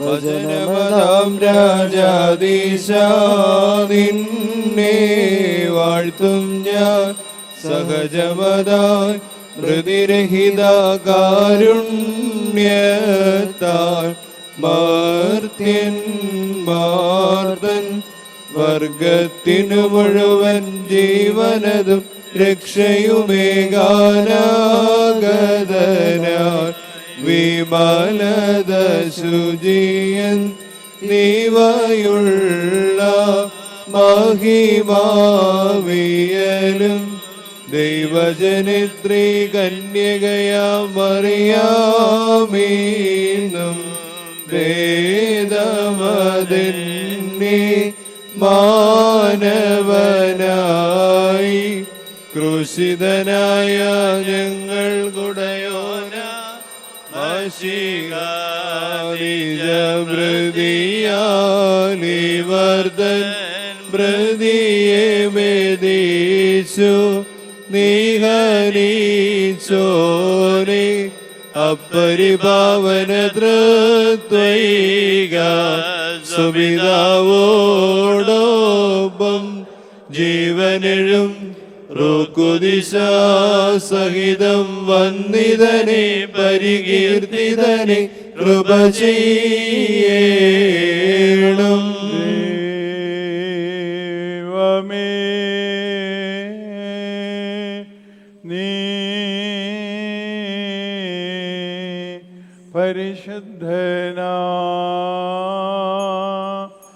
വചനമതാം രാജാധീശ നിന്നെ വാഴ്ത്തും ഞാൻ സഹജമതായി പ്രതിരഹിത കാരുണ്യത്താൽ മാർത്യന്മാർതൻ വർഗത്തിനു മുഴുവൻ ജീവനതും രക്ഷയുമേകാനാഗതനാൽ വിമലത ശുചിയൻ നീവയുള്ള മഹിമാവിയലും ദൈവജനിത്രീ കന്യകയാമറിയാമീന്നും വേദമതിന്നി മാനവനായി ക്രൂശിതനായ ഞങ്ങൾ കുടയോന വൃതിയാലിവർദ്ധൻ പ്രതിയെ മേദീശു നിഹനീച്ചോനെ അപ്പരിഭാവന തൃത്വൈക സുപിതാവോടൊപ്പം ജീവനെഴും റുക്കുദിശാ സഹിതം വന്ദിതനെ പരികീർത്തിതനെ കൃപ ചെയ്യണം. ദൈവമേ നീ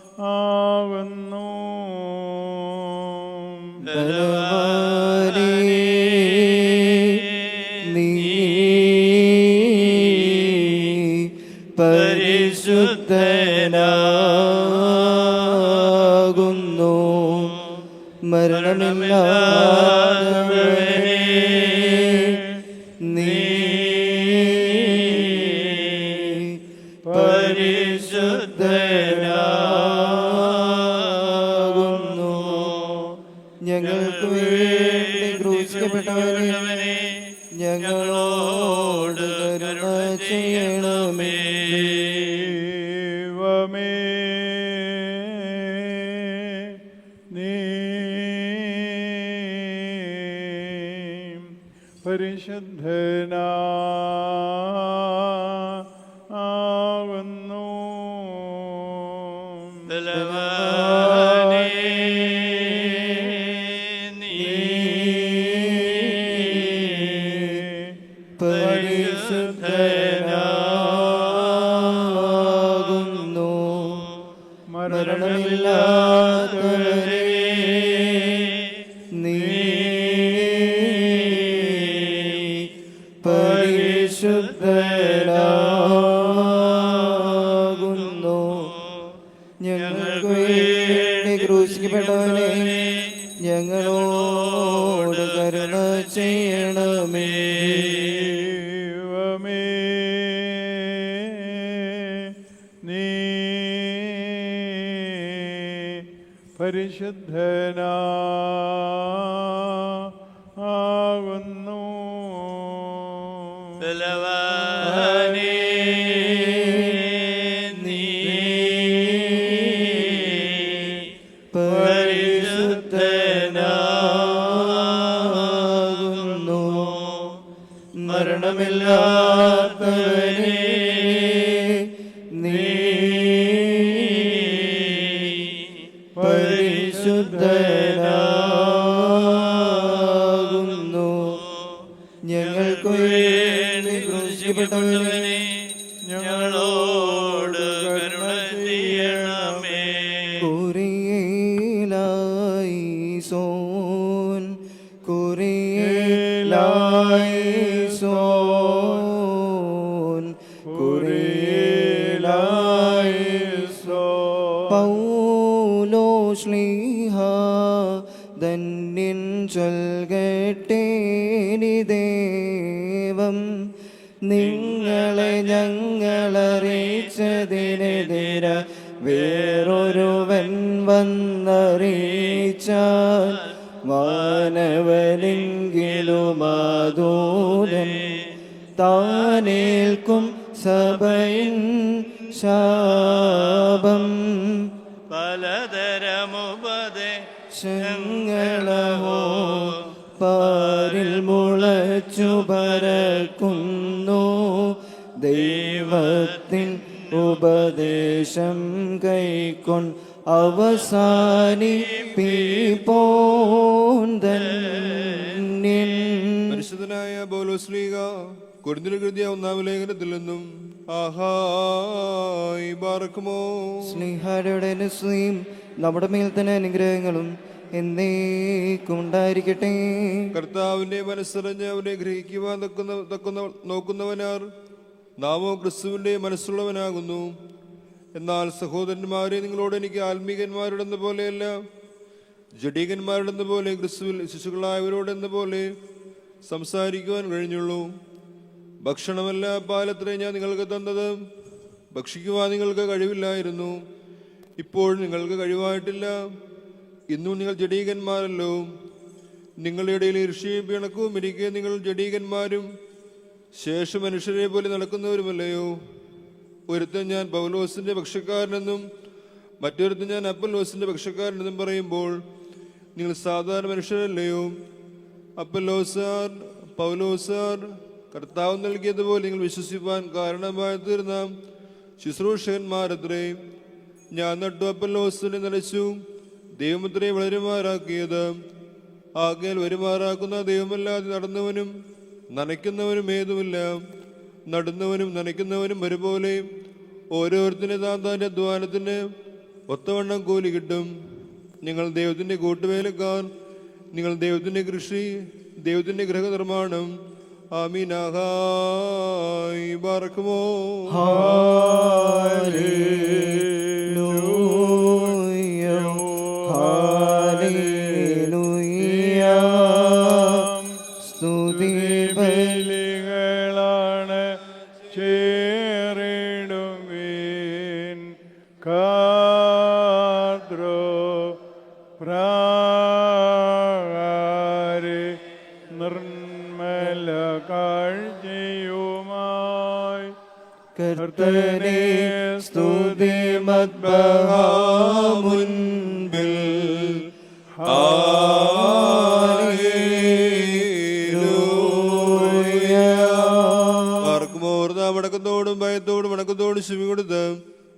പരിശുദ്ധനാകുന്നു. പരിശുദ്ധനാകുന്നു മരണമില്ലാത്തവനേ നീ പരിശുദ്ധനാകുന്നു. ഞങ്ങൾക്ക് വേണ്ടി ക്രൂശിക്കപ്പെട്ടവനേ ഞങ്ങളോട് കരുണ ചെയ്യണമേ. ദൈവമേ നീ പരിശുദ്ധനാകുന്നു. പരിശുദ്ധനാകുന്നു മരണമില്ലാത്തവനേ നീ പരിശുദ്ധനാകുന്നു. ഞങ്ങൾക്ക് വേണ്ടി ക്രൂശിക്കപ്പെട്ടവനേ ഞങ്ങളോട് കരുണ ചെയ്യണമേ. ദൈവമേ നീ പരിശുദ്ധനാകുന്നു. നീ പരിശുദ്ധനാകുന്നു മരണമില്ലാത്തവനേ നീ പരിശുദ്ധനാകുന്നു. ഞങ്ങൾക്ക് വേണ്ടി ക്രൂശിക്കപ്പെട്ടവനേ ഞങ്ങളോട് കരുണ ചെയ്യണമേ. കുറിയേലായിസോൻ കുറിയേലായിസോൻ കുറിയേലായിസോൻ. പൗലോ ശ്ലീഹ ധന്യൻ ചൊൽകട്ടെ നിദേവം നിങ്ങളെ ഞങ്ങളറിയിച്ചതിനെതിര വേറൊരുവൻ വന്നറിയിച്ചാൽ വാനവനെങ്കിലും മാതൂരൻ താനേൽക്കും സഭയിൻ ശാപം പലതരമുപദേശങ്ങളഹോ പാരിൽ മുളച്ചു പരക്കുന്നു ദൈവത്തിൻ ഉപദേശം കൈക്കൊണ്ട് അവസാനിപ്പിപ്പോന്തന്യൻ. പരിശുദ്ധനായ പൗലോസ്ലീഹ കൊരിന്ത്യർ എഴുതിയ 1-ാം ലേഖനത്തിൽ നിന്നും ആഹായി ബാറക്കുമോ. സ്നേഹാരുടെ അനുസ്വയും നമ്മുടെ മേൽ തന്നെ അനുഗ്രഹങ്ങളും എന്നേക്കും ഉണ്ടായിരിക്കട്ടെ. കർത്താവിന്റെ മനസ്സറിഞ്ഞ് അവനെ ഗ്രഹിക്കുവാൻ നോക്കുന്നവനാർ നാമോ ക്രിസ്തുവിന്റെ മനസ്സുള്ളവനാകുന്നു. എന്നാൽ സഹോദരന്മാരെ, നിങ്ങളോട് എനിക്ക് ആത്മീകന്മാരുടെന്ന പോലെയല്ല, ജഡീകന്മാരുടെന്ന പോലെ, ക്രിസ്തുവിൽ ശിശുക്കളായവരോടെന്ന പോലെ സംസാരിക്കുവാൻ കഴിഞ്ഞുള്ളൂ. ഭക്ഷണമല്ല പാലത്രേ ഞാൻ നിങ്ങൾക്ക് തന്നത്, ഭക്ഷിക്കുവാൻ നിങ്ങൾക്ക് കഴിവില്ലായിരുന്നു. ഇപ്പോൾ നിങ്ങൾക്ക് കഴിവായിട്ടില്ല. ഇന്നും നിങ്ങൾ ജഡീകന്മാരല്ലോ. നിങ്ങളുടെ ഇടയിൽ ഈർഷ്യയും പിണക്കവും ഇരിക്കെ നിങ്ങൾ ജഡീകന്മാരും ശേഷ മനുഷ്യരെ പോലെ നടക്കുന്നവരുമല്ലയോ. ഒരുത്തൻ ഞാൻ പൗലോസിന്റെ പക്ഷക്കാരനെന്നും മറ്റൊരുത്തൻ ഞാൻ അപ്പൊല്ലോസിന്റെ പക്ഷക്കാരനെന്നും പറയുമ്പോൾ നിങ്ങൾ സാധാരണ മനുഷ്യരല്ലയോ. അപ്പൊല്ലോസാർ പൗലോസാർ കർത്താവ് നൽകിയതുപോലെ നിങ്ങൾ വിശ്വസിപ്പാൻ കാരണമായി തീർന്ന ശുശ്രൂഷകന്മാരത്രേ. ഞാൻ നട്ടു, അപ്പൊല്ലോസിനെ നനച്ചു, ദൈവമത്രേ വളരുമാറാക്കിയത്. ആകയാൽ വരുമാറാക്കുന്ന ദൈവമല്ലാതെ നടന്നവനും നനയ്ക്കുന്നവനും ഏതുമില്ല. നടുന്നവനും നനയ്ക്കുന്നവനും ഒരുപോലെ ഓരോരുത്തരുടെ താന്താൻ്റെ അധ്വാനത്തിന് ഒത്തവണ്ണം കൂലി കിട്ടും. നിങ്ങൾ ദൈവത്തിൻ്റെ കൂട്ടുവേലക്കാർ, നിങ്ങൾ ദൈവത്തിൻ്റെ കൃഷി, ദൈവത്തിൻ്റെ ഗൃഹനിർമ്മാണം. ആമീനാഹായി ബാറക്കുമോ. ഹല്ലേലൂയ ഹല്ലേലൂയ സ്തുതി ബലികളാണ് ചേറിടുവീൻ കാദ്രോ പ്രാകാരെ നിർമ്മല കാഴ്ചയുമായി കർത്തനെ സ്തുതി മദ്ബഹാ മുൻപിൽ വടക്കത്തോടും ഭയത്തോടും വണക്കത്തോടും ചെവി കൊടുത്ത്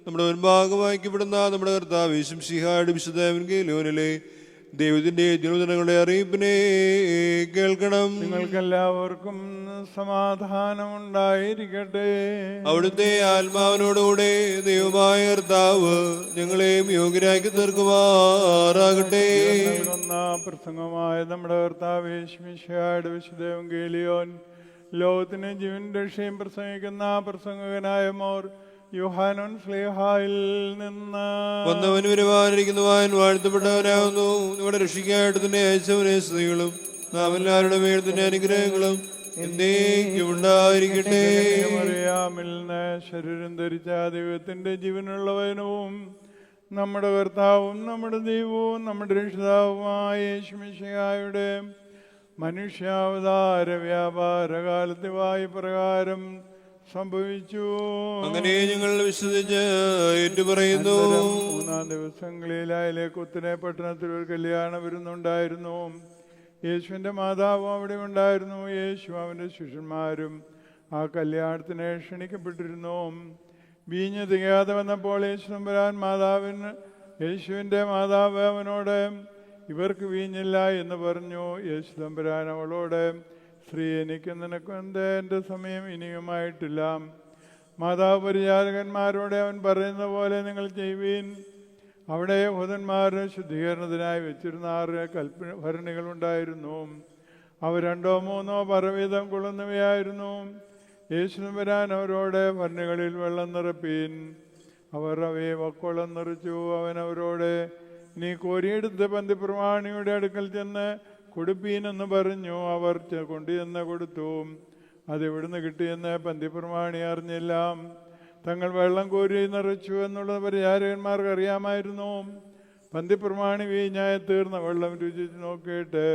നമ്മുടെ മുൻഭാഗം വായിക്കപ്പെടുന്ന നമ്മുടെ കർത്താവ് ശംസിഹായുടെ വിശുദ്ധ എവൻഗേലിയോനിലെ ദൈവത്തിന്റെ ജനങ്ങളുടെ അറിയിപ്പിനെ കേൾക്കണം. നിങ്ങൾക്കെല്ലാവർക്കും സമാധാനം ഉണ്ടായിരിക്കട്ടെ. അവിടുത്തെ ആത്മാവിനോടുകൂടെ ദൈവമായ കർത്താവ് ഞങ്ങളെയും യോഗ്യരാക്കി തീർക്കുമാറാകട്ടെ. നൽകുന്ന പ്രസംഗമായ നമ്മുടെ കർത്താവ് ശംസിഹായുടെ വിശുദ്ധ എവൻഗേലിയോൻ ലോകത്തിന് ജീവൻ രക്ഷയും പ്രസംഗിക്കുന്ന പ്രസംഗകനായ മോർ യോഹാനോൻ സ്ലീഹായിൽ നിന്ന് വന്നവൻ വരുവാനിരിക്കുന്നവൻ വാഴ്ത്തപ്പെട്ടവനാകുന്നു. നിങ്ങളുടെ രക്ഷിക്കായിട്ട് തന്നെ അയച്ചവനെ സ്ത്രീകളും നാം എല്ലാവരുടെ മേൽ തന്നെ അനുഗ്രഹങ്ങളും എന്നേക്കും ഉണ്ടായിരിക്കട്ടെ. മറിയാമിൽ നിന്ന് ശരീരം ധരിച്ച ദൈവത്തിന്റെ ജീവനുള്ളവനും നമ്മുടെ കർത്താവും നമ്മുടെ ദൈവവും നമ്മുടെ രക്ഷിതാവുമായ യേശുമിശിഹായുടെ മനുഷ്യാവതാര വ്യാപാര കാലത്ത് വായി പ്രകാരം സംഭവിച്ചു. അങ്ങനെ ഞങ്ങൾ വിശ്വസിച്ച് ഏറ്റുപറയുന്നു. 3-ാം ദിവസം ഗലീലായിലെ കുത്തിനെ പട്ടണത്തിൽ ഒരു കല്യാണ വിരുന്നുണ്ടായിരുന്നു. യേശുവിൻ്റെ മാതാവും അവിടെ ഉണ്ടായിരുന്നു. യേശു അവൻ്റെ ശിഷ്യന്മാരും ആ കല്യാണത്തിന് ക്ഷണിക്കപ്പെട്ടിരുന്നു. വീഞ്ഞ് തികയാതെ വന്നപ്പോൾ യേശു തമ്പുരാൻ യേശുവിൻ്റെ മാതാവ് അവനോട് ഇവർക്ക് വീഞ്ഞില്ല എന്ന് പറഞ്ഞു. യേശു തമ്പുരാൻ അവളോട്, സ്ത്രീ, എനിക്ക് നിനക്ക് എന്ത്, എൻ്റെ സമയം ഇനിയുമായിട്ടില്ല. മാതാവ് പരിചാരകന്മാരോട് അവൻ പറയുന്ന പോലെ നിങ്ങൾ ചെയ്യുവീൻ. അവിടെ യഹൂദന്മാരുടെ ശുദ്ധീകരണത്തിനായി വെച്ചിരുന്ന 6 ഭരണികളുണ്ടായിരുന്നു. അവ 2-3 പറവീതം കൊള്ളുന്നവയായിരുന്നു. യേശു തമ്പുരാൻ അവരോട്, ഭരണികളിൽ വെള്ളം നിറപ്പീൻ. അവർ അവയെ വക്കോളം നിറച്ചു. അവൻ അവരോട്, നീ കോരിയെടുത്ത് പന്തിപ്രമാണിയുടെ അടുക്കൽ ചെന്ന് കൊടുപ്പീനെന്ന് പറഞ്ഞു. അവർ കൊണ്ടുചെന്ന് കൊടുത്തു. അതെവിടുന്ന് കിട്ടിയെന്ന് പന്തിപ്രമാണി അറിഞ്ഞില്ല. തങ്ങൾ വെള്ളം കോരി നിറച്ചു എന്നുള്ളത് പരിചാരകന്മാർക്ക് അറിയാമായിരുന്നു. പന്തിപ്രമാണി വീഞ്ഞായി തീർന്ന വെള്ളം രുചിച്ച് നോക്കിയിട്ട്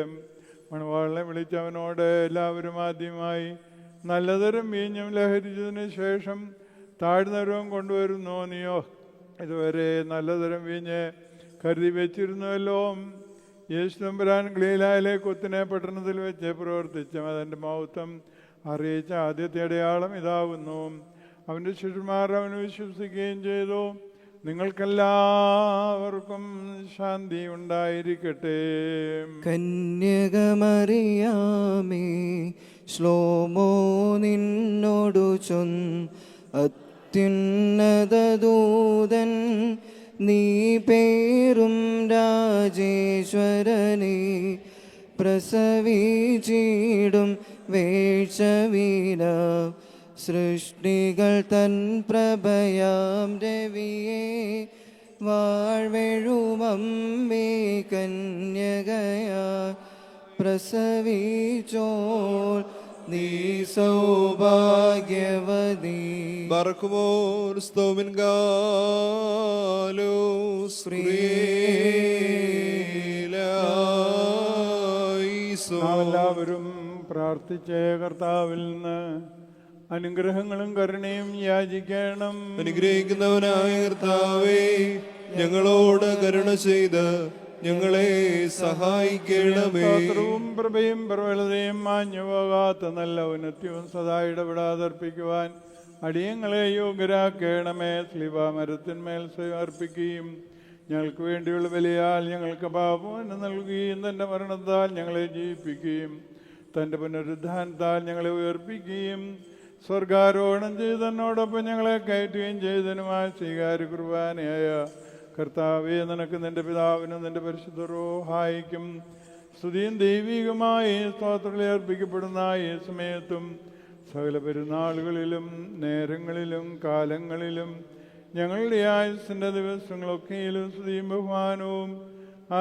മണവാളിനെ വിളിച്ചവനോട്, എല്ലാവരും ആദ്യമായി നല്ലതരം വീഞ്ഞും ലഹരിച്ചതിന് ശേഷം താഴ്ന്നരവും കൊണ്ടുവരുന്നു. നീയോ ഇതുവരെ നല്ലതരം വീഞ്ഞ് കരുതി വെച്ചിരുന്നുവല്ലോ. യേശു തമ്പുരാൻ ഗലീലായിലെ കുത്തിനെ പട്ടണത്തിൽ വെച്ച് പ്രവർത്തിച്ച അതിൻ്റെ മഹത്വം അറിയിച്ച ആദ്യത്തെ അടയാളം ഇതാകുന്നു. അവൻ്റെ ശിഷ്യന്മാർ അവന് വിശ്വസിക്കുകയും ചെയ്തു. നിങ്ങൾക്കെല്ലാവർക്കും ശാന്തി ഉണ്ടായിരിക്കട്ടെ. കന്യകമറിയാമേ ശ്ലോമോ നിന്നോടു അത്യുന്നതദൂതൻ നീ പേരും രാജേശ്വരനെ പ്രസവിച്ചിടും വേഴ്ചവീര സൃഷ്ടികൾ തൻ പ്രഭയാം രവിയെ വാഴ്വെഴുമമ്മേ കന്യകയാ പ്രസവിച്ചോൾ നീ സൗഭാഗ്യവതി. ബർക്കുമോർ സ്തോമിൻ ഗാലോസ് എല്ലാവരും പ്രാർത്ഥിച്ച കർത്താവിൽ നിന്ന് അനുഗ്രഹങ്ങളും കരുണയും യാചിക്കണം. അനുഗ്രഹിക്കുന്നവനായ കർത്താവേ, ഞങ്ങളോട് കരുണ ചെയ്ത് ഞങ്ങളെ സഹായിക്കണമേ. സ്തോത്രവും പ്രഭയും പ്രബലതയും മാഞ്ഞു പോകാത്ത നല്ല ഉന്നത്യവും സദാ ഇടപെടാതർപ്പിക്കുവാൻ അടിയങ്ങളെ യോഗ്യരാക്കണമേ. സ്ലിവാമരത്തിന്മേൽ അർപ്പിക്കുകയും ഞങ്ങൾക്ക് വേണ്ടിയുള്ള ബലിയാൽ ഞങ്ങൾക്ക് പാപമോചനം നൽകുകയും തൻ്റെ മരണത്താൽ ഞങ്ങളെ ജീവിപ്പിക്കുകയും തൻ്റെ പുനരുദ്ധാനത്താൽ ഞങ്ങളെ ഉയർപ്പിക്കുകയും സ്വർഗാരോഹണം ചെയ്ത് തന്നോടൊപ്പം ഞങ്ങളെ കയറ്റുകയും ചെയ്തതിനുമായ സ്വീകാര്യ കുർബാനയായ കർത്താവേ, നിനക്ക് നിന്റെ പിതാവിനും നിന്റെ പരിശുദ്ധ റൂഹായിക്കും സ്തുതിയും ദൈവികമായി സ്തോത്രങ്ങളെ അർപ്പിക്കപ്പെടുന്ന ഈ സമയത്തും സകല പെരുന്നാളുകളിലും നേരങ്ങളിലും കാലങ്ങളിലും ഞങ്ങളുടെ ആയുസ്സിൻ്റെ ദിവസങ്ങളൊക്കെയിലും സ്തുതിയും ബഹുമാനവും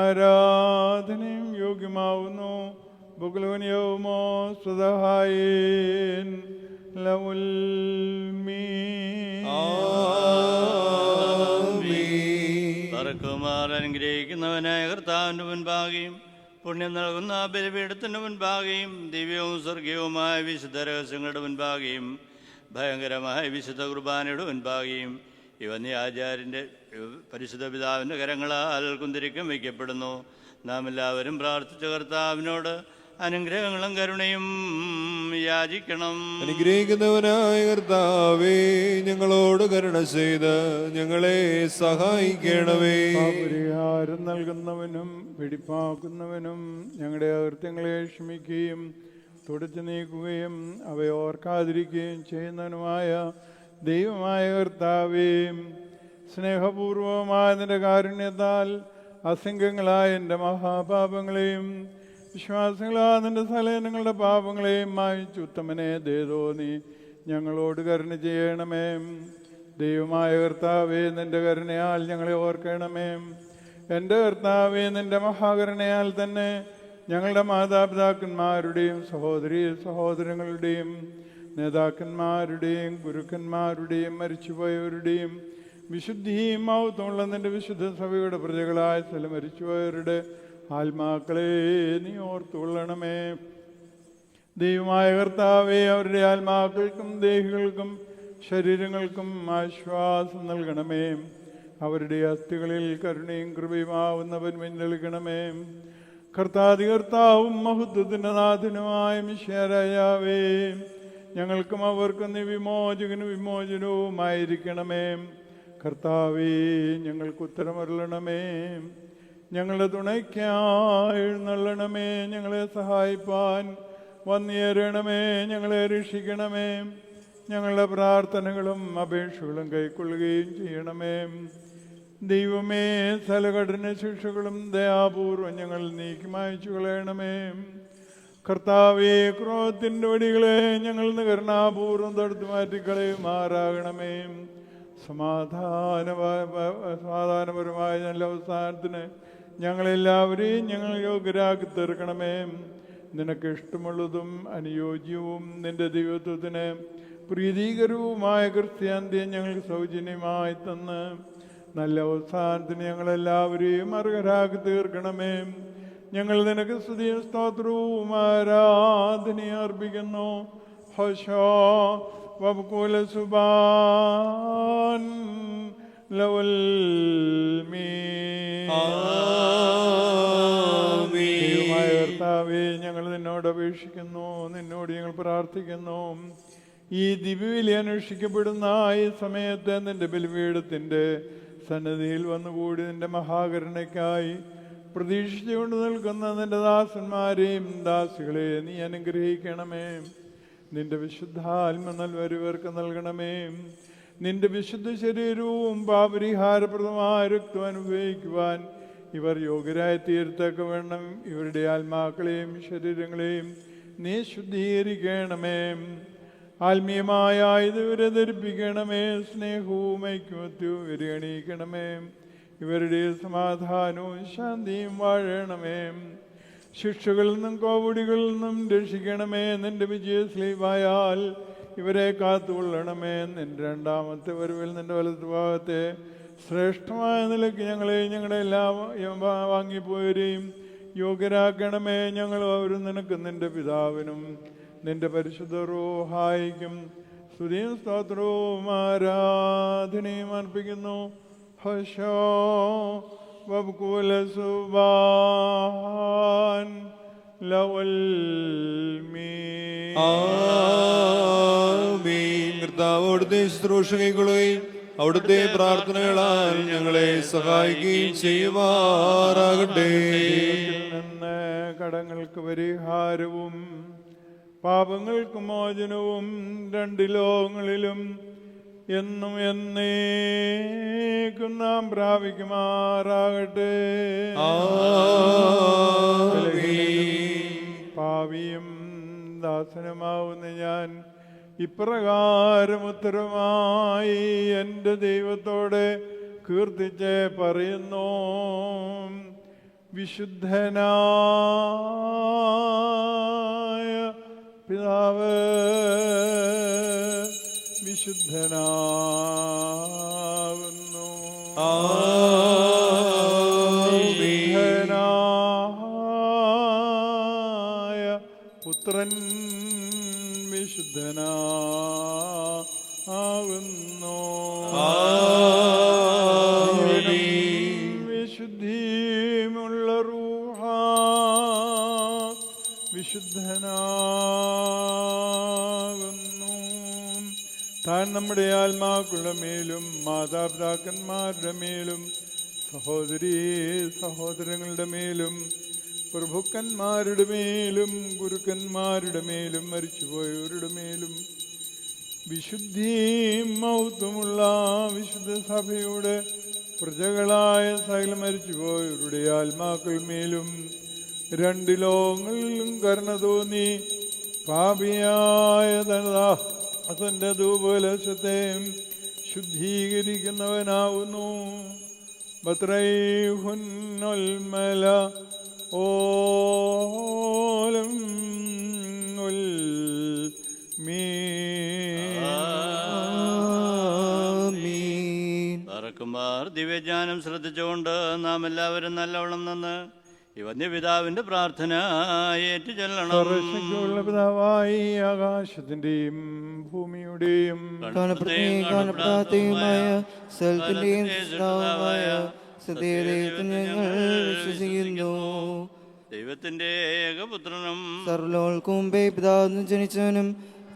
ആരാധനയും യോഗ്യമാവുന്നു. ബുഗ്ലോനിയവുമോ സ്വതഹായേൻ പറക്കുമാർ അനുഗ്രഹിക്കുന്നവനായ കർത്താവിൻ്റെ മുൻപാകെയും പുണ്യം നൽകുന്ന ബലിപീഠത്തിൻ്റെ മുൻപാകെയും ദിവ്യവും സ്വർഗീയവുമായ വിശുദ്ധ രഹസ്യങ്ങളുടെ മുൻപാകെയും ഭയങ്കരമായ വിശുദ്ധ കുർബാനയുടെ മുൻപാകെയും ഇവ നീ ആചാര്യൻ്റെ പരിശുദ്ധ പിതാവിൻ്റെ കരങ്ങളാൽ കുന്തിരിക്കം വയ്ക്കപ്പെടുന്നു. നാം എല്ലാവരും പ്രാർത്ഥിച്ച കർത്താവിനോട് അനുഗ്രഹങ്ങളും കരുണയും യാചിക്കണം. അനുഗ്രഹിക്കുന്നവനായ കർത്താവേ, ഞങ്ങളോട് കരുണ ചെയ്ത് ഞങ്ങളെ സഹായിക്കണമേ. പരിഹാരം നൽകുന്നവനും പിടിപ്പാക്കുന്നവനും ഞങ്ങളുടെ അകൃത്യങ്ങളെ ക്ഷമിക്കുകയും തുടച്ചു നീക്കുകയും അവയെ ഓർക്കാതിരിക്കുകയും ചെയ്യുന്നവനുമായ ദൈവമായ കർത്താവേ, സ്നേഹപൂർവമായ നിന്റെ കാരുണ്യത്താൽ അസംഖ്യങ്ങളായ എൻ്റെ മഹാപാപങ്ങളെയും വിശ്വാസങ്ങളായ നിന്റെ സലേനങ്ങളുടെ പാപങ്ങളെയും മായിച്ചു ഉത്തമനെ ദേതോ നീ ഞങ്ങളോട് കരുണ ചെയ്യണമേ. ദൈവമായ കർത്താവേ, നിന്റെ കരുണയാൽ ഞങ്ങളെ ഓർക്കണമേ. എൻ്റെ കർത്താവേ, നിന്റെ മഹാകരുണയാൽ തന്നെ ഞങ്ങളുടെ മാതാപിതാക്കന്മാരുടെയും സഹോദരീ സഹോദരങ്ങളുടെയും നേതാക്കന്മാരുടെയും ഗുരുക്കന്മാരുടെയും മരിച്ചുപോയവരുടെയും വിശുദ്ധിയും മഹത്വമുള്ള നിന്റെ വിശുദ്ധ സഭയുടെ പ്രജകളായ ചില മരിച്ചുപോയവരുടെ ആത്മാക്കളെ നീ ഓർത്തുകൊള്ളണമേ. ദൈവമായ കർത്താവേ, അവരുടെ ആത്മാക്കൾക്കും ദേഹികൾക്കും ശരീരങ്ങൾക്കും ആശ്വാസം നൽകണമേ. അവരുടെ അസ്ഥികളിൽ കരുണയും കൃപയുമാവുന്നവൻ മിന്നൽകണമേ. കർത്താവും മഹത്വത്തിൻ്റെ നാഥനുമായ മിശിഹായാവേ, ഞങ്ങൾക്കും അവർക്കും നീ വിമോചകനും വിമോചനവുമായിരിക്കണമേ. കർത്താവേ, ഞങ്ങൾക്ക് ഉത്തരമരുളണമേ. ഞങ്ങളുടെ തുണയ്ക്കായി എഴുന്നള്ളണമേ. ഞങ്ങളെ സഹായിപ്പാൻ വന്നേരണമേ. ഞങ്ങളെ രക്ഷിക്കണമേ. ഞങ്ങളുടെ പ്രാർത്ഥനകളും അപേക്ഷകളും കൈക്കൊള്ളുകയും ചെയ്യണമേ. ദൈവമേ, സകലകഠിന ശിക്ഷകളും ദയാപൂർവം ഞങ്ങൾ നീക്കി മായ്ച്ചു കളയണമേ. കർത്താവേ, ക്രോധത്തിൻ്റെ വടികളെ ഞങ്ങൾ കരുണാപൂർവം തടുത്തു മാറ്റിക്കളയുമാറാകണമേ. സമാധാനപരമായ നല്ല അവസാനത്തിന് ഞങ്ങളെല്ലാവരെയും ഞങ്ങൾ യോഗ്യരാക്കി തീർക്കണമേ. നിനക്ക് ഇഷ്ടമുള്ളതും അനുയോജ്യവും നിന്റെ ദൈവത്വത്തിന് പ്രീതികരവുമായ ക്രിസ്ത്യാന്ത്യം ഞങ്ങൾക്ക് സൗജന്യമായി തന്ന് നല്ല അവസാനത്തിന് ഞങ്ങളെല്ലാവരെയും അർഹരാക്കി തീർക്കണമേ. ഞങ്ങൾ നിനക്ക് സ്തുതിയും സ്തോത്രവും ആരാധനയും അർപ്പിക്കുന്നു. ഹോശോ വബ്കുല സുബാൻ ലവൽ ദൈവമായ കർത്താവേ, ഞങ്ങൾ നിന്നോട് അപേക്ഷിക്കുന്നു, നിന്നോട് ഞങ്ങൾ പ്രാർത്ഥിക്കുന്നു. ഈ ദിവ്യബലി അനുഷ്ഠിക്കപ്പെടുന്ന ഈ സമയത്ത് നിന്റെ ബലിപീഠത്തിൻ്റെ സന്നിധിയിൽ വന്നുകൂടി നിന്റെ മഹാകരുണയ്ക്കായി പ്രതീക്ഷിച്ചുകൊണ്ട് നിൽക്കുന്ന നിന്റെ ദാസന്മാരെയും ദാസികളെയും നീ അനുഗ്രഹിക്കണമേ. നിന്റെ വിശുദ്ധാത്മ നൽവരുവർക്ക് നൽകണമേ. നിന്റെ വിശുദ്ധ ശരീരവും പാപരിഹാരപ്രദമായ രക്തം അനുഭവിക്കുവാൻ ഇവർ യോഗ്യരായി തീർത്തക്ക വേണം. ഇവരുടെ ആത്മാക്കളെയും ശരീരങ്ങളെയും നീ ശുദ്ധീകരിക്കണമേ. ആത്മീയമായ ഇതുവരെ ധരിപ്പിക്കണമേ. സ്നേഹവും ഐക്യമത്യവും ഇവരെ അണിയിക്കണമേ. ഇവരുടെ സമാധാനവും ശാന്തിയും വാഴണമേ. ശിക്ഷകളിൽ നിന്നും കോവിഡികളിൽ നിന്നും രക്ഷിക്കണമേ. നിന്റെ വിജയശ്ലീവായാൽ ഇവരെ കാത്തുകൊള്ളണമേ. നിന്റെ രണ്ടാമത്തെ വരവിൽ നിന്റെ വലതുഭാഗത്തെ ശ്രേഷ്ഠമായ നിലയ്ക്ക് ഞങ്ങളുടെ എല്ലാം വാങ്ങിപ്പോയവരെയും യോഗ്യരാക്കണമേ. ഞങ്ങൾ അവരും നിനക്ക് നിന്റെ പിതാവിനും നിന്റെ പരിശുദ്ധ റൂഹായിക്കും സ്തുതിയും സ്തോത്രവും ആരാധനയും അർപ്പിക്കുന്നു. ഹോശോ വബ്കുല സുബാൻ ലവൽ കർത്താവ് അവിടുത്തെ ശുശ്രൂഷ കൈക്കൊള്ളുകയും അവിടുത്തെ പ്രാർത്ഥനകളാൽ ഞങ്ങളെ സഹായിക്കുകയും ചെയ്യുമാറാകട്ടെ. നിന്ന് കടങ്ങൾക്ക് പരിഹാരവും പാപങ്ങൾക്ക് മോചനവും രണ്ട് ലോകങ്ങളിലും എന്നും എന്നേക്കും നാം പ്രാപിക്കുമാറാകട്ടെ. പാവിയും ദാസനുമാവുന്ന ഞാൻ ഇപ്രകാരം ഉത്തരമായി എൻ്റെ ദൈവത്തോടെ കീർത്തിച്ച് പറയുന്നു. വിശുദ്ധനായ പിതാവ്, വിശുദ്ധനാകുന്നു. വിശുദ്ധനായ പുത്രൻ വിശുദ്ധനാകുന്നു. വിശുദ്ധിയുമുള്ള റൂഹ വിശുദ്ധനാകുന്നു. താൻ നമ്മുടെ ആത്മാക്കളുടെ മേലും മാതാപിതാക്കന്മാരുടെ മേലും സഹോദരീ സഹോദരങ്ങളുടെ മേലും പ്രഭുക്കന്മാരുടെ മേലും ഗുരുക്കന്മാരുടെ മേലും മരിച്ചുപോയവരുടെ മേലും വിശുദ്ധിയും മൗത്വമുള്ള വിശുദ്ധ സഭയുടെ പ്രജകളായ സകല മരിച്ചുപോയവരുടെ ആത്മാക്കൾ മേലും രണ്ട് ലോകങ്ങളിലും കരുണ തോന്നി പാപിയായ തന്റെ ദുർബലത്തെ ശുദ്ധീകരിക്കുന്നവനാവുന്നു. ബത്രൈഹുന്നൊൽമല ഓലം പറക്കുമാർ ദിവ്യജ്ഞാനം ശ്രദ്ധിച്ചുകൊണ്ട് നാം എല്ലാവരും നല്ലവണ്ണം നിന്ന് ഈ വന്യപിതാവിന്റെ പ്രാർത്ഥന ഏറ്റു ചെല്ലണം. പിതാവായി ആകാശത്തിന്റെയും ഭൂമിയുടെയും കാണപ്പെടാത്തയുമായ സ്ഥലത്തിന്റെയും സൃഷ്ടാവുമായ സത്യദൈവത്തിൽ ഞങ്ങൾ വിശ്വസിക്കുന്നു. ദൈവത്തിന്റെ ഏകപുത്രനും സർവ്വലോകങ്ങൾക്കും മുമ്പേ പിതാവിൽ ജനിച്ചവനും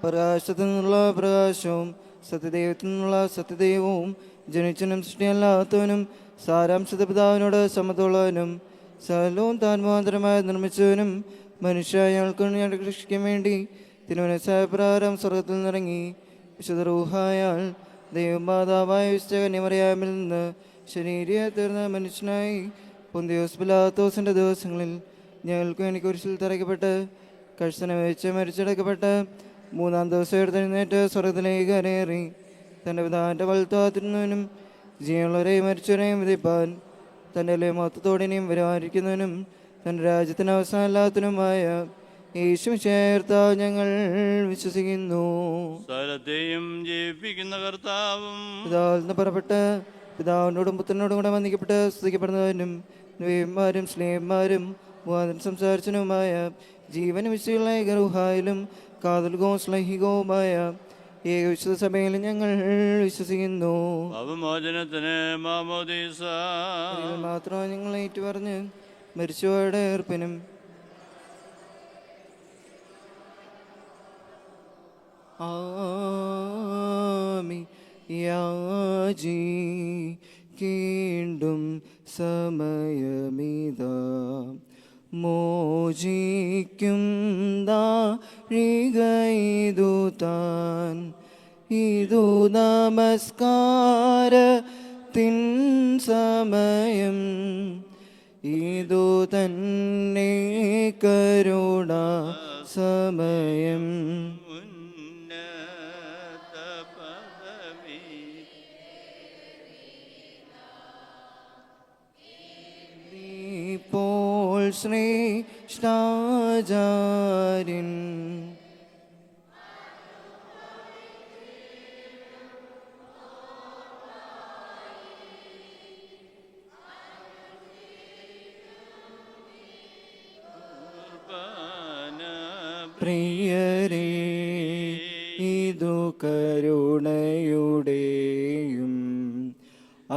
പ്രകാശത്തു നിന്നുള്ള പ്രകാശവും സത്യദൈവത്തിൽ നിന്നുള്ള സത്യദൈവവും ജനിച്ചനും സൃഷ്ടിയല്ലാത്തവനും സാരാംശത പിതാവിനോട് സമതുള്ളവനും സകലവും താൻ മുഖാന്തരമായി നിർമ്മിച്ചവനും മനുഷ്യ ഞങ്ങൾക്ക് രക്ഷിക്കാൻ വേണ്ടി തിരുവനസായ പ്രകാരം സ്വർഗത്തിൽ നിന്നിറങ്ങി വിശുദ്ധ റൂഹായാൽ ദൈവമാതാവായ വിശുദ്ധ കന്യമറിയാമിൽ നിന്ന് ശരീരം തീർന്ന മനുഷ്യനായി പൊന്തിയോസ് പിലാത്തോസിന്റെ ദിവസങ്ങളിൽ ഞങ്ങൾക്ക് വേണ്ടി കുരിശിൽ തറയ്ക്കപ്പെട്ട് കഴ്സന വെച്ച് മരിച്ചടക്കപ്പെട്ട് മൂന്നാം ദിവസം എടുത്തെഴുന്നേറ്റ് സ്വർഗത്തിലേക്ക് കരയേറി തൻ്റെ പിതാവിൻ്റെ വലുത്താത്തിരുന്നവനും ജീവനുള്ളവരെയും മരിച്ചവരെയും വിധിപ്പാൻ തൻ്റെ മഹത്വത്തോടെയും വരുമാനിക്കുന്നവനും തൻ്റെ രാജ്യത്തിന് അവസാനമില്ലാത്തതിനുമായ യേശു ചേർത്ത ഞങ്ങൾ വിശ്വസിക്കുന്നു. സകലത്തെയും ജീവിപ്പിക്കുന്ന കർത്താവും പിതാവിൽ നിന്ന് പുറപ്പെട്ട് പിതാവിനോടും പുത്രനോടും കൂടെ വന്ദിക്കപ്പെട്ട് സ്തുതിക്കപ്പെടുന്നവനും സ്നേഹന്മാരും മുഖാന്തരം സംസാരിച്ചനുമായ ജീവനും വിശുദ്ധിയുള്ള ഗർഹായിലും കാതൽകവും ശ്ലൈഹികവുമായ ഏകവിശുദ്ധ സഭയിൽ ഞങ്ങൾ വിശ്വസിക്കുന്നു. പാപമോചനത്തിന് മാമോദീസ. ഇതിൽ മാത്രം ഞങ്ങൾ ഏറ്റുപറഞ്ഞ് മരിച്ചവരുടെ ഏർപ്പിനും ആമി യാചിക്കേണ്ടും സമയമിതാ മോചിക്കും ദാരികയിതു താൻ ഇതു നമസ്കാരത്തിൻ സമയം ഇതു തന്നെ കരുണ സമയം ഉന്നത പദവി ഇപ്പോൾ ശ്രേഷ്ഠാചാര്യൻ പ്രിയരേ ഇതു കരുണയുടെയും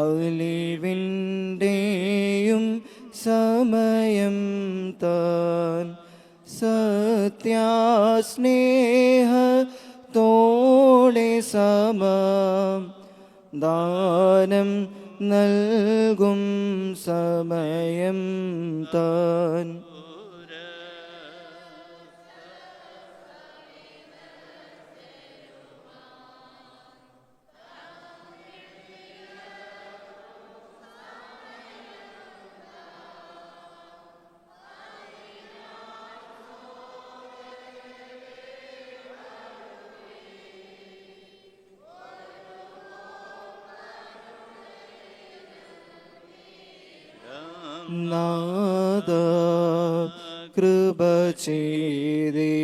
അലിവിൻ്റെയും സമയം താൻ സത്യാസ്നേഹത്തോടെ ദാനം നൽകും സമയം താൻ നാദ കൃപ ചെയ്തിടണമേ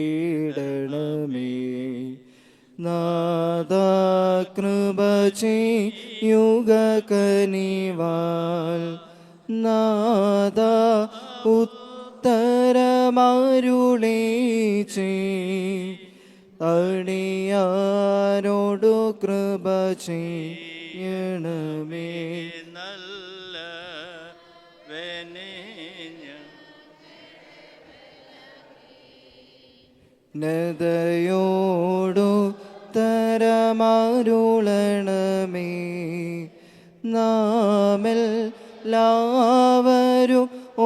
നാദ കൃപ ചെയ്യുക കനിവാൽ നാദ ഉത്തരമരുളീച്ചേ അടിയാരോടു കൃപ ചെയ്യണമേ നല്ല വെനിഞ്ഞ നദയോടു തരമരുളണമേ നാമെല്ലാവരും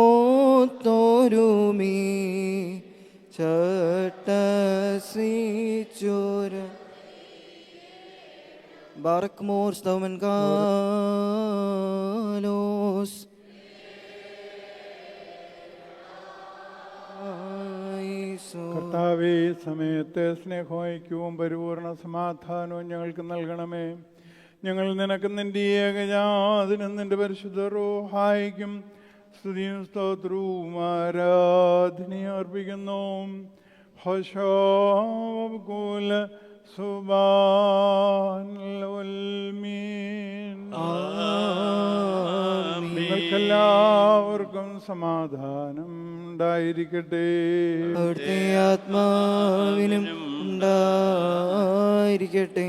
ഓത്തോരുമീ ചട്ടസിച്ചോര ബാറക്മോർ സ്തവൻ കാലോസ് കർത്താവേ, സമയത്തെ സ്നേഹവും ഐക്യവും പരിപൂർണ സമാധാനവും ഞങ്ങൾക്ക് നൽകണമേ. ഞങ്ങൾ നിനക്ക് നിന്റെ ഏകജാതനും നിന്റെ പരിശുദ്ധ റൂഹായിക്കും സ്തുതിയും സ്തോത്രവും ആരാധനയും അർപ്പിക്കുന്നു. ഹോശോകുല നിങ്ങൾക്കെല്ലാവർക്കും സമാധാനം ഉണ്ടായിരിക്കട്ടെ. അവിടുത്തെ ആത്മാവിനും ഉണ്ടായിരിക്കട്ടെ.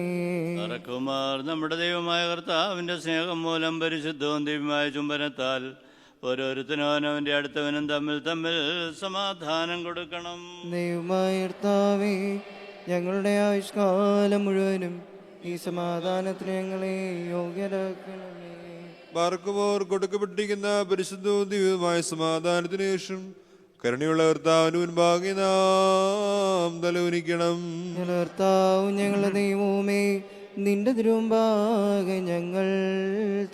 കുമാർ നമ്മുടെ ദൈവമായ കർത്താവിന്റെ സ്നേഹം മൂലം പരിശുദ്ധവും ദിവ്യമായ ചുംബനത്താൽ ഓരോരുത്തനും അവനവന്റെ അടുത്തവനും തമ്മിൽ തമ്മിൽ സമാധാനം കൊടുക്കണം. ദൈവമായ കർത്താവേ, ഞങ്ങളുടെ ആയുഷ്കാലം മുഴുവനും ഈ സമാധാനത്തിന് ഞങ്ങളെ യോഗ്യരാക്കണമേ. ബാർക്കുമോർ കൊടുക്കപ്പെട്ടിരിക്കുന്ന പരിശുദ്ധവും ദിവ്യവുമായ സമാധാനത്തിന് ശേഷം കരുണയുള്ള കർത്താവിന് മുൻപാകെ നാം തലകുനിക്കണം. ഞങ്ങളുടെ കർത്താവും ഞങ്ങളുടെ ദൈവവുമേ, നിന്റെ തിരുമുമ്പാകെ ഞങ്ങൾ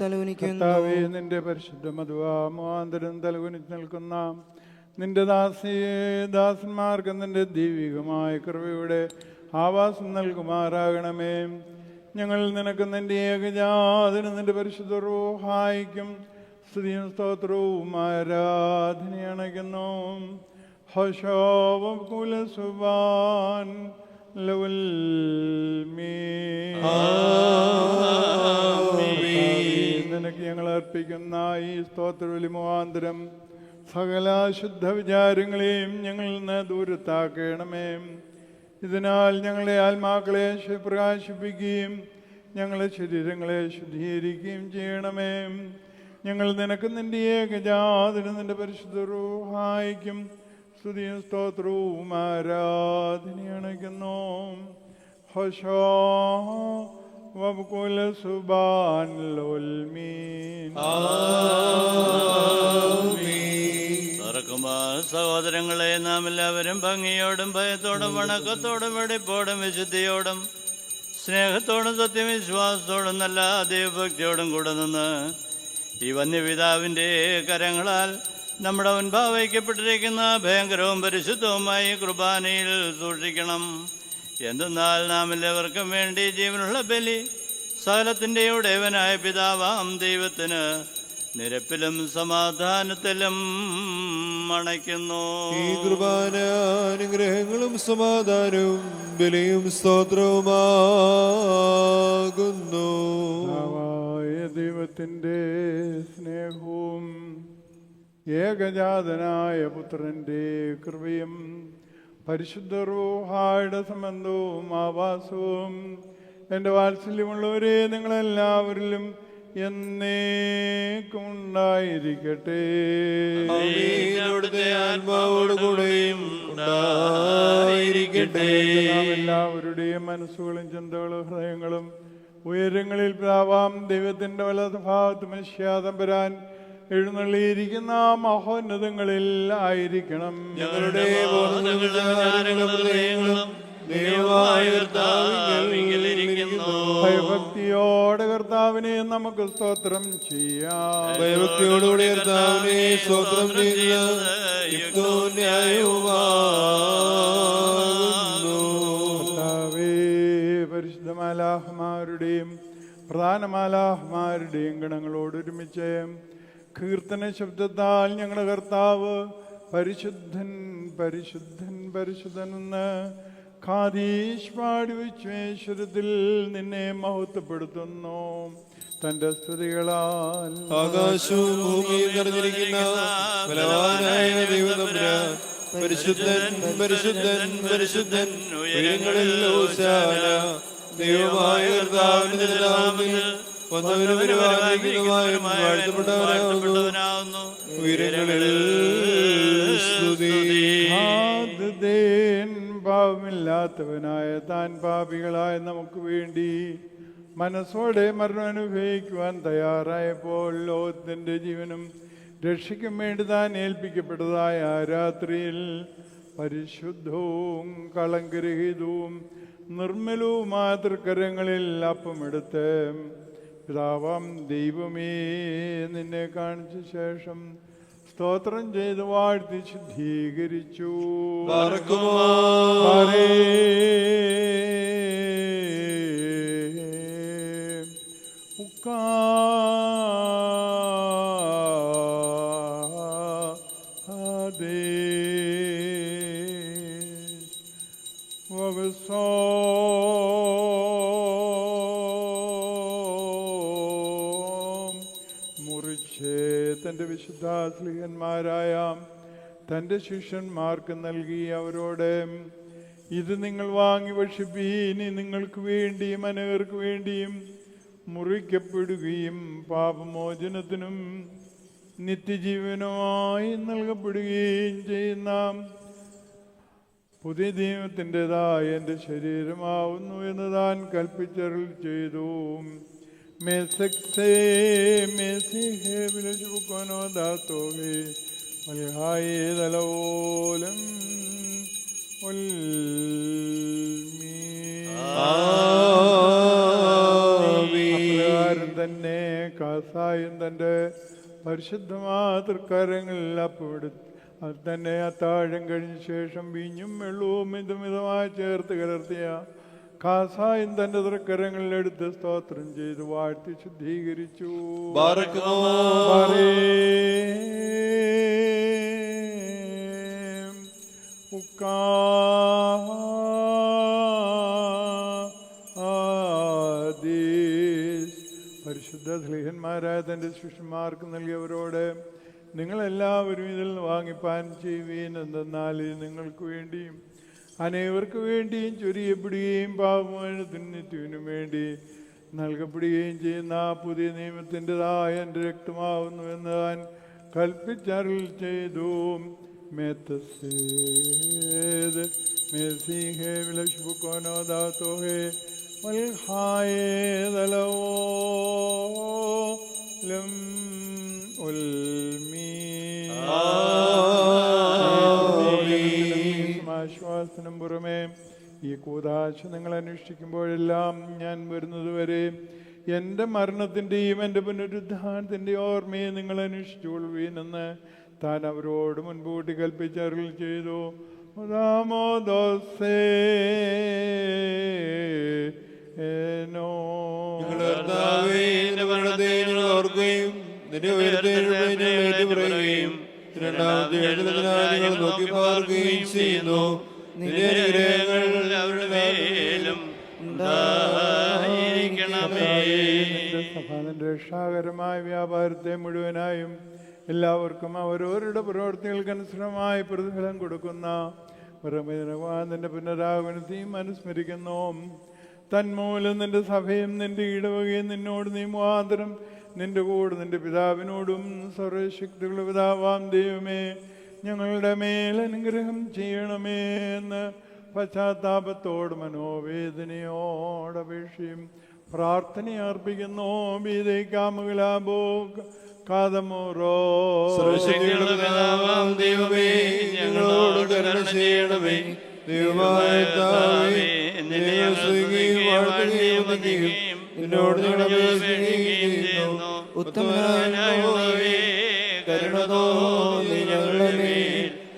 തലകുനിക്കുന്നു. കർത്താവേ, നിന്റെ പരിശുദ്ധ മധുവാന്തരം തലകുനിച്ച് നിൽക്കുന്ന നിന്റെ ദാസന്മാർക്ക് നിന്റെ ദൈവികമായ കൃപയുടെ ആവാസം നൽകുമാറാകണമേ. ഞങ്ങൾ നിനക്ക് നിന്റെ ഏകജാതനും നിന്റെ പരിശുദ്ധ റൂഹായിക്കും സ്തുതിയും സ്തോത്രവും ആരാധനയണയ്ക്കുന്നു. ഹോശോവം കുലസുബാൻ ലവൽ നിനക്ക് ഞങ്ങൾ അർപ്പിക്കുന്ന ഈ സ്തോത്രബലി മുഖാന്തരം സകല ശുദ്ധ വിചാരങ്ങളെയും ഞങ്ങളിൽ നിന്ന് ദൂരത്താക്കണമേ. ഇതിനാൽ ഞങ്ങളുടെ ആത്മാക്കളെ പ്രകാശിപ്പിക്കുകയും ഞങ്ങളുടെ ശരീരങ്ങളെ ശുദ്ധീകരിക്കുകയും ചെയ്യണമേ. ഞങ്ങൾ നിനക്ക് നിന്റെ ഏകജാതനും നിന്റെ പരിശുദ്ധ റൂഹായിക്കും സ്തുതിയും സ്തോത്രവും ആരാധനയണയ്ക്കുന്നു. ഹോശോ വബ്കുൽ സുബാൻ ലോൽമീൻ. സഹോദരങ്ങളെ, നാം എല്ലാവരും ഭംഗിയോടും ഭയത്തോടും വണക്കത്തോടും വെടിപ്പോടും വിശുദ്ധിയോടും സ്നേഹത്തോടും സത്യവിശ്വാസത്തോടും നല്ല ദൈവഭക്തിയോടും കൂടെ നിന്ന് ഈ വന്യപിതാവിൻ്റെ കരങ്ങളാൽ നമ്മുടെ മുൻപാകെ വയ്ക്കപ്പെട്ടിരിക്കുന്ന ഭയങ്കരവും പരിശുദ്ധവുമായി കുർബാനയിൽ സൂക്ഷിക്കണം. എന്തെന്നാൽ നാം എല്ലാവർക്കും വേണ്ടി ജീവനുള്ള ബലി സകലത്തിൻ്റെ ഉടയവനായ പിതാവാം ദൈവത്തിന് നിരപ്പിലും സമാധാനത്തിലും അണയ്ക്കുന്നു. ഈ കുർബാന അനുഗ്രഹങ്ങളും സമാധാനവും ബലിയും സ്തോത്രവുമാകുന്നു. ദൈവത്തിൻ്റെ സ്നേഹവും ഏകജാതനായ പുത്രൻ്റെ കൃപയും പരിശുദ്ധ റൂഹായുടെ സംബന്ധവും ആവാസവും എൻ്റെ വാത്സല്യമുള്ളവരെ നിങ്ങളെല്ലാവരിലും എന്നേക്കും ഉണ്ടായിരിക്കട്ടെ. ആത്മാവോടുകൂടെയും ഉണ്ടായിരിക്കട്ടെ. എല്ലാവരുടെയും മനസ്സുകളും ചിന്തകളും ഹൃദയങ്ങളും ഉയരങ്ങളിൽ പ്രാവാം ദൈവത്തിൻ്റെ വലതുഭാഗത്ത് മനുഷ്യാതമ്പരാൻ എഴുന്നള്ളിയിരിക്കുന്ന മഹോന്നതങ്ങളിൽ ആയിരിക്കണം. ഞങ്ങളുടെ ഭയഭക്തിയോടെ കർത്താവിനെ നമുക്ക് സ്തോത്രം ചെയ്യാം. ഭയഭക്തിയോടുകൂടി കർത്താവിനെ സ്തോത്രം ചെയ്യുന്നത് കർത്താവേ, പരിശുദ്ധ മാലാഹമാരുടെയും പ്രധാന മാലാഹമാരുടെയും ഗണങ്ങളോട് ഒരുമിച്ച് കീർത്തന ശബ്ദത്താൽ ഞങ്ങളുടെ കർത്താവ് പരിശുദ്ധൻ പരിശുദ്ധൻ പരിശുദ്ധനെന്ന് ഖാദീശ് പാടി വിശ്വേശ്വരത്തിൽ നിന്നെ മഹത്വപ്പെടുത്തുന്നു. തന്റെ സ്തുതികളാൽ ആകാശവും ഭൂമിയും നിറഞ്ഞിരിക്കുന്ന ബലവാനായ ദൈവതമ്പുരാൻ പരിശുദ്ധൻ പരിശുദ്ധൻ പരിശുദ്ധൻ ഉയരങ്ങളിൽ ഹോശാന. ദൈവമായ കർത്താവിന്റെ നാമത്തിൽ വന്നവരും വരുവാനിരിക്കുന്നവരും വാഴ്ത്തപ്പെട്ടവനാകുന്നു. ഉയരങ്ങളിൽ സ്തുതി. പാപമില്ലാത്തവനായ താൻ പാപികളായ നമുക്ക് വേണ്ടി മനസ്സോടെ മരണം അനുഭവിക്കുവാൻ തയ്യാറായപ്പോൾ ലോകത്തിൻ്റെ ജീവനും രക്ഷയ്ക്കും വേണ്ടി താൻ ഏൽപ്പിക്കപ്പെട്ടതായ ആ രാത്രിയിൽ പരിശുദ്ധവും കളങ്കരഹിതവും നിർമ്മലവുമായ തൃക്കരങ്ങളിൽ അപ്പമെടുത്ത് പിതാവാം ദൈവമേ നിന്നെ കാണിച്ച ശേഷം സ്തോത്രം ചെയ്ത് വാഴ്ത്തി ശുദ്ധീകരിച്ചു. തൻ്റെ വിശുദ്ധ സ്ലീഹന്മാരായ തൻ്റെ ശിഷ്യന്മാർക്ക് നൽകി അവരോട്, ഇത് നിങ്ങൾ വാങ്ങി ഭക്ഷിപ്പീൻ. നിങ്ങൾക്ക് വേണ്ടിയും അനേകർക്ക് വേണ്ടിയും മുറിക്കപ്പെടുകയും പാപമോചനത്തിനും നിത്യജീവനുമായി നൽകപ്പെടുകയും ചെയ്യുന്ന പുതിയ ദൈവത്തിൻ്റെതായ എൻ്റെ ശരീരമാവുന്നു എന്ന് താൻ കൽപ്പിച്ചരുൾ ചെയ്തു. തന്നെ കാസായും തൻ്റെ പരിശുദ്ധമാതൃക്കാരങ്ങളിൽ അപ്പെടുത്തു. അത് തന്നെ അത്താഴം കഴിഞ്ഞ ശേഷം വീഞ്ഞും വെള്ളവും മിതമിതമായി ചേർത്ത് കലർത്തിയ കാസായും തന്റെ തൃക്കരങ്ങളിലെടുത്ത് സ്തോത്രം ചെയ്ത് വാഴ്ത്തി ശുദ്ധീകരിച്ചു. പരിശുദ്ധ സ്ലീഹന്മാരായ തന്റെ ശിഷ്യന്മാർക്ക് നൽകിയവരോട്, നിങ്ങളെല്ലാവരും ഇതിൽ നിന്ന് വാങ്ങിപ്പാൻ ചെയ്യുവീൻ. എന്തെന്നാൽ ഇത് നിങ്ങൾക്ക് വേണ്ടിയും അനേവർക്ക് വേണ്ടിയും ചൊരിയപ്പെടുകയും പാപമോചനത്തിനും നിത്യത്തിനും വേണ്ടി നൽകപ്പെടുകയും ചെയ്യുന്ന പുതിയ നിയമത്തിൻ്റെതായ എൻ്റെ രക്തമാവുന്നു എന്ന് താൻ കൽപ്പിച്ചറിൽ ചെയ്തു. മെത്തസേത് മെസ്സിഹേ വിലഷ്ബുക്കോനോ ദാത്തോഹേ വൽഹായേ ദലവോലം ആശ്വാസനം പുറമേ ഈ കൂദാശ നിങ്ങൾ അന്വേഷിക്കുമ്പോഴെല്ലാം ഞാൻ വരുന്നതുവരെ എൻ്റെ മരണത്തിൻ്റെയും എൻ്റെ പുനരുദ്ധാനത്തിൻ്റെ ഓർമ്മയെ നിങ്ങൾ അന്വേഷിച്ചുകൊള്ളുവീനെന്ന് താൻ അവരോട് മുൻകൂട്ടി കൽപ്പിച്ചറിൽ ചെയ്തു. ഓർക്കുകയും നിന്റെ ഉയരത്തെയും രണ്ടാമത്തെ എഴുതുന്നതിനാൽ നോക്കി പാർക്കുകയും ചെയ്യുന്നു. നിന്റെ അനുഗ്രഹങ്ങൾ അവരുടെ മേലും ഉണ്ടായിരിക്കണമേ. സഭാതന്റെ രക്ഷാകരമായ വ്യാപാരത്തെ മുഴുവനായും എല്ലാവർക്കും അവരവരുടെ പ്രവർത്തികൾക്കനുസൃതമായി പ്രതിഫലം കൊടുക്കുന്ന പരമേനവാന്റെ പുനരാഗമനത്തെയും അനുസ്മരിക്കുന്നു. തന്മൂലം നിന്റെ സഭയും നിന്റെ ഇടവകയും നിന്നോട് നീ മുഖാന്തരം നിന്റെ കൂടെ നിന്റെ പിതാവിനോടും സർവശക്തികളുടെ പിതാവാം ദൈവമേ ഞങ്ങളുടെ മേൽ അനുഗ്രഹം ചെയ്യണമേ എന്ന് പശ്ചാത്താപത്തോട് മനോവേദനയോടപേക്ഷയും പ്രാർത്ഥനയർപ്പിക്കുന്നു. ബീതൈക്കാമുകലാബോ കാതമോറോ ദൈവമേ ഞങ്ങളോട് കരുണ ചെയ്യണമേ. ദൈവമായ നിന്നോട്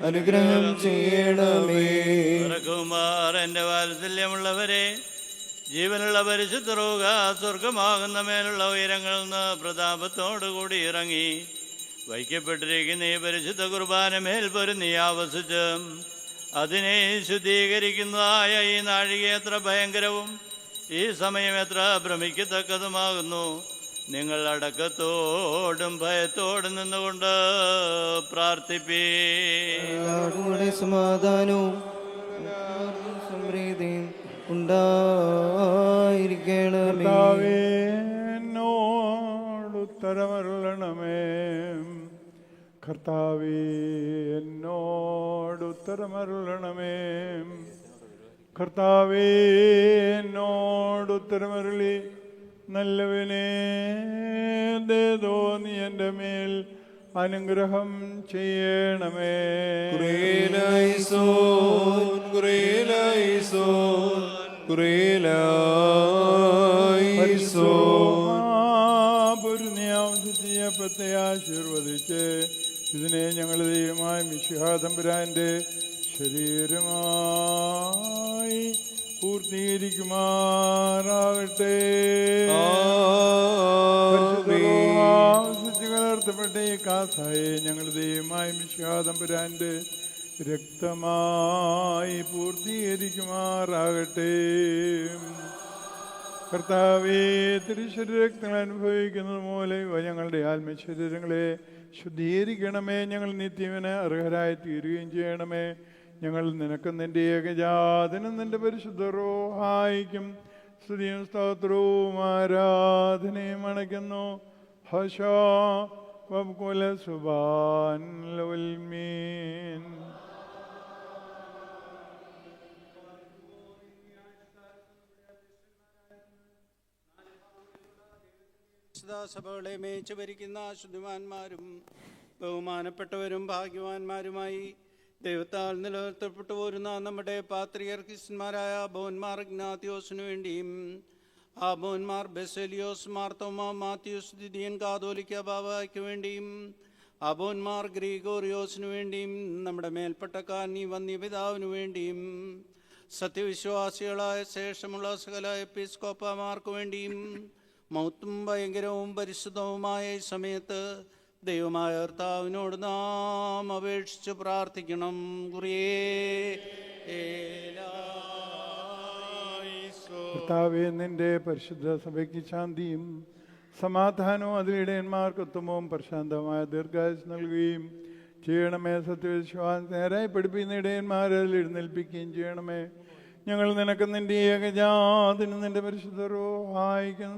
അനുഗ്രഹം ചെയ്യണമേ. എന്റെ വാത്സല്യമുള്ളവരെ, ജീവനുള്ള പരിശുദ്ധ റൂഹ സ്വർഗമാകുന്ന മേലുള്ള ഉയരങ്ങളിൽ നിന്ന് പ്രതാപത്തോടുകൂടി ഇറങ്ങി വയ്ക്കപ്പെട്ടിരിക്കുന്ന ഈ പരിശുദ്ധ കുർബാന മേൽ പൊരുന്നി ആവസിച്ച് അതിനെ ശുദ്ധീകരിക്കുന്നതായ ഈ നാഴിക എത്ര ഭയങ്കരവും ഈ സമയം എത്ര ഭ്രമിക്കത്തക്കതുമാകുന്നു. നിങ്ങൾ അടക്കത്തോടും ഭയത്തോടും നിന്നുകൊണ്ട് പ്രാർത്ഥിപ്പീ. സമാധാനവും സമൃദ്ധിയും ഉണ്ടായിരിക്കണമേ. എന്നോടുത്തരമരുളണമേ. കർത്താവേ എന്നോടുത്തരമരുളണമേ. കർത്താവേ എന്നോടുത്തരമരുളി നല്ലവനെ ദേദോ നീ എൻ്റെ മേൽ അനുഗ്രഹം ചെയ്യണമേ. പൊരുന്നിയാവസിയപ്പത്തെ ആശീർവദിച്ച് ഇതിനെ ഞങ്ങൾ ദൈവമായ മിശിഹാ തമ്പുരാന്റെ ശരീരമായി പൂർത്തീകരിക്കുമാറാകട്ടെ. കലർത്തപ്പെട്ട ഈ കാസായെ ഞങ്ങൾ ദൈവമായ മിശിഹാ തമ്പുരാന്റെ രക്തമായി പൂർത്തീകരിക്കുമാറാകട്ടെ. കർത്താവേ തിരുശരീരങ്ങൾ അനുഭവിക്കുന്നത് മൂലം ഞങ്ങളുടെ ആത്മശരീരങ്ങളെ ശുദ്ധീകരിക്കണമേ. ഞങ്ങൾ നിത്യവിന് അർഹരായി തീരുകയും ചെയ്യണമേ. ഞങ്ങൾ നിനക്ക് നിന്റെ ഏകജാതനും നിന്റെ പരിശുദ്ധ റൂഹായിക്കും സ്തുതിയും സ്തോത്രവും ആരാധനയും അണയ്ക്കുന്നു. ഹശോ വബ്കുല സുബാൻ ലവൽമീൻ. സഭകളെ മേച്ചു ഭരിക്കുന്ന ശുദ്ധിമാന്മാരും ബഹുമാനപ്പെട്ടവരും ഭാഗ്യവാന്മാരുമായി ദൈവത്താൽ നിലനിർത്തപ്പെട്ടു പോരുന്ന നമ്മുടെ പാത്രിയർക്കിസ്മാരായ ബോന്മാർ ഇഗ്നാത്യോസിനു വേണ്ടിയും ആ ബോന്മാർ ബെസേലിയോസ് മാർത്തോമ മാത്യൂസ് ദിദിയൻ കാതോലിക്ക ബാബയ്ക്ക് വേണ്ടിയും ആ ബോന്മാർ ഗ്രീഗോറിയോസിനു വേണ്ടിയും നമ്മുടെ മേൽപ്പെട്ടക്കാരൻ ഈ വന്യപിതാവിനു വേണ്ടിയും സത്യവിശ്വാസികളായ ശേഷമുള്ള സകല എപ്പിസ്കോപ്പമാർക്ക് വേണ്ടിയും മൗത്തും ഭയങ്കരവും പരിശുദ്ധവുമായ ഈ സമയത്ത് ദൈവമായ കർത്താവിനോട് നാം അപേക്ഷിച്ച് പ്രാർത്ഥിക്കണം. കർത്താവേ നിന്റെ പരിശുദ്ധ സഭയ്ക്ക് ശാന്തിയും സമാധാനവും അതിലിടയന്മാർക്ക് ഉത്തമവും പ്രശാന്തമായ ദീർഘായുസ് നൽകുകയും ചെയ്യണമേ. സത്യവിശ്വാസം നേരായി പഠിപ്പിക്കുന്ന ഇടയന്മാരിൽ എഴുന്നേൽപ്പിക്കുകയും ചെയ്യണമേ. ഞങ്ങൾ നിനക്ക് നിന്റെ ഏകജാതിനും നിന്റെ പരിശുദ്ധ റൂഹായിക്കും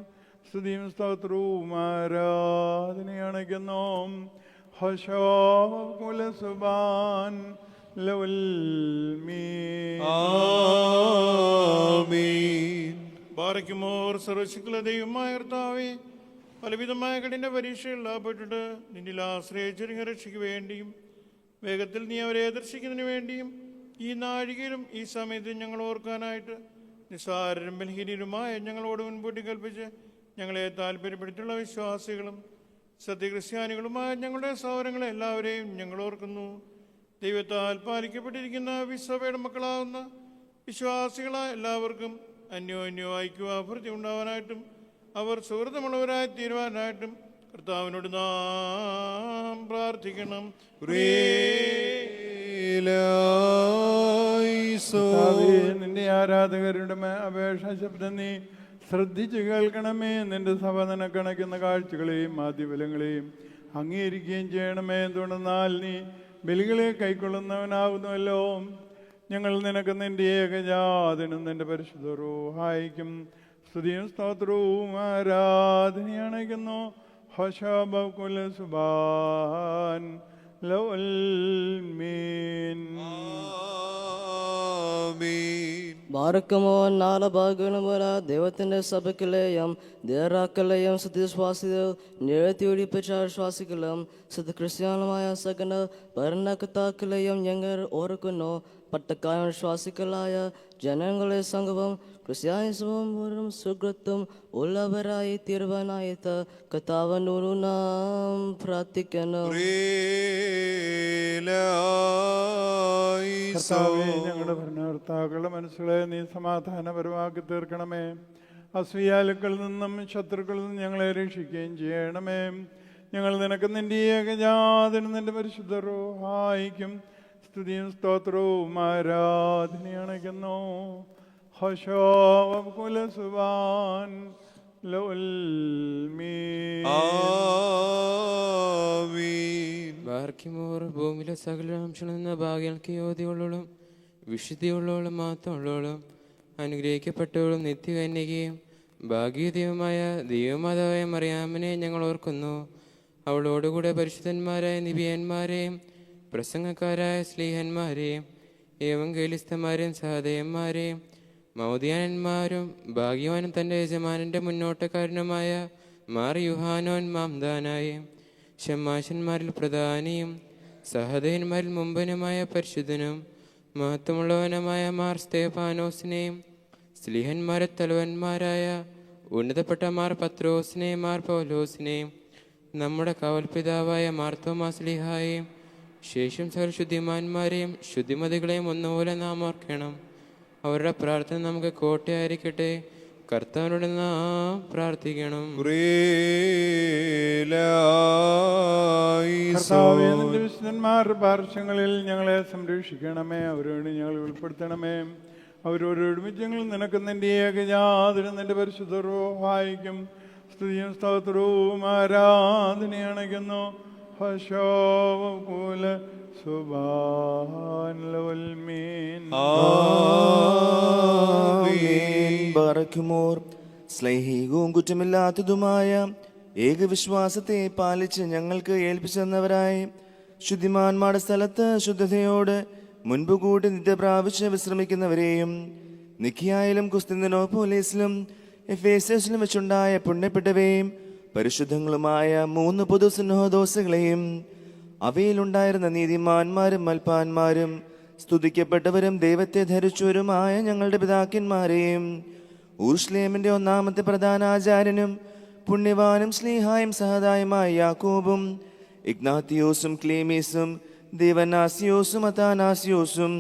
സ്തുതിയും സ്തോത്രവും ആരാധനയണയ്ക്കുന്നു. ഹശോകുലസുബാൻ ലവൽ ആമീൻ. ബാറയ്ക്കുമോർ സർവശക്തിയുള്ള ദൈവമായ കർത്താവേ, പലവിധമായ കഠിന പരീക്ഷകളിൽ അകപ്പെട്ടിട്ട് നിന്നിൽ ആശ്രയിച്ചൊരുങ്ങ രക്ഷയ്ക്ക് വേണ്ടിയും വേഗത്തിൽ നീ അവരെ ദർശിക്കുന്നതിന് വേണ്ടിയും ഈ നാഴികയിലും ഈ സമയത്തും ഞങ്ങൾ ഓർക്കാനായിട്ട് നിസ്സാരരും ബലഹീനരുമായ ഞങ്ങളോട് മുൻകൂട്ടി കൽപ്പിച്ച് ഞങ്ങളെ താല്പര്യപ്പെടുത്തിയുള്ള വിശ്വാസികളും സത്യക്രിസ്ത്യാനികളുമായ ഞങ്ങളുടെ സഹോദരങ്ങളെ എല്ലാവരെയും ഞങ്ങൾ ഓർക്കുന്നു. ദൈവത്താൽ പാലിക്കപ്പെട്ടിരിക്കുന്ന വിശ്വയുടെ മക്കളാവുന്ന വിശ്വാസികളായ എല്ലാവർക്കും അന്യോന്യം ഐക്യവാഭൃതി ഉണ്ടാവാനായിട്ടും അവർ സുഹൃത്തുമുള്ളവരായി തീരുവാനായിട്ടും കർത്താവിനോട് നാം പ്രാർത്ഥിക്കണം. നിന്റെ ആരാധകരുടെ അപേക്ഷ ശബ്ദം നീ ശ്രദ്ധിച്ചു കേൾക്കണമേ. നിന്റെ സഭ നിനക്കണക്കുന്ന കാഴ്ചകളെയും ആദ്യഫലങ്ങളെയും അംഗീകരിക്കുകയും ചെയ്യണമേ. തുടർന്നാൽ നീ ബലികളെ കൈക്കൊള്ളുന്നവനാകുന്നുവല്ലോ. ഞങ്ങൾ നിനക്ക് നിന്റെ ഏകജാതനും നിന്റെ പരിശുദ്ധ റൂഹായിക്കും സ്തുതിയും സ്തോത്രവും ആരാധനയണയ്ക്കുന്നു. ഹശബകുല സുബാൻ ലവൽ മീൻ. ബാറക്കുമോ നാല് ഭാഗങ്ങളും പോലെ ദൈവത്തിന്റെ സഭക്കിലെയും ദേറാക്കലെയും സത്യവിശ്വാസികൾ നിഴത്തിയൊഴിപ്പിച്ച വിശ്വാസികളും സത്യക്രിസ്ത്യാനുമായ സകല ഭരണകർത്താക്കളെയും ഞങ്ങൾ ഓർക്കുന്നു. പട്ടക്കായ വിശ്വാസികളായ ജനങ്ങളെ സംഘവും ക്രിസ്ത്യാനിസവും ഒരു സുഹൃത്തും ഉള്ളവരായി തീരുവാനായിട്ട് കർത്താവിനോട് നാം പ്രാർത്ഥിക്കുന്നു. ഞങ്ങളുടെ ഭരണകർത്താക്കളുടെ മനസ്സുകളെ നീ സമാധാനപരമാക്കി തീർക്കണമേ. അസൂയാലുക്കളിൽ നിന്നും ശത്രുക്കളിൽ നിന്നും ഞങ്ങളെ രക്ഷിക്കുകയും ചെയ്യണമേ. ഞങ്ങൾ നിനക്ക് നിന്റെ ഏകജാതനും നിന്റെ പരിശുദ്ധ റൂഹായിക്കും സ്തുതിയും സ്തോത്രവും ആരാധനയണയ്ക്കുന്നു. ഹശോകുലസുബാൻ ലവൽ മീൻ. ബാർക്കിമോർ ഭൂമിയിലെ സകല അംശങ്ങളിൽ നിന്ന് ഭാഗ്യങ്ങൾക്ക് യോഗ്യതയുള്ളവളും വിശുദ്ധിയുള്ളവളും മാത്രമുള്ളവളും അനുഗ്രഹിക്കപ്പെട്ടവളും നിത്യകന്യകയും ഭാഗ്യദൈവമായ ദൈവമാതാവായ മറിയാമിനെ ഞങ്ങൾ ഓർക്കുന്നു. അവളോടുകൂടെ പരിശുദ്ധന്മാരായ നിബിയന്മാരെയും പ്രസംഗക്കാരായ സ്ലീഹന്മാരെയും ഏവങ്കേലിസ്തന്മാരെയും സഹദേവന്മാരെയും മൗദ്യാനന്മാരും ഭാഗ്യവാനും തൻ്റെ യജമാനൻ്റെ മുന്നോട്ടക്കാരനുമായ മാർ യുഹാനോൻ മാംദാനായും ഷമ്മാശന്മാരിൽ പ്രധാനിയും സഹദേവന്മാരിൽ മുമ്പനുമായ പരിശുദ്ധനും മഹത്വമുള്ളവനുമായ മാർ സ്തേഫാനോസിനെയും സ്ലീഹന്മാരെ തലവന്മാരായ ഉന്നതപ്പെട്ട മാർ പത്രോസിനെയും മാർ പൗലോസിനെയും നമ്മുടെ കവൽപിതാവായ മാർ തോമാസ്ലീഹായെയും ശേഷം സകല ശുദ്ധിമാന്മാരെയും ശുദ്ധിമതികളെയും ഒന്നുപോലെ നാം ഓർക്കണം. അവരുടെ പ്രാർത്ഥന നമുക്ക് കോട്ടയായിരിക്കട്ടെ. കർത്താവിനോട് നാം പ്രാർത്ഥിക്കണം. വിശുദ്ധന്മാരുടെ പാർശ്വങ്ങളിൽ ഞങ്ങളെ സംരക്ഷിക്കണമേ. അവരോട് ഞങ്ങൾ ഉൾപ്പെടുത്തണമേ. അവരോട് ഒരുമിച്ച് ഞങ്ങൾ നിനക്ക് നിന്റെ ഏകജാതനും നിന്റെ പരിശുദ്ധ റൂഹായിക്കും സ്തുതിയും സ്തോത്രവും ആരാധനയണയ്ക്കുന്നു. ഹശോകുല സുബാൻ ലവൽ മീൻ. ബാറക്കുമോർ സ്ലൈഹികവും കുറ്റമില്ലാത്തതുമായ ഏകവിശ്വാസത്തെ പാലിച്ച് ഞങ്ങൾക്ക് ഏൽപ്പിച്ചെന്നവരായി ശുദ്ധിമാന്മാരുടെ സ്ഥലത്ത് ശുദ്ധതയോട് മുൻപ് കൂട്ടി നിത്യ പ്രാപിച്ച് വിശ്രമിക്കുന്നവരെയും നിക്കിയായാലും കുസ്തിന്തിനോപ്പോലീസിലും എഫേസസിലും വെച്ചുണ്ടായ പുണ്യപ്പെട്ടവയും പരിശുദ്ധങ്ങളുമായ 3 പൊതു സുന്നഹദോസുകളെയും അവയിലുണ്ടായിരുന്ന നീതിമാന്മാരും മൽപ്പാന്മാരും സ്തുതിക്കപ്പെട്ടവരും ദൈവത്തെ ധരിച്ചവരുമായ ഞങ്ങളുടെ പിതാക്കന്മാരെയും ഊർഷ്ലേമിന്റെ 1-ാമത്തെ പ്രധാനാചാര്യനും പുണ്യവാനും സ്ലീഹായും സഹദായുമായ യാക്കോബും ഇഗ്നാത്തിയോസും ക്ലീമീസും ദേവനാസിയോസും അതാനാസിയോസും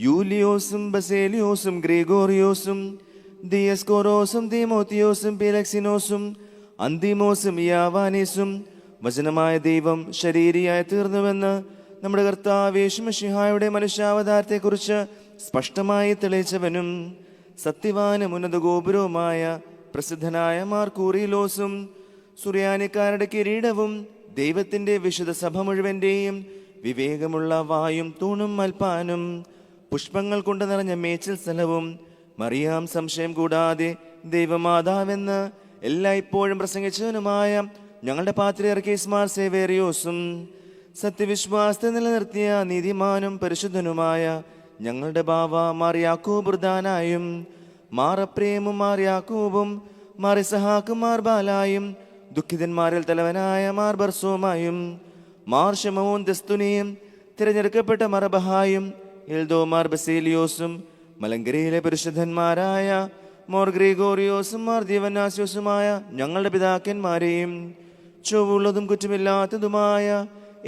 യൂലിയോസും ബസേലിയോസും ഗ്രിഗോറിയോസും ദിയസ്കോറോസും തീമോത്തിയോസും പീലക്സിനോസും അന്തിമോസും യാവാനീസും വചനമായ ദൈവം ശരീരിയായി തീർന്നുവെന്ന് നമ്മുടെ കർത്താവ് യേശുമിശിഹായുടെ മനുഷ്യാവതാരത്തെക്കുറിച്ച് സ്പഷ്ടമായി തെളിയിച്ചവനും സത്യവാനും ഉന്നത ഗോപുരവുമായ പ്രസിദ്ധനായ മാർ കൂറിലോസും സുറിയാനിക്കാരുടെ കിരീടവും ദൈവത്തിന്റെ വിശുദ്ധ സഭ മുഴുവന്റെയും വിവേകമുള്ള വായും തൂണും മൽപ്പാനും പുഷ്പങ്ങൾ കൊണ്ട് നിറഞ്ഞ മേച്ചിൽ സ്ഥലവും മറിയാം സംശയം കൂടാതെ ദൈവമാതാവെന്ന് എല്ലായ്പ്പോഴും പ്രസംഗിച്ചവനുമായ ഞങ്ങളുടെ പാത്രിയർക്കീസ് മാർ സേവേറിയോസും സത്യവിശ്വാസത്തെ നിലനിർത്തിയ നീതിമാനും പരിശുദ്ധനുമായ ഞങ്ങളുടെ ബാവ മാർ യാക്കൂബ് ബുർദാനായും മാർ അപ്രേമും മാർ യാക്കൂബും മാർ ഇസഹാക്കും മാർ ബാലായും ദുഃഖിതന്മാരിൽ തലവനായ മാർ ബർസോമായും മാർ ഷമോൻ ദസ്തുനിയും തിരഞ്ഞെടുക്കപ്പെട്ട മറബഹായും എൽദോ മാർ ബസേലിയോസും മലങ്കരയിലെ പരിശുദ്ധന്മാരായ മോർ ഗ്രിഗോറിയോസും മാർ ദീവനാസ്യോസുമായ ഞങ്ങളുടെ പിതാക്കന്മാരെയും ചൊവ്വുള്ളതും കുറ്റമില്ലാത്തതുമായ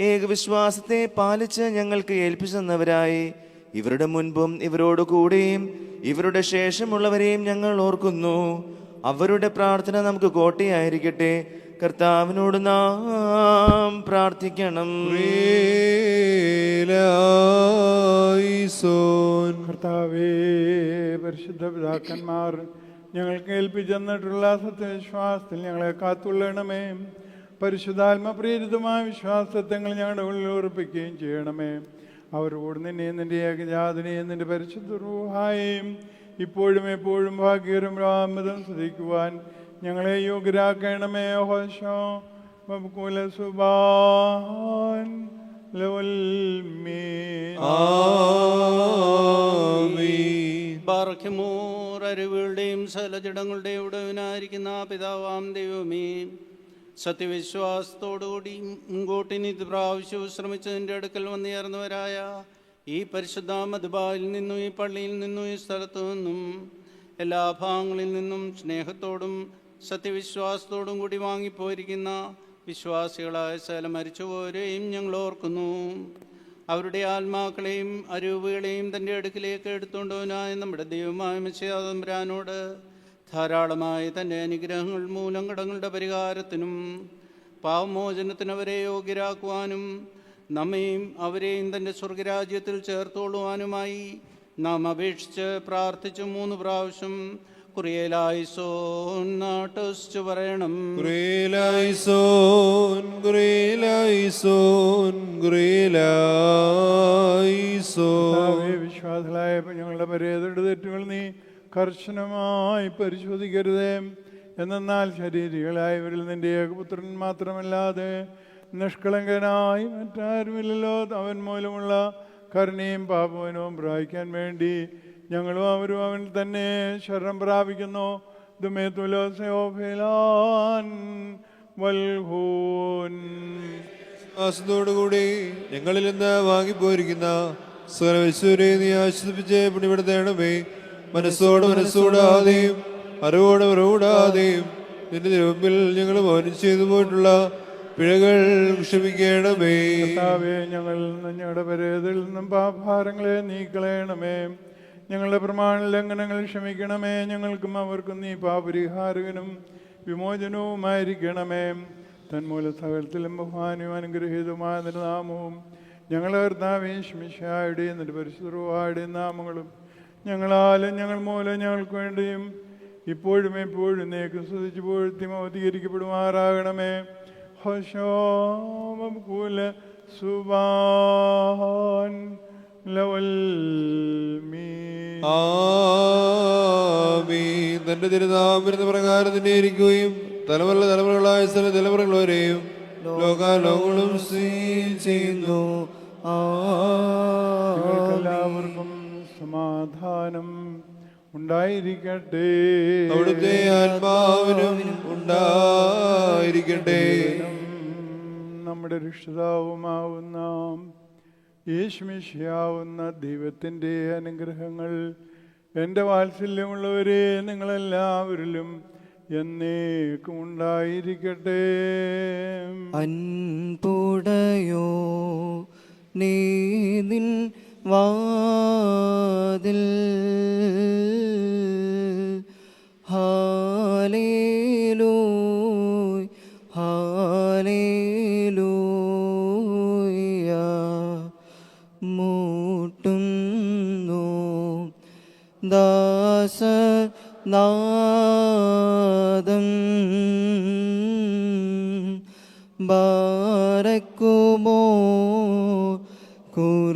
ഏകവിശ്വാസത്തെ പാലിച്ച് ഞങ്ങൾക്ക് ഏൽപ്പിച്ചു തന്നവരായി ഇവരുടെ മുൻപും ഇവരോട് കൂടെയും ഇവരുടെ ശേഷമുള്ളവരെയും ഞങ്ങൾ ഓർക്കുന്നു. അവരുടെ പ്രാർത്ഥന നമുക്ക് കോട്ടയായിരിക്കട്ടെ. കർത്താവിനോട് നാം പ്രാർത്ഥിക്കണം. കർത്താവേ, പരിശുദ്ധ പിതാക്കന്മാർ ഞങ്ങൾക്ക് ഏൽപ്പിച്ചെന്നിട്ടുള്ള സത്യവിശ്വാസത്തിൽ ഞങ്ങളെ കാത്തുകൊള്ളണമേ. പരിശുദ്ധാത്മ പ്രേരിതമായ വിശ്വാസത്വങ്ങൾ ഞങ്ങളുടെ ഉള്ളിൽ ഉറപ്പിക്കുകയും ചെയ്യണമേ. അവരോട് നിന്നെയും നിന്റെ ഏകജാതനെയും നിന്റെ പരിശുദ്ധ റൂഹായെയും ഇപ്പോഴും എപ്പോഴും ഭാഗ്യകരം രാമതം ശ്രദ്ധിക്കുവാൻ ഞങ്ങളെ യോഗ്യരാക്കണമേ. ഹോശോ സുബാൻ ബാറഖ്യമോർ അരുവികളുടെയും സകലജടങ്ങളുടെയും ഉടവനായിരിക്കുന്ന പിതാവാം ദൈവമേ, സത്യവിശ്വാസത്തോടുകൂടി മുൻകൂട്ടി നിത് പ്രാവശ്യവും ശ്രമിച്ചതിൻ്റെ അടുക്കൽ വന്നുയർന്നവരായ ഈ പരിശുദ്ധ മദ്ബായിൽ നിന്നും ഈ പള്ളിയിൽ നിന്നും ഈ സ്ഥലത്തു നിന്നും എല്ലാ ഭാഗങ്ങളിൽ നിന്നും സ്നേഹത്തോടും സത്യവിശ്വാസത്തോടും കൂടി വാങ്ങിപ്പോയിരിക്കുന്ന വിശ്വാസികളായ സകല മരിച്ചുപോരെയും ഞങ്ങൾ ഓർക്കുന്നു. അവരുടെ ആത്മാക്കളെയും അരൂപികളെയും തൻ്റെ അടുക്കിലേക്ക് എടുത്തുകൊണ്ടവനായ നമ്മുടെ ദൈവമായ മിശിഹാ തമ്പുരാനോട് ധാരാളമായി തൻ്റെ അനുഗ്രഹങ്ങൾ മൂലം കടങ്ങളുടെ പരിഹാരത്തിനും പാവമോചനത്തിന് അവരെ യോഗ്യരാക്കുവാനും നമ്മയും അവരെയും തൻ്റെ സ്വർഗരാജ്യത്തിൽ ചേർത്തോളുവാനുമായി നാം അപേക്ഷിച്ച് പ്രാർത്ഥിച്ചു 3 പ്രാവശ്യം കുറിയേലായിസോൻ നാട്ടു പറയണം. വിശ്വാസികളായ ഞങ്ങളുടെ പരേതരുടെ തെറ്റുകൾ നീ കർശനമായി പരിശോധിക്കരുതേ. എന്നാൽ ശരീരികളായവരിൽ നിന്റെ ഏകപുത്രൻ മാത്രമല്ലാതെ നിഷ്കളങ്കനായി മറ്റാരുമില്ലല്ലോ. അവൻ മൂലമുള്ള കരുണയും പാപവനവും പ്രാപിക്കാൻ വേണ്ടി ഞങ്ങളും അവരും അവൻ തന്നെ ശരണം പ്രാപിക്കുന്നു. ോടുകൂടി ഞങ്ങളിൽ നിന്ന് വാങ്ങിപ്പോയിരിക്കുന്ന സ്വരവിശ്വരെ നീ ആശ്വസിപ്പിച്ച് പിടിപെടുത്തേണമേ. മനസ്സോടാതെയും അറിവോടാതെയും നിന്റെ മുമ്പിൽ ഞങ്ങൾ മൗനം ചെയ്തു പോയിട്ടുള്ള പിഴകൾ ക്ഷമിക്കണമേ. ഞങ്ങൾ ഞങ്ങളുടെ പരേതയിൽ നിന്നും പാപഭാരങ്ങളെ നീക്കളയണമേ. ഞങ്ങളുടെ പ്രമാണ ലംഘനങ്ങൾ ക്ഷമിക്കണമേ. ഞങ്ങൾക്കും അവർക്കും നീ പാപരിഹാരകനും വിമോചനവുമായിരിക്കണമേ. തന്മൂല സകലത്തിലും ബഹുമാനവും അനുഗ്രഹീതവുമായ നിന്റെ നാമവും ഞങ്ങളുടെ കർത്താവേ ശിമിശിഹായുടെയും നിന്റെ പരിശുദ്ധരുടെയും നാമങ്ങളും ഞങ്ങളാലും ഞങ്ങൾ മൂലം ഞങ്ങൾക്ക് വേണ്ടിയും ഇപ്പോഴും എപ്പോഴും നീക്കും സ്തുതിച്ചു പോഴ്ത്തി മൗതീകരിക്കപ്പെടുമാറാകണമേ. ഹോശോമകൂല സുബാൻ തന്റെ തിരുനാമരുന്ന പ്രകാരം തന്നെ ഇരിക്കുകയും തലമുറകളായ സ്ഥല തലമുറകളോരെയും ലോകാലോകങ്ങളും ചെയ്യുന്നു. എല്ലാവർക്കും സമാധാനം ഉണ്ടായിരിക്കട്ടെ. അവിടുത്തെ ആത്മാവിനും ഉണ്ടായിരിക്കട്ടെ. നമ്മുടെ രക്ഷിതാവുമാവുന്ന യേശുമിശിഹാവുന്ന ദൈവത്തിൻ്റെ അനുഗ്രഹങ്ങൾ എൻ്റെ വാത്സല്യമുള്ളവരെ നിങ്ങളെല്ലാവരിലും എന്നേക്കും ഉണ്ടായിരിക്കട്ടെ. അൻപുടയോ നീതിൻ വാതിൽ ഹാലേലൂയ ഹാലേലൂയ മൂട്ടുന്നു ദാസ നാദം ബാരക്കുമോ കുറിയേലായിസോൻ.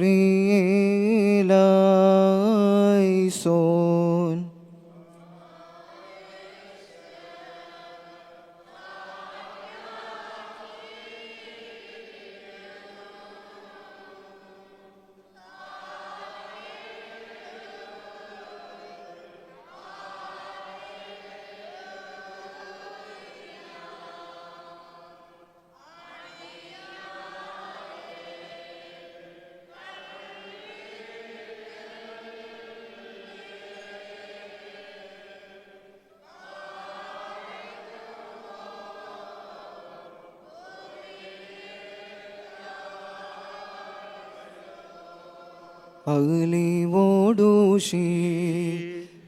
അഗ്നിവോടൂഷി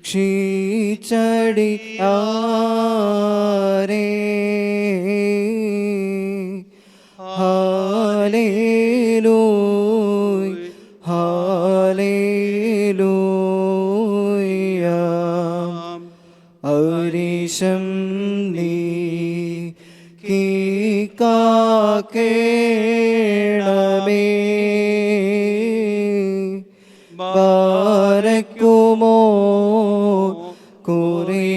ക്ഷീച്ചടി ആരേ ഹാലേലൂയ ഹാലേലൂയ. ഔരീശം നീ കാക്കേണമേ ബാരക്കുമോ കുറിയേലായിസോൻ.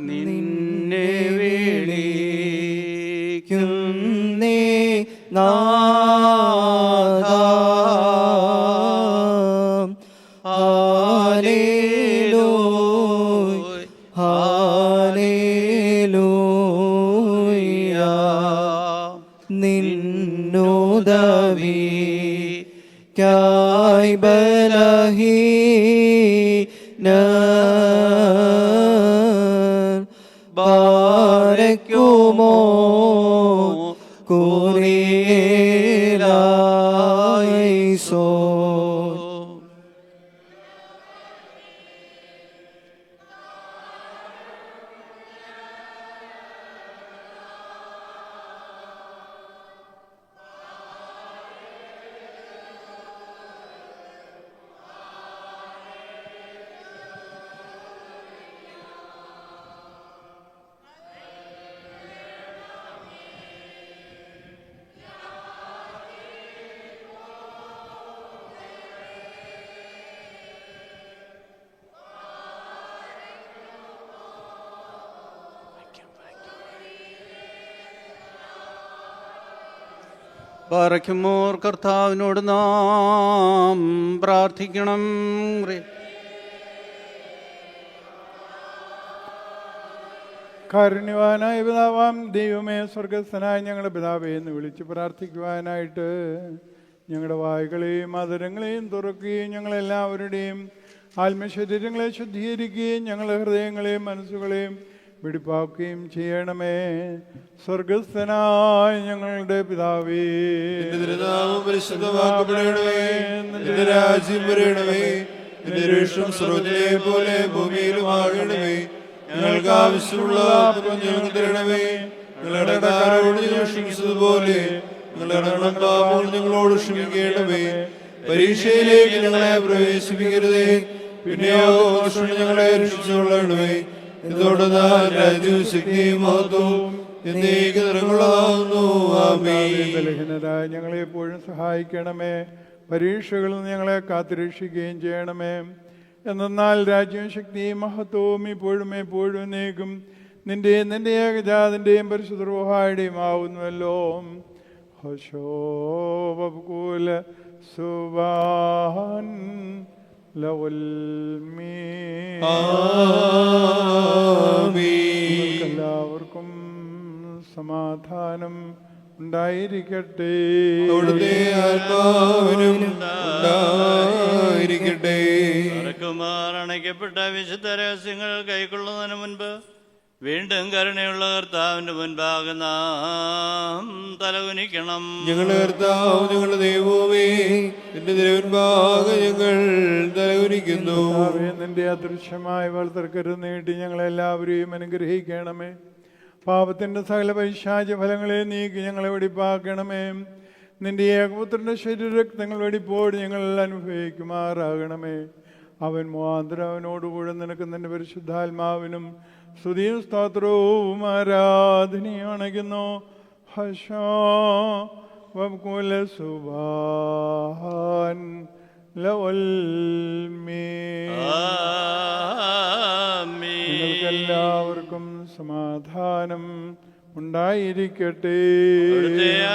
നിന്നെ വിളിക്കുന്നേ നാഥാ ഹാലേലൂയ ഹാലേലൂയ. നിന്നുദവിക്കായി ബലഹീന ബാരക്കുമോ കുറിയേലായിസോൻ. ബാറയ്ക്കുമോർ കർത്താവിനോട് നാം പ്രാർത്ഥിക്കണം. കാരുണ്യവാനായ പിതാവാം ദൈവമേ, സ്വർഗസ്ഥനായ ഞങ്ങളുടെ പിതാവേ എന്ന് വിളിച്ച് പ്രാർത്ഥിക്കുവാനായിട്ട് ഞങ്ങളുടെ വായുകളെയും അതരങ്ങളെയും തുറക്കുകയും ഞങ്ങളെല്ലാവരുടെയും ആത്മശരീരങ്ങളെ ശുദ്ധീകരിക്കുകയും ഞങ്ങളുടെ ഹൃദയങ്ങളെയും മനസ്സുകളെയും വെടിപ്പാക്കുകയും ചെയ്യണമേ. സ്വർഗസ്ഥനായ ഞങ്ങളുടെ പിതാവേ, നിന്റെ നാമം പരിശുദ്ധമാക്കപ്പെടണമേ. നിന്റെ രാജ്യം വരണമേ. നിന്റെ ഇഷ്ടം സ്വർഗ്ഗത്തിലെ പോലെ ഭൂമിയിലും ആകണമേ. ഞങ്ങൾക്ക് ആവശ്യമുള്ള അപ്പം ഞങ്ങൾക്ക് തരണമേ. ഞങ്ങളുടെ കടക്കാരോട് ഞങ്ങൾ ക്ഷമിച്ചതുപോലെ ഞങ്ങളുടെ പാപങ്ങൾ ഞങ്ങളോട് ക്ഷമിക്കണമേ. പരീക്ഷയിലേക്ക് ഞങ്ങളെ പ്രവേശിപ്പിക്കരുതേ, പിന്നെയോ ഞങ്ങളെ രക്ഷിച്ചുകൊള്ളണമേ. ഇതോടെ രാജ്യവും ശക്തിയും മഹത്വവും എന്നേക്ക് നിറങ്ങളുള്ളതാകുന്നു. ആമേൻ. ബലഹീനരായ ഞങ്ങളെ എപ്പോഴും സഹായിക്കണമേ. പരീക്ഷകളിൽ നിന്ന് ഞങ്ങളെ കാത്തുരക്ഷിക്കുകയും ചെയ്യണമേ. എന്നാൽ രാജ്യവും ശക്തിയും മഹത്വവും ഇപ്പോഴും എപ്പോഴും എന്നേക്കും നിന്റെ ഏകജാതിൻ്റെയും പരിശുദ്ധ റൂഹായുടെയും ആവുന്നുവല്ലോ. ഹോശോബകൂല സുബാൻ എല്ലാവർക്കും സമാധാനം ഉണ്ടായിരിക്കട്ടെ. അവിടുത്തെ ആത്മാവിനും ഉണ്ടായിരിക്കട്ടെ. മറക്കുമാർ അണയ്ക്കപ്പെട്ട വിശുദ്ധ രഹസ്യങ്ങൾ കൈക്കൊള്ളുന്നതിന് മുൻപ് വീണ്ടും കരുണയുള്ള കർത്താവിന്റെ മുൻപാകെ നാം തലകുനിക്കണം. ഞങ്ങളുടെ കർത്താവ്, ഞങ്ങളുടെ ദൈവമേ, നിന്റെ തിരുമുൻപാകെ ഞങ്ങൾ തലകുനിക്കുന്നു. നിന്റെ അദൃശ്യമായ വളർത്തർക്കരു നീട്ടി ഞങ്ങളെല്ലാവരെയും അനുഗ്രഹിക്കണമേ. പാപത്തിന്റെ സകല പൈശാച ഫലങ്ങളെ നീക്കി ഞങ്ങളെ വെടിപ്പാക്കണമേ. നിന്റെ ഏകപുത്രന്റെ ശരീരരക്തങ്ങൾ വെടിപ്പോട് ഞങ്ങൾ അനുഭവിക്കുമാറാകണമേ. അവൻ മുഖാന്തരം അവനോടുകൂടെ നിനക്ക് നിന്റെ പരിശുദ്ധാത്മാവിനും സ്തുതിയും സ്തോത്രവും ആരാധനയും അണയ്ക്കുന്നു. ഹശോ വകുല സുബാൻ എല്ലാവർക്കും സമാധാനം ഉണ്ടായിരിക്കട്ടെ.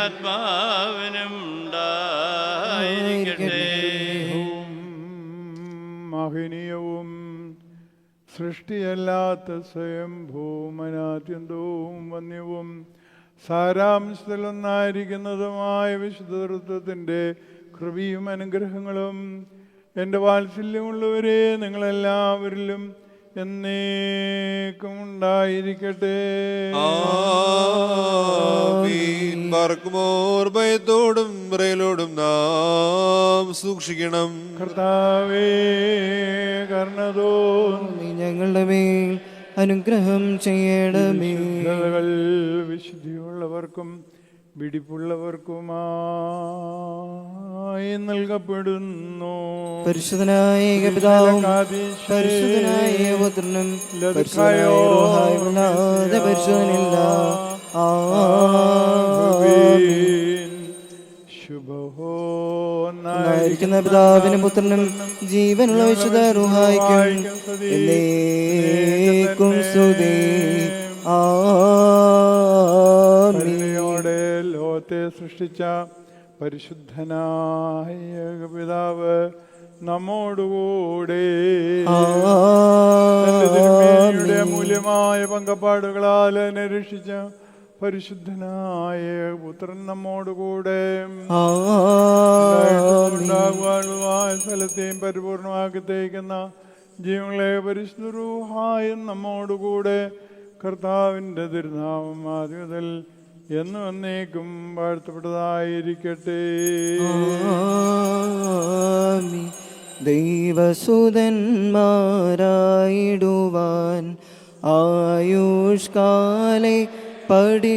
ആത്മാവിനും ഉണ്ടായിരിക്കട്ടെ. മഹനീയവും സൃഷ്ടിയല്ലാത്ത സ്വയംഭൂമനാത്യന്തവും വന്യവും സാരാംശത്തിലൊന്നായിരിക്കുന്നതുമായ വിശുദ്ധ തൃത്വത്തിൻ്റെ കൃപയും അനുഗ്രഹങ്ങളും എൻ്റെ വാത്സല്യമുള്ളവരെ നിങ്ങളെല്ലാവരിലും എന്നേക്കും ഉണ്ടായിരിക്കട്ടെ. ആമീൻ. പാർക്കുമോർ ഭയത്തോടും വിറയലോടും നാം സൂക്ഷിക്കണം. കർത്താവേ കരുണതോന്നി ഞങ്ങളുടെ മേൽ അനുഗ്രഹം ചെയ്യണമേ. വിശുദ്ധിയുള്ളവർക്കും വെടിപ്പുള്ളവർക്കുമായി നൽകപ്പെടുന്നു. പരിശുദ്ധനായ പിതാവും പരിശുദ്ധനായ പുത്രനും പരിശുദ്ധനായ റൂഹായും അല്ലാതെ പരിശുദ്ധനില്ല. ശുഭഹോന്നായിരിക്കുന്ന പിതാവിനും പുത്രനും ജീവനുള്ള വിശുദ്ധ റൂഹായ്ക്കും എന്നേക്കും സ്തുതി. കരുണയോടെ ലോകത്തെ സൃഷ്ടിച്ച പരിശുദ്ധനായ പിതാവ് നമ്മോടുകൂടെ തിരുമേനിയുടെ അമൂല്യമായ പങ്കപ്പാടുകളാൽ നിരീക്ഷിച്ച പരിശുദ്ധനായ പുത്രൻ നമ്മോടുകൂടെ ഉണ്ടാകുവാനുള്ളതായ സ്ഥലത്തെയും പരിപൂർണമാക്കി തേക്കുന്ന ജീവങ്ങളെ പരിശുദ്ധ റൂഹായും നമ്മോടുകൂടെ കർത്താവിൻ്റെ തിരുനാമം ആദ്യം മുതൽ എന്നും എന്നേക്കും വാഴ്ത്തപ്പെട്ടതായിരിക്കട്ടെ. ദൈവസുതന്മാരായിടുവാൻ ആയുഷ്കാലെ പഠിപ്പിച്ചതാതൻ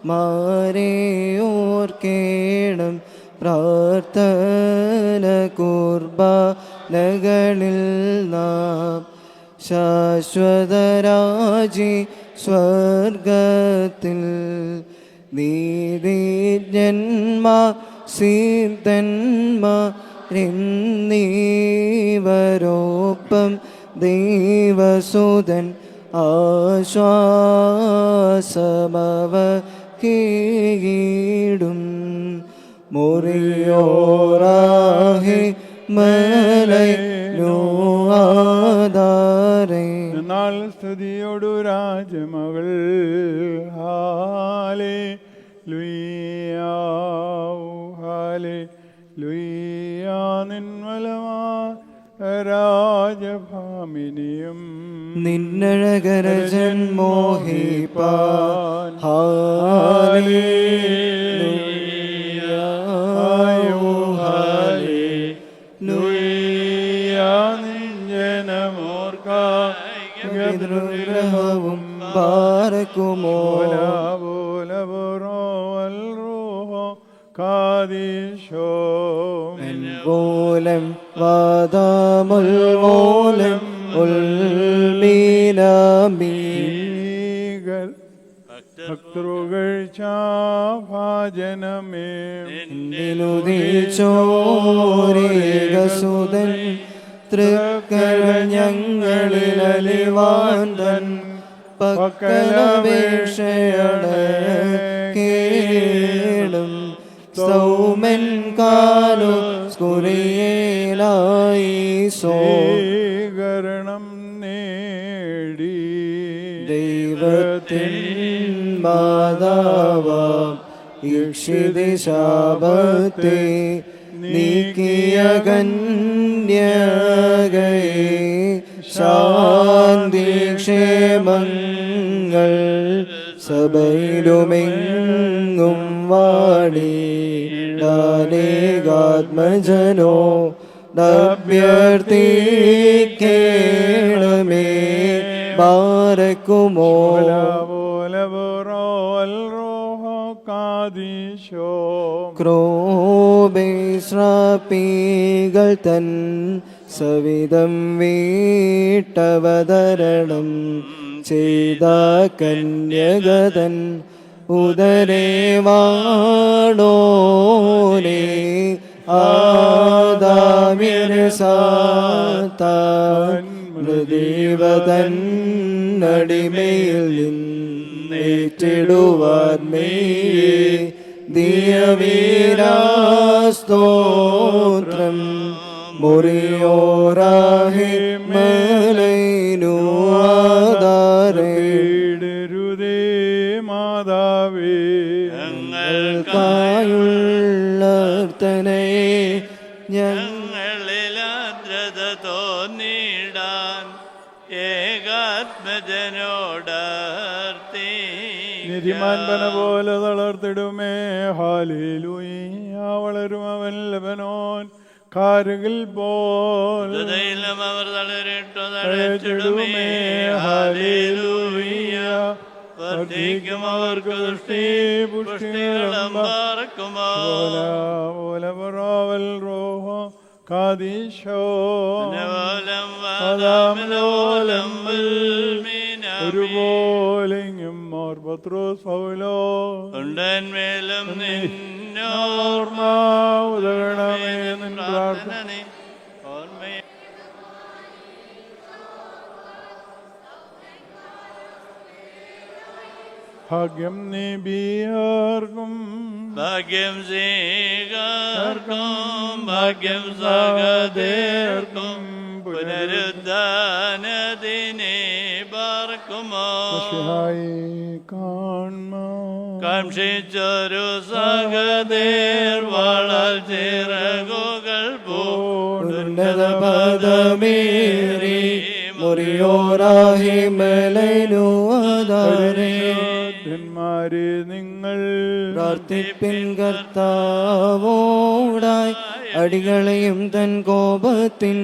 മാരെ ഓർക്കേണം. പ്രാർത്ഥന കുർബാനകളിൽ നാം ശാശ്വതരാജി സ്വർഗത്തിൽ നീതിജ്ഞന്മാർ സിദ്ധന്മാരെന്നീവരോപ്പം ദൈവസുതൻ ആശ്വാസമവ കീടും. മുറിയോറാഹി മലൈ നോദാരേ. എന്നാൽ സ്തുതിയോടു രാജമകൾ ഹാലേ ലുയ്യാ ഹാലേ ലുയ്യാ നിന്മലമാ രാജഭാമിനിയും നിന്നഴകര ജന്മോഹിപ്പാൻ ഹാലേലൂയാ ഹാലേലൂയാ ഗ്രഹവും ബാരക്കുമോ മൂലം വാദമുൽമൂലം ഉൽമീനമീ ഭക്തൃകഴ്ചാഭാജനമേ ചോരേകസുതൻ തൃക്കര ഞങ്ങളിലലിവാൻ തൻ പക്കലപേക്ഷയട കേളും സൗമൻ കാലു സ്കുറിയേലായി സ്വീകരണം നേടി ദൈവ ലോകത്തിൻ മാതാവാം ഇക്ഷിതി ശാപത്തെ നീക്കിയ കന്യകയെ ശാന്തി ക്ഷേമങ്ങൾ സഭയിലുമെങ്ങും വാണിടാനേകാത്മജനോ അഭ്യർത്ഥിക്കണമേ ബാരക്കുമോ ക്രോബേശ്രാപ്പികൾ തൻ സവിധം വീട്ടവതരണം ചെയ്ത കന്യകതൻ ഉദരേ വാണോനെ ആദാമ്യന് സാത്താൻ മൃദീവതൻ അടിമയിൽ നിന്നേറ്റിടുവാൻ മേയേ ദിയവീരാസ്തോത്രം മുറിയോരാഹി മലൈനു ആധാരേ മാതാവേ ഞങ്ങൾക്കായുള്ളർത്തനയെ ഞങ്ങളിൽ ആർദ്രത തോന്നിടാൻ ഏകാത്മജനോടർത്തി നിധിമാൻ പന പോലെ തളർത്തിടുമേ ഹാലേലൂയ വളരും അവൻ ലബനോൻ കാരുകിൽ പോൽ അവർ തളരിട്ടു തളച്ചിടുമേ ഹാലേലൂയ വർദ്ധിക്കും അവർക്ക് ദൃഷ്ടി പുഷ്ടികളും പാർക്കുമോ ഓലവറോവൽ റോഹോ കാദീശോ ഒരുപോലെയും മോർ പത്രോസ് പൗലോ ഉണ്ടന്മേലും ഓർമ്മ ഉദകണമേ നിൻ പ്രാർത്ഥന ഓർമ്മയെ ഭാഗ്യം നിബിയാർക്കും ഭാഗ്യം സ്വീകാർക്കും ഭാഗ്യം സഹദേർക്കും പുനരുദ്ധാനദിനെ പാർക്കുമോ കാക്ഷിച്ചൊരു സഹദേർ വളർ ചിറകുകൾ ഉന്നത പദമേറി മുറിയോരാഹി മലൈനു ആധാരേ ന്മാരെ നിങ്ങൾ പ്രാർത്ഥിപ്പിൻ കർത്താവോടായി അടികളെയും തൻ കോപത്തിൻ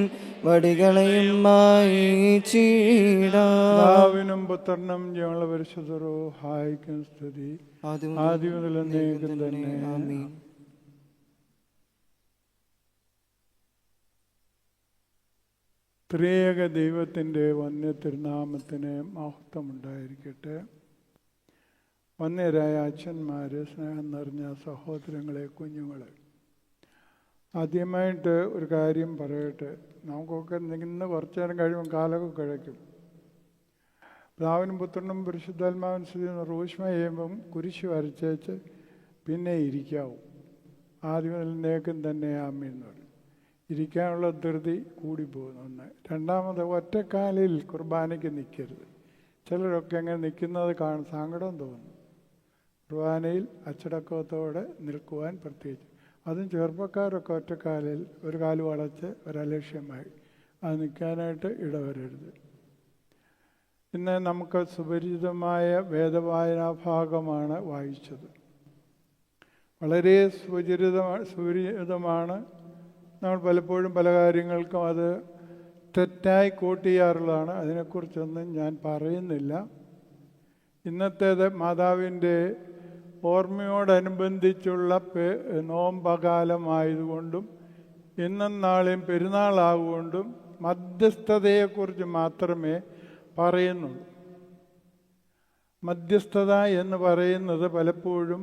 വടികളെയും മായിച്ചിടാവിനും പുത്രനും ഞങ്ങളെ പരിശുദ്ധരോ ഹായിക്കും സ്തുതി ആദ്യം മുതൽ എന്നേക്കും തന്നെ ആമീൻ. ത്രിയേക ദൈവത്തിൻ്റെ വന്യ തിരുനാമത്തിന് മഹത്വമുണ്ടായിരിക്കട്ടെ. വന്യരായ അച്ഛന്മാർ, സ്നേഹം നിറഞ്ഞ സഹോദരങ്ങളെ, കുഞ്ഞുങ്ങളെ, ആദ്യമായിട്ട് ഒരു കാര്യം പറയട്ടെ. നമുക്കൊക്കെ ഇന്ന് കുറച്ചു നേരം കഴിയുമ്പോൾ കാലമൊക്കെ കഴിക്കും. പിതാവിനും പുത്രനും പരിശുദ്ധാത്മാവിനും സ്ഥിതി റൂഷ്മ ചെയ്യുമ്പം കുരിശ് വരച്ചേച്ച് പിന്നെ ഇരിക്കാവും. ആദ്യം നേക്കും തന്നെ ആമയെന്ന് പറയും. ഇരിക്കാനുള്ള ധൃതി കൂടിപ്പോകുന്നു. ഒന്ന്. രണ്ടാമത് ഒറ്റക്കാലിൽ കുർബാനയ്ക്ക് നിൽക്കരുത്. ചിലരൊക്കെ അങ്ങനെ നിൽക്കുന്നത് സങ്കടം തോന്നുന്നു. കുർബാനയിൽ അച്ചടക്കത്തോടെ നിൽക്കുവാൻ പ്രത്യേകിച്ച്, അതും ചെറുപ്പക്കാരൊക്കെ ഒറ്റക്കാലിൽ ഒരു കാല് വളച്ച് ഒരലക്ഷ്യമായി അത് നിൽക്കാനായിട്ട് ഇടവരരുത്. ഇന്ന് നമുക്ക് സുപരിചിതമായ വേദവായനാ ഭാഗമാണ് വായിച്ചത്. വളരെ സുപരിചിതമാണ്. നമ്മൾ പലപ്പോഴും പല കാര്യങ്ങൾക്കും അത് തെറ്റായി കോട്ട് ചെയ്യാറുള്ളതാണ്. അതിനെക്കുറിച്ചൊന്നും ഞാൻ പറയുന്നില്ല. ഇന്നത്തേത് മാതാവിൻ്റെ ഓർമ്മയോടനുബന്ധിച്ചുള്ള നോമ്പകാലമായതുകൊണ്ടും ഇന്നും നാളെയും പെരുന്നാളാകൊണ്ടും മധ്യസ്ഥതയെക്കുറിച്ച് മാത്രമേ പറയുന്നുള്ളൂ. മധ്യസ്ഥത എന്ന് പറയുന്നത് പലപ്പോഴും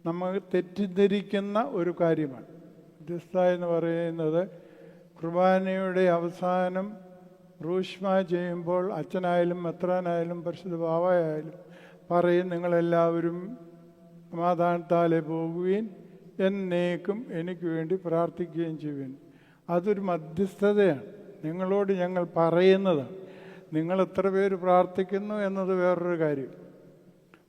നമ്മൾ തെറ്റിദ്ധരിക്കുന്ന ഒരു കാര്യമാണ്. മധ്യസ്ഥത എന്ന് പറയുന്നത് കുർബാനയുടെ അവസാനം റൂഷ്മ ചെയ്യുമ്പോൾ അച്ഛനായാലും മെത്രാനായാലും പരിശുദ്ധ ബാവയായാലും പറയും, നിങ്ങളെല്ലാവരും സമാധാനത്താലെ പോകുകയും എന്നേക്കും എനിക്ക് വേണ്ടി പ്രാർത്ഥിക്കുകയും ചെയ്യുവിൻ. അതൊരു മധ്യസ്ഥതയാണ്. നിങ്ങളോട് ഞങ്ങൾ പറയുന്നതാണ്. നിങ്ങൾ എത്ര പേര് പ്രാർത്ഥിക്കുന്നു എന്നത് വേറൊരു കാര്യം.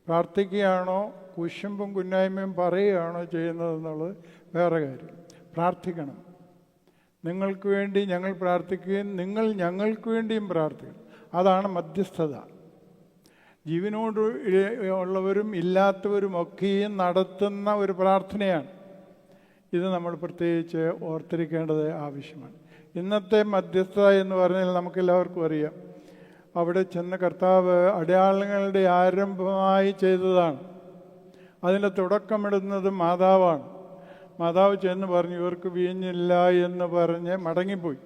പ്രാർത്ഥിക്കുകയാണോ കുശുമ്പും കുന്നായ്മയും പറയുകയാണോ ചെയ്യുന്നതെന്നുള്ളത് വേറെ കാര്യം. പ്രാർത്ഥിക്കണം. നിങ്ങൾക്ക് വേണ്ടി ഞങ്ങൾ പ്രാർത്ഥിക്കുകയും നിങ്ങൾ ഞങ്ങൾക്ക് വേണ്ടിയും പ്രാർത്ഥിക്കണം. അതാണ് മധ്യസ്ഥത. ജീവനോട് ഉള്ളവരും ഇല്ലാത്തവരും ഒക്കെയും നടത്തുന്ന ഒരു പ്രാർത്ഥനയാണ്. ഇത് നമ്മൾ പ്രത്യേകിച്ച് ഓർത്തിരിക്കേണ്ടത് ആവശ്യമാണ്. ഇന്നത്തെ മധ്യസ്ഥത എന്ന് പറഞ്ഞാൽ നമുക്കെല്ലാവർക്കും അറിയാം. അവിടെ ചെന്ന് കർത്താവ് അടയാളങ്ങളുടെ ആരംഭമായി ചെയ്തതാണ്. അതിൻ്റെ തുടക്കമിടുന്നത് മാതാവാണ്. മാതാവ് ചെന്ന് പറഞ്ഞു ഇവർക്ക് വീഞ്ഞില്ല എന്ന് പറഞ്ഞ് മടങ്ങിപ്പോയി.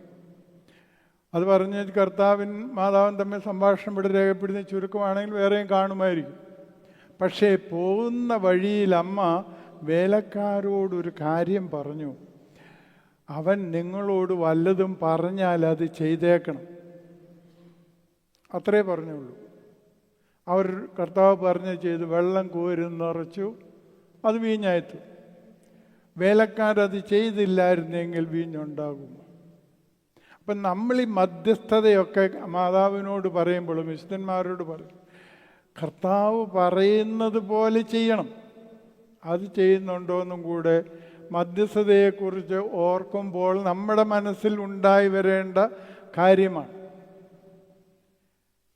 അത് പറഞ്ഞ് കർത്താവിൻ മാതാവും തമ്മിൽ സംഭാഷണം ഇവിടെ രേഖപ്പെടുത്തി ചുരുക്കമാണെങ്കിൽ വേറെയും കാണുമായിരിക്കും. പക്ഷേ പോകുന്ന വഴിയിൽ അമ്മ വേലക്കാരോടൊരു കാര്യം പറഞ്ഞു. അവൻ നിങ്ങളോട് വല്ലതും പറഞ്ഞാൽ അത് ചെയ്തേക്കണം. അത്രേ പറഞ്ഞുള്ളൂ. അവർ കർത്താവ് പറഞ്ഞ് ചെയ്ത് വെള്ളം കോരുന്നിറച്ചു, അത് വീഞ്ഞായിത്തു. വേലക്കാരത് ചെയ്തില്ലായിരുന്നെങ്കിൽ വീഞ്ഞുണ്ടാകുമോ? അപ്പം നമ്മൾ ഈ മധ്യസ്ഥതയൊക്കെ മാതാവിനോട് പറയുമ്പോഴും വിശുദ്ധന്മാരോട് പറയും, കർത്താവ് പറയുന്നത് പോലെ ചെയ്യണം. അത് ചെയ്യുന്നുണ്ടോ എന്നും കൂടെ മധ്യസ്ഥതയെക്കുറിച്ച് ഓർക്കുമ്പോൾ നമ്മുടെ മനസ്സിൽ ഉണ്ടായി വരേണ്ട കാര്യമാണ്.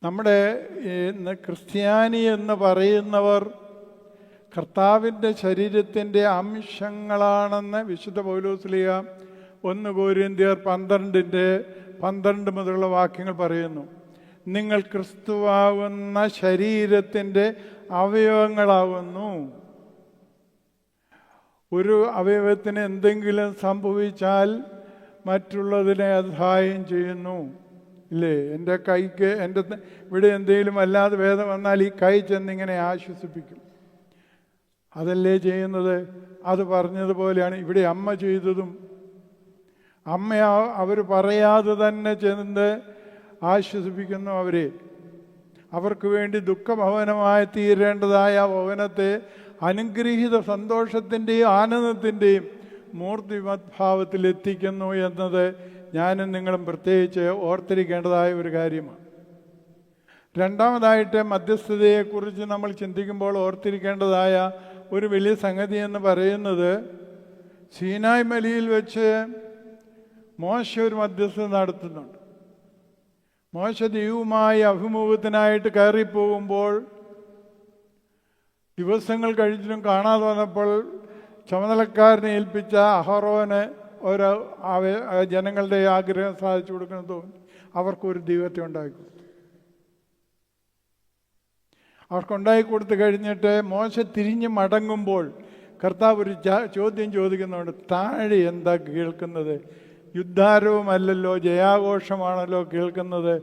നമ്മുടെ ക്രിസ്ത്യാനി എന്ന് പറയുന്നവർ കർത്താവിൻ്റെ ശരീരത്തിൻ്റെ അംശങ്ങളാണെന്ന് വിശുദ്ധ പൗലോസ്ലീഹ 1 കൊരിന്ത്യർ 12 മുതലുള്ള വാക്യങ്ങൾ പറയുന്നു. നിങ്ങൾ ക്രിസ്തുവാകുന്ന ശരീരത്തിൻ്റെ അവയവങ്ങളാകുന്നു. ഒരു അവയവത്തിന് എന്തെങ്കിലും സംഭവിച്ചാൽ മറ്റുള്ളതിനെ അത് സഹായം ചെയ്യുന്നു. ഇല്ലേ? എൻ്റെ കൈക്ക് ഇവിടെ എന്തെങ്കിലും വല്ലാതെ വേദന വന്നാൽ ഈ കൈ ചെന്നിങ്ങനെ ആശ്വസിപ്പിക്കും. അതല്ലേ ചെയ്യുന്നത്? അത് പറഞ്ഞതുപോലെയാണ് ഇവിടെ അമ്മ ചെയ്തതും. അമ്മ അവർ പറയാതെ തന്നെ ചെന്ന് ആശ്വസിപ്പിക്കുന്നു അവരെ. അവർക്ക് വേണ്ടി ദുഃഖഭവനമായി തീരേണ്ടതായ ഭവനത്തെ അനുഗ്രഹീത സന്തോഷത്തിൻ്റെയും ആനന്ദത്തിൻ്റെയും മൂർത്തിമദ്ഭാവത്തിൽ എത്തിക്കുന്നു എന്നത് ഞാനും നിങ്ങളും പ്രത്യേകിച്ച് ഓർത്തിരിക്കേണ്ടതായ ഒരു കാര്യമാണ്. രണ്ടാമതായിട്ട് മധ്യസ്ഥതയെക്കുറിച്ച് നമ്മൾ ചിന്തിക്കുമ്പോൾ ഓർത്തിരിക്കേണ്ടതായ ഒരു വലിയ സംഗതി എന്ന് പറയുന്നത്, സീനായ് മലയിൽ വെച്ച് മോശ ഒരു മധ്യസ്ഥത നടത്തുന്നുണ്ട്. മോശ ദൈവവുമായി അഭിമുഖത്തിനായിട്ട് കയറിപ്പോകുമ്പോൾ ദിവസങ്ങൾ കഴിഞ്ഞിട്ടും കാണാതെ വന്നപ്പോൾ ചുമതലക്കാരനെ ഏൽപ്പിച്ച അഹറോന് ഒരു ജനങ്ങളുടെ ആഗ്രഹം സാധിച്ചു കൊടുക്കണം തോന്നി. അവർക്കൊരു ദൈവത്തെ ഉണ്ടാക്കി കൊടുത്തു. അവർക്കുണ്ടാക്കി കൊടുത്തു കഴിഞ്ഞിട്ട് മോശ തിരിഞ്ഞ് മടങ്ങുമ്പോൾ കർത്താവ് ഒരു ചോദ്യം ചോദിക്കുന്നുണ്ട്. താഴെ എന്താ കേൾക്കുന്നത്? യുദ്ധാരവുമല്ലല്ലോ, ജയാഘോഷമാണല്ലോ കേൾക്കുന്നത്.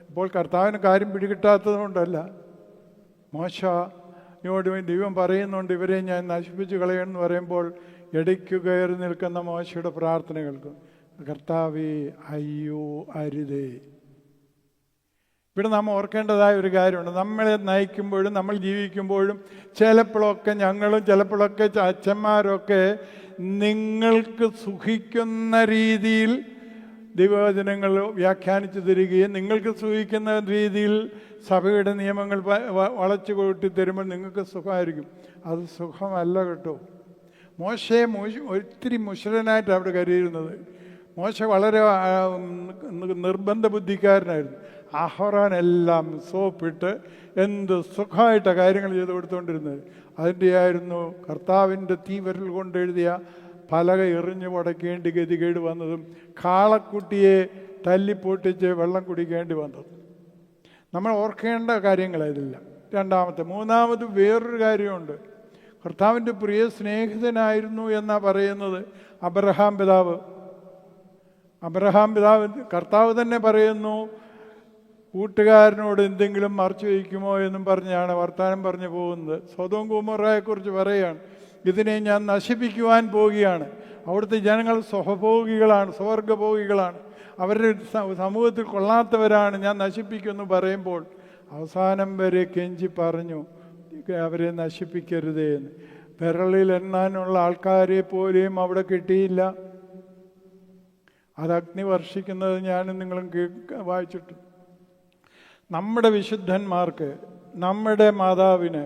അപ്പോൾ കർത്താവിന് കാര്യം പിടികിട്ടാത്തത് കൊണ്ടല്ല, മോശയോട് ദൈവം പറയുന്നുണ്ട് ഇവരെ ഞാൻ നശിപ്പിച്ച് കളയണമെന്ന് പറയുമ്പോൾ ഇടയ്ക്ക് കയറി നിൽക്കുന്ന മോശയുടെ പ്രാർത്ഥന കേൾക്കും. കർത്താവേ, അയ്യോ അരുതേ. ഇവിടെ നാം ഓർക്കേണ്ടതായ ഒരു കാര്യമുണ്ട്. നമ്മളെ നയിക്കുമ്പോഴും നമ്മൾ ജീവിക്കുമ്പോഴും ചിലപ്പോഴൊക്കെ ഞങ്ങളും ചിലപ്പോഴൊക്കെ അച്ഛന്മാരൊക്കെ നിങ്ങൾക്ക് സുഖിക്കുന്ന രീതിയിൽ ദൈവവചനങ്ങൾ വ്യാഖ്യാനിച്ചു തരികയും നിങ്ങൾക്ക് സുഖിക്കുന്ന രീതിയിൽ സഭയുടെ നിയമങ്ങൾ വളച്ചു കൂട്ടി തരുമ്പോൾ നിങ്ങൾക്ക് സുഖമായിരിക്കും. അത് സുഖമല്ല കേട്ടോ. മോശയെ ഒത്തിരി മുശ്രനായിട്ട് അവിടെ കരുതിയിരുന്നത്. മോശ വളരെ നിർബന്ധ ബുദ്ധിക്കാരനായിരുന്നു. അഹ്റോനെല്ലാം സോപ്പിട്ട് എന്ത് സുഖമായിട്ടാണ് കാര്യങ്ങൾ ചെയ്ത് കൊടുത്തുകൊണ്ടിരുന്നത്. അതിൻ്റെയായിരുന്നു കർത്താവിൻ്റെ തീവരൽ കൊണ്ടെഴുതിയ പലക എറിഞ്ഞു മുടക്കേണ്ടി ഗതികേട് വന്നതും കാളക്കുട്ടിയെ തല്ലിപ്പൊട്ടിച്ച് വെള്ളം കുടിക്കേണ്ടി വന്നതും. നമ്മൾ ഓർക്കേണ്ട കാര്യങ്ങളായതില്ല. മൂന്നാമത് വേറൊരു കാര്യമുണ്ട്. കർത്താവിൻ്റെ പ്രിയ സ്നേഹിതനായിരുന്നു എന്നാണ് പറയുന്നത് അബ്രഹാം പിതാവ്. കർത്താവ് തന്നെ പറയുന്നു, കൂട്ടുകാരനോട് എന്തെങ്കിലും മറച്ചു വയ്ക്കുമോ എന്നും പറഞ്ഞാണ് വർത്താനം പറഞ്ഞു പോകുന്നത്. സൊദോം ഗൊമോറയെക്കുറിച്ച് പറയുകയാണ്, ഇതിനെ ഞാൻ നശിപ്പിക്കുവാൻ പോവുകയാണ്. അവിടുത്തെ ജനങ്ങൾ സ്വഭോഗികളാണ്, സ്വർഗഭോഗികളാണ്, അവരുടെ സമൂഹത്തിൽ കൊള്ളാത്തവരാണ്, ഞാൻ നശിപ്പിക്കുമെന്ന് പറയുമ്പോൾ അവസാനം വരെ കെഞ്ചി പറഞ്ഞു അവരെ നശിപ്പിക്കരുതേ എന്ന്. വിരളിൽ എണ്ണാനുള്ള ആൾക്കാരെ പോലെയും അവിടെ കിട്ടിയില്ല. അത് അഗ്നി വർഷിക്കുന്നത് ഞാനും നിങ്ങളും വായിച്ചിട്ടു. നമ്മുടെ വിശുദ്ധന്മാർക്ക്, നമ്മുടെ മാതാവിന്,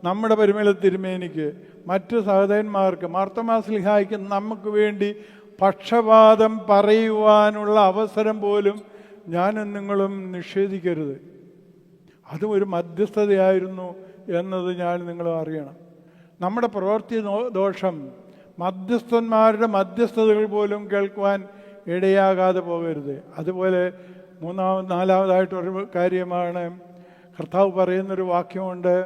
നമ്മുടെ പരിമള തിരുമേനിക്ക്, മറ്റു സഹോദരന്മാർക്ക്, മാർത്തോമാ ശ്ലീഹായ്ക്ക് നമുക്ക് വേണ്ടി പക്ഷപാതം പറയുവാനുള്ള അവസരം പോലും ഞാനും നിങ്ങളും നിഷേധിക്കരുത്. അതും ഒരു മധ്യസ്ഥതയായിരുന്നു എന്നത് ഞാൻ നിങ്ങൾ അറിയണം. നമ്മുടെ പ്രവൃത്തി ദോഷം മധ്യസ്ഥന്മാരുടെ മധ്യസ്ഥതകൾ പോലും കേൾക്കുവാൻ ഇടയാകാതെ പോകരുത്. അതുപോലെ നാലാമതായിട്ടൊരു കാര്യമാണ്, കർത്താവ് പറയുന്നൊരു വാക്യമുണ്ട്,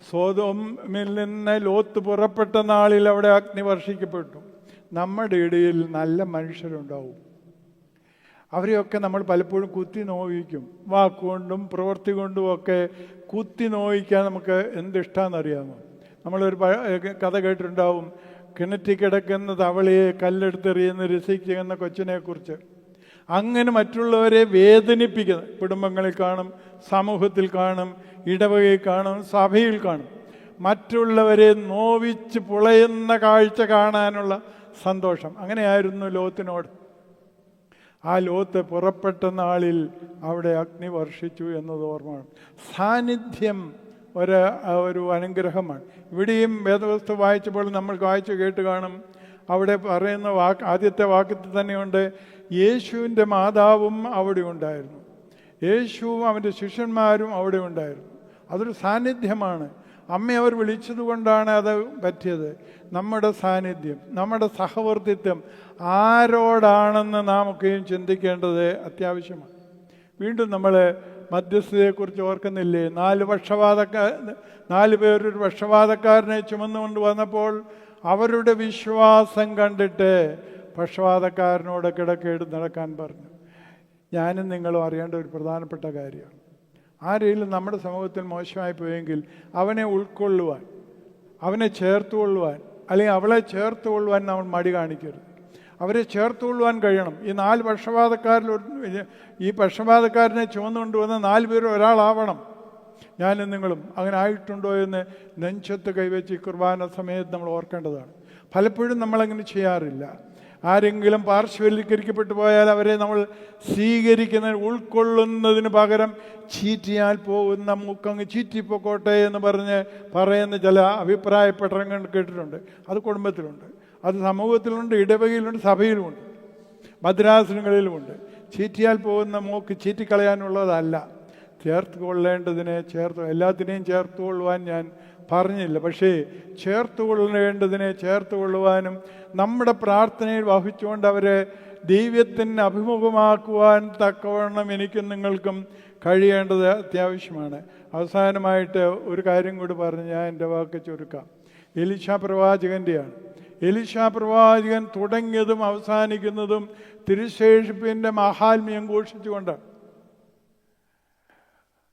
സോദോമിൽ നിന്ന് ലോത്ത് പുറപ്പെട്ട നാളിൽ അവിടെ അഗ്നി വർഷിക്കപ്പെട്ടു. നമ്മുടെ ഇടയിൽ നല്ല മനുഷ്യരുണ്ടാവും. അവരെയൊക്കെ നമ്മൾ പലപ്പോഴും കുത്തി നോവിക്കും. വാക്കുകൊണ്ടും പ്രവൃത്തി കൊണ്ടും ഒക്കെ കുത്തി നോവിക്കാൻ നമുക്ക് എന്തിഷ്ടമാണെന്നറിയാമോ? നമ്മളൊരു കഥ കേട്ടിട്ടുണ്ടാവും, കിണറ്റിൽ കിടക്കുന്ന തവളയെ കല്ലെടുത്തെറിയുന്ന രസിക്കുന്ന കൊച്ചിനെക്കുറിച്ച്. അങ്ങനെ മറ്റുള്ളവരെ വേദനിപ്പിക്കുന്ന കുടുംബങ്ങളിൽ കാണും, സമൂഹത്തിൽ കാണും, ഇടവകയിൽ കാണും, സഭയിൽ കാണും. മറ്റുള്ളവരെ നോവിച്ച് പുളയുന്ന കാഴ്ച കാണാനുള്ള സന്തോഷം. അങ്ങനെയായിരുന്നു ലോത്തിനോട്. ആ ലോത്ത് പുറപ്പെട്ട നാളിൽ അവിടെ അഗ്നി വർഷിച്ചു എന്നത് ഓർമ്മയാണ്. സാന്നിധ്യം ഒരു അനുഗ്രഹമാണ്. ഇവിടെയും വേദവസ്തു വായിച്ചപ്പോൾ നമ്മൾ വായിച്ചു കേട്ട് കാണും, അവിടെ പറയുന്ന ആദ്യത്തെ വാക്യത്തിൽ തന്നെയുണ്ട്, യേശുവിൻ്റെ മാതാവും അവിടെ ഉണ്ടായിരുന്നു, യേശുവും അവൻ്റെ ശിഷ്യന്മാരും അവിടെ ഉണ്ടായിരുന്നു. അതൊരു സാന്നിധ്യമാണ്. അമ്മ അവർ വിളിച്ചതുകൊണ്ടാണ് അത് പറ്റിയത്. നമ്മുടെ സാന്നിധ്യം, നമ്മുടെ സഹവർത്തിത്വം ആരോടാണെന്ന് നാം ഒക്കെയും ചിന്തിക്കേണ്ടത് അത്യാവശ്യമാണ്. വീണ്ടും നമ്മൾ മധ്യസ്ഥതയെക്കുറിച്ച് ഓർക്കുന്നില്ലേ? 4 പേരൊരു പക്ഷപാതക്കാരനെ ചുമന്നുകൊണ്ട് വന്നപ്പോൾ അവരുടെ വിശ്വാസം കണ്ടിട്ട് പക്ഷപാതക്കാരനോട് കിടക്കേട് നടക്കാൻ പറഞ്ഞു. ഞാനും നിങ്ങളും അറിയേണ്ട ഒരു പ്രധാനപ്പെട്ട കാര്യമാണ്. ആരെങ്കിലും നമ്മുടെ സമൂഹത്തിൽ മോശമായി പോയെങ്കിൽ അവനെ ഉൾക്കൊള്ളുവാൻ, അവനെ ചേർത്തുകൊള്ളുവാൻ, അല്ലെങ്കിൽ അവളെ ചേർത്തുകൊള്ളുവാൻ നമ്മൾ മടി കാണിക്കരുത്. അവരെ ചേർത്തുകൊള്ളുവാൻ കഴിയണം. ഈ 4 പക്ഷപാതക്കാരിൽ ഈ പക്ഷപാതക്കാരനെ ചുമന്നുകൊണ്ട് വന്ന 4 പേരും ഒരാളാവണം. ഞാനും നിങ്ങളും അങ്ങനെ ആയിട്ടുണ്ടോ എന്ന് നെഞ്ചത്ത് കൈവച്ച് ഈ കുർബാന സമയത്ത് നമ്മൾ ഓർക്കേണ്ടതാണ്. പലപ്പോഴും നമ്മളങ്ങനെ ചെയ്യാറില്ല. ആരെങ്കിലും പാർശ്വവൽക്കരിക്കപ്പെട്ടു പോയാൽ അവരെ നമ്മൾ സ്വീകരിക്കുന്നതിന്, ഉൾക്കൊള്ളുന്നതിന് പകരം ചീറ്റിയാൽ പോകുന്ന മൂക്കങ്ങ് ചീറ്റിപ്പോക്കോട്ടെ എന്ന് പറയുന്ന ചില അഭിപ്രായപ്പെട്ടങ്ങൾ കേട്ടിട്ടുണ്ട്. അത് കുടുംബത്തിലുണ്ട്, അത് സമൂഹത്തിലുണ്ട്, ഇടവകയിലുണ്ട്, സഭയിലുമുണ്ട്, ഭദ്രാസനങ്ങളിലുമുണ്ട്. ചീറ്റിയാൽ പോകുന്ന മൂക്ക് ചീറ്റിക്കളയാനുള്ളതല്ല. ചേർത്ത് കൊള്ളേണ്ടതിനെ എല്ലാത്തിനെയും ചേർത്ത് കൊള്ളുവാൻ ഞാൻ പറഞ്ഞില്ല. പക്ഷേ ചേർത്ത് കൊള്ളേണ്ടതിനെ ചേർത്ത് കൊള്ളുവാനും നമ്മുടെ പ്രാർത്ഥനയിൽ വഹിച്ചുകൊണ്ട് അവരെ ദൈവത്തിന് അഭിമുഖമാക്കുവാൻ തക്കവണ്ണം എനിക്കും നിങ്ങൾക്കും കഴിയേണ്ടത് അത്യാവശ്യമാണ്. അവസാനമായിട്ട് ഒരു കാര്യം കൂടി പറഞ്ഞ് ഞാൻ എൻ്റെ വാക്ക് ചുരുക്കാം. എലീശാ പ്രവാചകൻ്റെയാണ്. എലീശാ പ്രവാചകൻ തുടങ്ങിയതും അവസാനിക്കുന്നതും തിരുശേഷിപ്പിൻ്റെ മഹാത്മ്യം ഘോഷിച്ചുകൊണ്ടാണ്.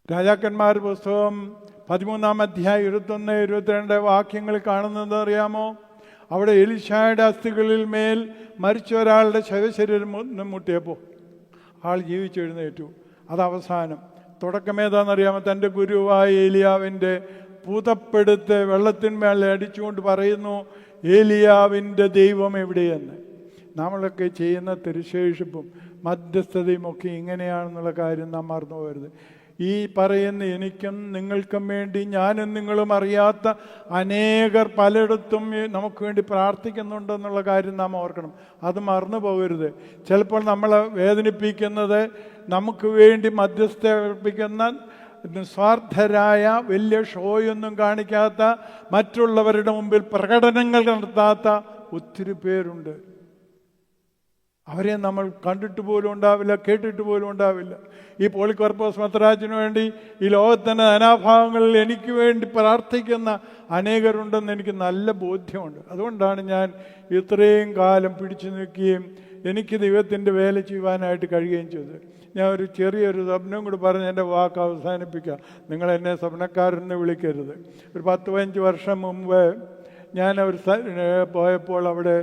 രാജാക്കന്മാർ പുസ്തകം 13-ാം അധ്യായം 21-22 വാക്യങ്ങൾ കാണുന്നത് അറിയാമോ? അവിടെ എലീശായുടെ അസ്ഥികളിൽ മേൽ മരിച്ച ഒരാളുടെ ശവശരീരം മുട്ടിയപ്പോൾ ആൾ ജീവിച്ചെഴുന്നേറ്റു. അത് അവസാനം. തുടക്കമേതാണെന്നറിയാമോ? തൻ്റെ ഗുരുവായ ഏലിയാവിൻ്റെ പുതപ്പെടുത്ത് വെള്ളത്തിന്മേൽ അടിച്ചുകൊണ്ട് പറയുന്നു, ഏലിയാവിൻ്റെ ദൈവം എവിടെയെന്ന്. നമ്മളൊക്കെ ചെയ്യുന്ന തിരുശേഷിപ്പും മധ്യസ്ഥതയും ഒക്കെ ഇങ്ങനെയാണെന്നുള്ള കാര്യം നാം മറന്നു പോകരുത്. ഈ പറയുന്ന എനിക്കും നിങ്ങൾക്കും വേണ്ടി ഞാനും നിങ്ങളും അറിയാത്ത അനേകർ പലയിടത്തും നമുക്ക് വേണ്ടി പ്രാർത്ഥിക്കുന്നുണ്ടെന്നുള്ള കാര്യം നാം ഓർക്കണം. അത് മറന്നു പോകരുത്. ചിലപ്പോൾ നമ്മളെ വേദനിപ്പിക്കുന്നത് നമുക്ക് വേണ്ടി മധ്യസ്ഥർപ്പിക്കുന്ന നിസ്വാർത്ഥരായ, വലിയ ഷോയൊന്നും കാണിക്കാത്ത, മറ്റുള്ളവരുടെ മുമ്പിൽ പ്രകടനങ്ങൾ നടത്താത്ത ഒത്തിരി പേരുണ്ട്. അവരെ നമ്മൾ കണ്ടിട്ട് പോലും ഉണ്ടാവില്ല, കേട്ടിട്ട് പോലും ഉണ്ടാവില്ല. ഈ പോളികോർപ്പോസ് മെത്രാച്ചന് വേണ്ടി ഈ ലോകത്തിൻ്റെ നാനാഭാഗങ്ങളിൽ എനിക്ക് വേണ്ടി പ്രാർത്ഥിക്കുന്ന അനേകരുണ്ടെന്ന് എനിക്ക് നല്ല ബോധ്യമുണ്ട്. അതുകൊണ്ടാണ് ഞാൻ ഇത്രയും കാലം പിടിച്ചു നിൽക്കുകയും എനിക്ക് ദൈവത്തിൻ്റെ വേല ചെയ്യുവാനായിട്ട് കഴിയുകയും ചെയ്തത്. ഞാൻ ഒരു ചെറിയൊരു സ്വപ്നം കൂടി പറഞ്ഞ് എൻ്റെ വാക്ക് അവസാനിപ്പിക്കാം. നിങ്ങളെന്നെ സ്വപ്നക്കാരെന്ന് വിളിക്കരുത്. ഒരു 10-15 വർഷം മുമ്പ് ഞാൻ ഒരു പോയപ്പോൾ അവിടെ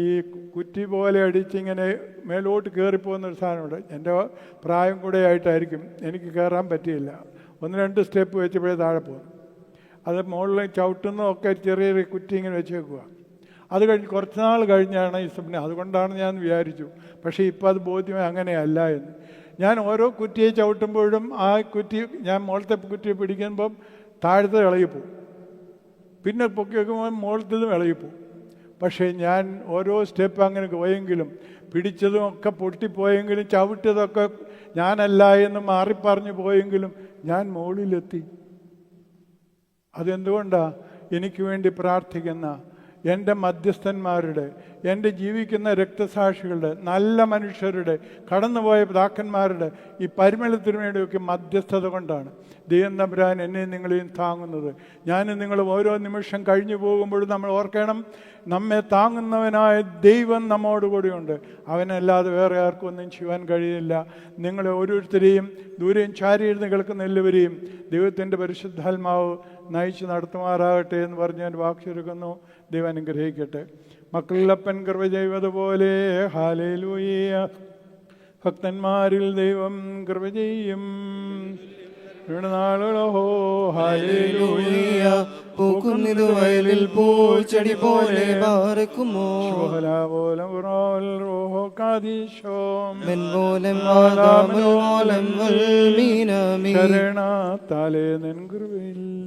ഈ കുറ്റി പോലെ അടിച്ചിങ്ങനെ മേലോട്ട് കയറിപ്പോകുന്നൊരു സാധനമുണ്ട്. എൻ്റെ പ്രായം കൂടെ ആയിട്ടായിരിക്കും, എനിക്ക് കയറാൻ പറ്റിയില്ല. 1-2 സ്റ്റെപ്പ് വെച്ചപ്പോഴേ താഴെ പോകും. അത് മുകളിൽ ചവിട്ടുന്നതൊക്കെ ചെറിയ കുറ്റി ഇങ്ങനെ വെച്ചേക്കുക. അത് കഴിഞ്ഞ് കുറച്ച് നാൾ കഴിഞ്ഞാണ് ഈ സ്വപ്നം. അതുകൊണ്ടാണ് ഞാൻ വിചാരിച്ചു. പക്ഷേ ഇപ്പം അത് ബോധ്യമായി അങ്ങനെയല്ല എന്ന്. ഞാൻ ഓരോ കുറ്റിയെ ചവിട്ടുമ്പോഴും ആ കുറ്റി ഞാൻ മുകളത്തെ കുറ്റിയെ പിടിക്കുമ്പം താഴത്തെ ഇളകിപ്പോവും, പിന്നെ പൊക്കി വെക്കുമ്പോൾ മുകളത്തതും ഇളകിപ്പോവും. പക്ഷേ ഞാൻ ഓരോ സ്റ്റെപ്പ് അങ്ങനെ പോയെങ്കിലും പിടിച്ചതും ഒക്കെ പൊട്ടിപ്പോയെങ്കിലും ചവിട്ടിയതൊക്കെ ഞാനല്ല എന്ന് മാറിപ്പറഞ്ഞു പോയെങ്കിലും ഞാൻ മുകളിലെത്തി. അതെന്തുകൊണ്ടാണ്? എനിക്ക് വേണ്ടി പ്രാർത്ഥിക്കുന്ന എൻ്റെ മധ്യസ്ഥന്മാരുടെ, എൻ്റെ ജീവിക്കുന്ന രക്തസാക്ഷികളുടെ, നല്ല മനുഷ്യരുടെ, കടന്നുപോയ പിതാക്കന്മാരുടെ ഈ പരിമളത്തിനുവേണ്ടിയൊക്കെ മധ്യസ്ഥത കൊണ്ടാണ് ദൈവം തമ്പുരാൻ എന്നെയും നിങ്ങളെയും താങ്ങുന്നത്. ഞാനും നിങ്ങളും ഓരോ നിമിഷം കഴിഞ്ഞു പോകുമ്പോഴും നമ്മൾ ഓർക്കണം, നമ്മെ താങ്ങുന്നവനായ ദൈവം നമ്മോട് കൂടിയുണ്ട്. അവനല്ലാതെ വേറെ ആർക്കും ഒന്നും ചെയ്യാൻ കഴിയില്ല. നിങ്ങളെ ഓരോരുത്തരെയും ദൂരെയും ചാരിയിരുന്ന് കേൾക്കുന്ന എല്ലാവരെയും ദൈവത്തിൻ്റെ പരിശുദ്ധാത്മാവ് നയിച്ച് നടത്തുമാറാകട്ടെ എന്ന് പറഞ്ഞ് ഞാൻ വാക്ക് ചുരുക്കുന്നു. ദൈവം അനുഗ്രഹിക്കട്ടെ. മക്കളിലപ്പൻ കൃപ ചെയ്തതുപോലെ ഹല്ലേലൂയ. ഭക്തന്മാരിൽ ദൈവം കൃപ ചെയ്യും. നാളുകളോ ഹല്ലേലൂയ. പൂക്കുന്നിതു വയലിൽ പൂച്ചെടി പോലെ പാർക്കുമോ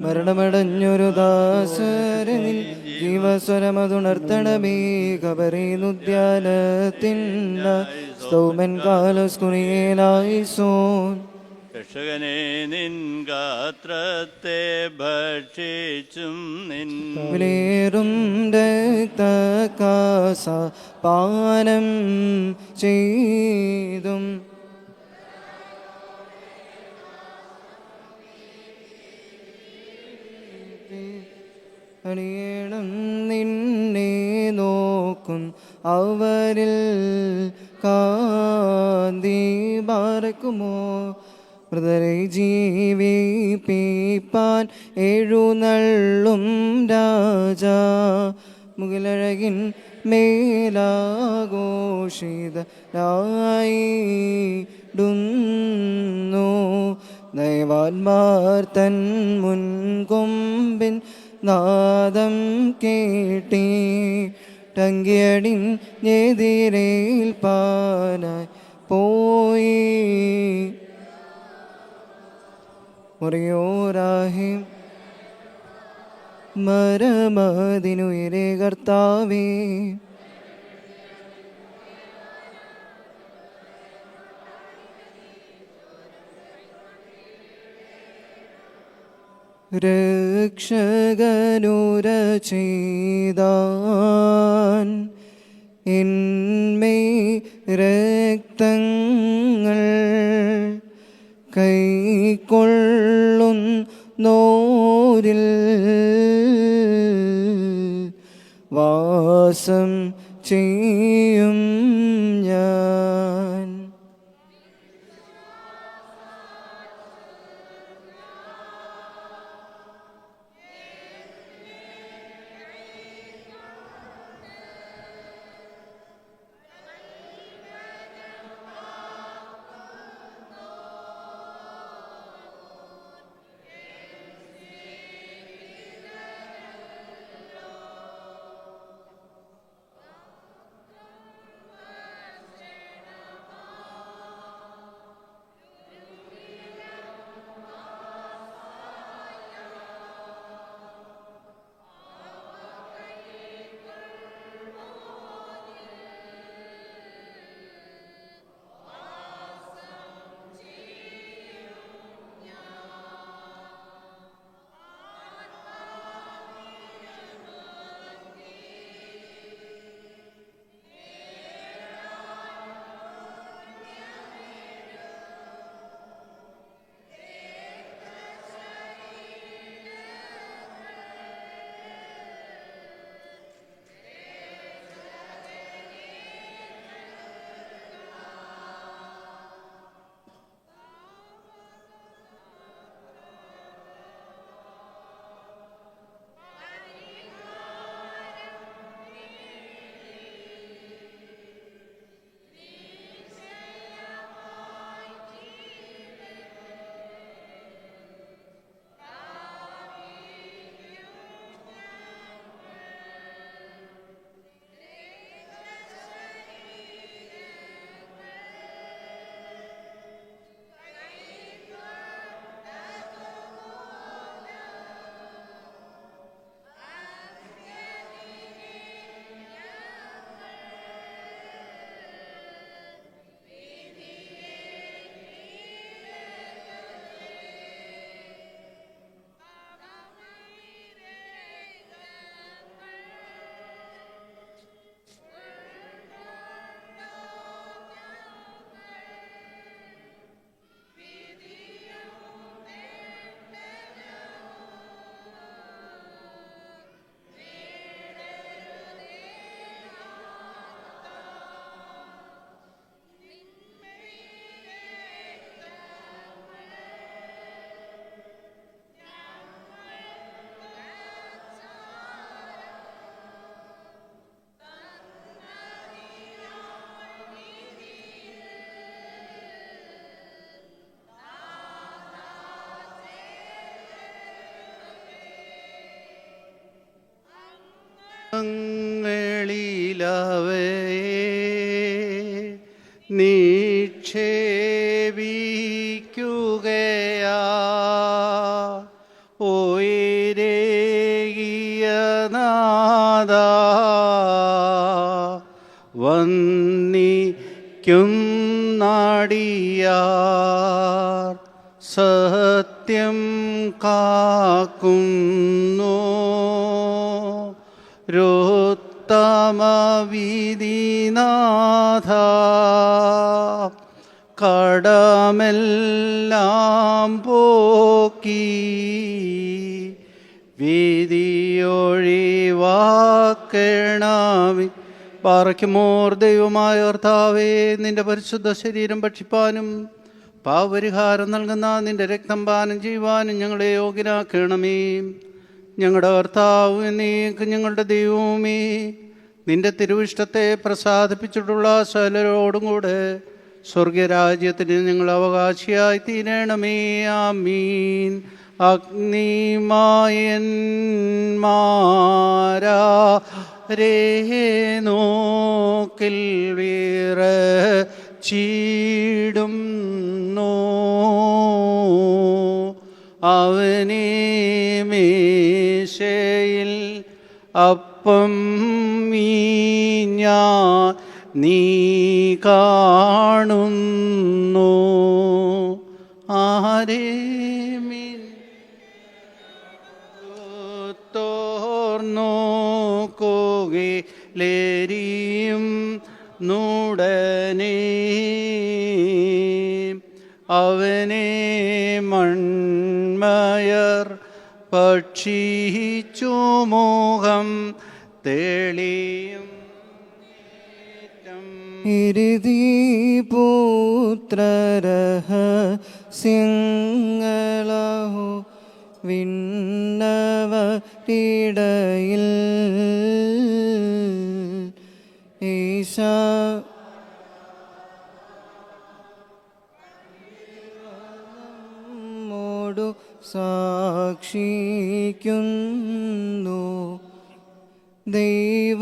മരണമടഞ്ഞൊരു ദാസരനിൽ ജീവസ്വരമതുണർത്തണമേ. കബറീനുദ്യാനത്തിന്ന സ്തോമൻ കാലസ്കുനിയേലായി സോൻ. രക്ഷകനെ നിൻ ഗാത്രത്തെ ഭക്ഷിച്ചും നിൻ വിലേറും രക്തകാസ പാനം ചെയ്തും അണിയണം നിന്നെ നോക്കും അവരിൽ കാന്തി പാർക്കുമോ. മൃതരെ ജീവിപ്പിപ്പാൻ എഴുന്നള്ളും രാജാ മുകിലഴകിൻ മേലാഘോഷിതനായിടുന്നു. നയവാന്മാർ തൻ മുൻകൊമ്പിൻ നാദം കേട്ടി ടങ്കിയടിൻ എതിരേൽപ്പാനായി പോയി. മുറിയോരാഹിം മരമതിനുയരെ കർത്താവേ. രക്ഷകനുര ചെയ്താൻ എന്മേ രക്തങ്ങൾ കൈക്കൊള്ളുന്നോരിൽ വാസം ചെയ്യും ഞാൻ. നിക്ഷേപിക്കുകയാ ഉയരേകിയ നാദ വന്ദിക്കും നാടിയാർ സത്യം കാക്കുന്നു രുത്തമവിധിനാഥ കടമെല്ലാം പോക്കി വിധിയൊഴിവാക്കണമേ. പാറയ്ക്കുമോർ ദൈവമായ കർത്താവേ, നിന്റെ പരിശുദ്ധ ശരീരം ഭക്ഷിപ്പാനും പാപപരിഹാരം നൽകുന്ന നിന്റെ രക്തം പാനം ചെയ്യുവാനും ഞങ്ങളെ യോഗ്യരാക്കണമേ. ഞങ്ങളുടെ കർത്താവ് എന്നേക്കും ഞങ്ങളുടെ ദൈവവുമേ, നിന്റെ തിരുവിഷ്ടത്തെ പ്രസാദിപ്പിച്ചിട്ടുള്ള സകലരോടും കൂടെ സ്വർഗരാജ്യത്തിന് ഞങ്ങൾ അവകാശിയായി തീരണമേ. ആമീൻ. അഗ്നിമായന്മാരാ രേ നോക്കിൽ ചീടുന്നു അവനെ മേശയിൽ അപ്പം മീഞ്ഞാ നീ കാണുന്നു ആരേ തോർന്നോക്കുകയും നുടനെ അവനെ മൺമയർ പക്ഷിച്ചു മുഖം തെളിയും പുത്രരഹസ്യങ്ങളഹോ വിണ്ണവരിടയിൽ ഈശാ മോടു സാക്ഷിക്കുന്നു ദൈവത്വത്തിൻ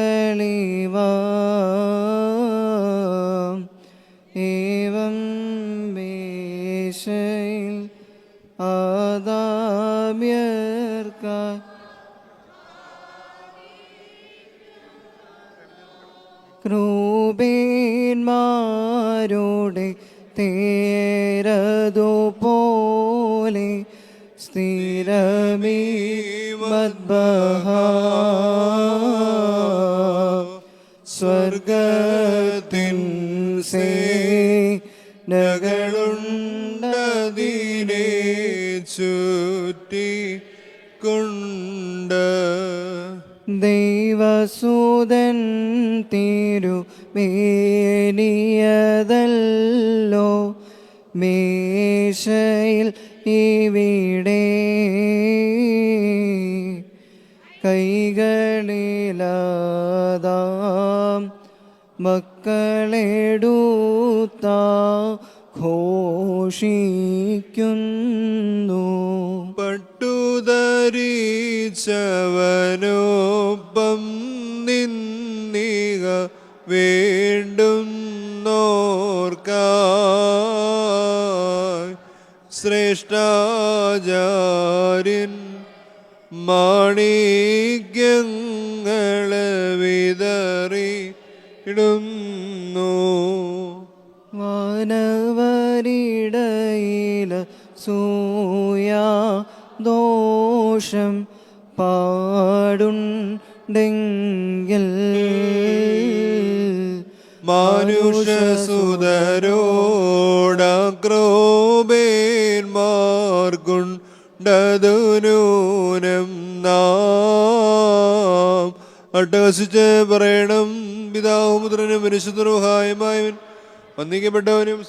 മടിയിലിരിപ്പുരഹസ്യങ്ങളിവ ഏവം മേശയിൽ ആദാമ്യർക്കായി ക്രൂബേന്മാരോടെ തേരതുപോലെ സ്ഥിരമീ മദ്ബഹ സ്വർഗത്തിൻ സേനകളുണ്ടതിനെ ചുറ്റി കൊണ്ട് ദൈവസൂതൻ തിരുമേനിയതല്ലോ മേശയിൽ ഇവിടെ കൈകളിലാദാം മക്കളെടുത്ത ഘോഷിക്കുന്നു പട്ടുധരിച്ചവനൊപ്പം നിന്നിക വേണ്ടുന്നോർക്കായി ശ്രേഷ്ഠാചാര്യൻ മാണിക്യങ്ങളെ വിതറി ഇടുന്നു വാനവരിടയില സൂയാ ദോഷം പാടുണ്ടെങ്കിൽ മാനുഷസുതരോടക്രോബേന്മാർക്കുണ്ടതു നൂനം നാം അട്ടഹസിച്ച് പറയണം പിതാവും പുത്രനും പരിശുദ്ധനുമായവൻ വന്ദിക്കപ്പെട്ടവനും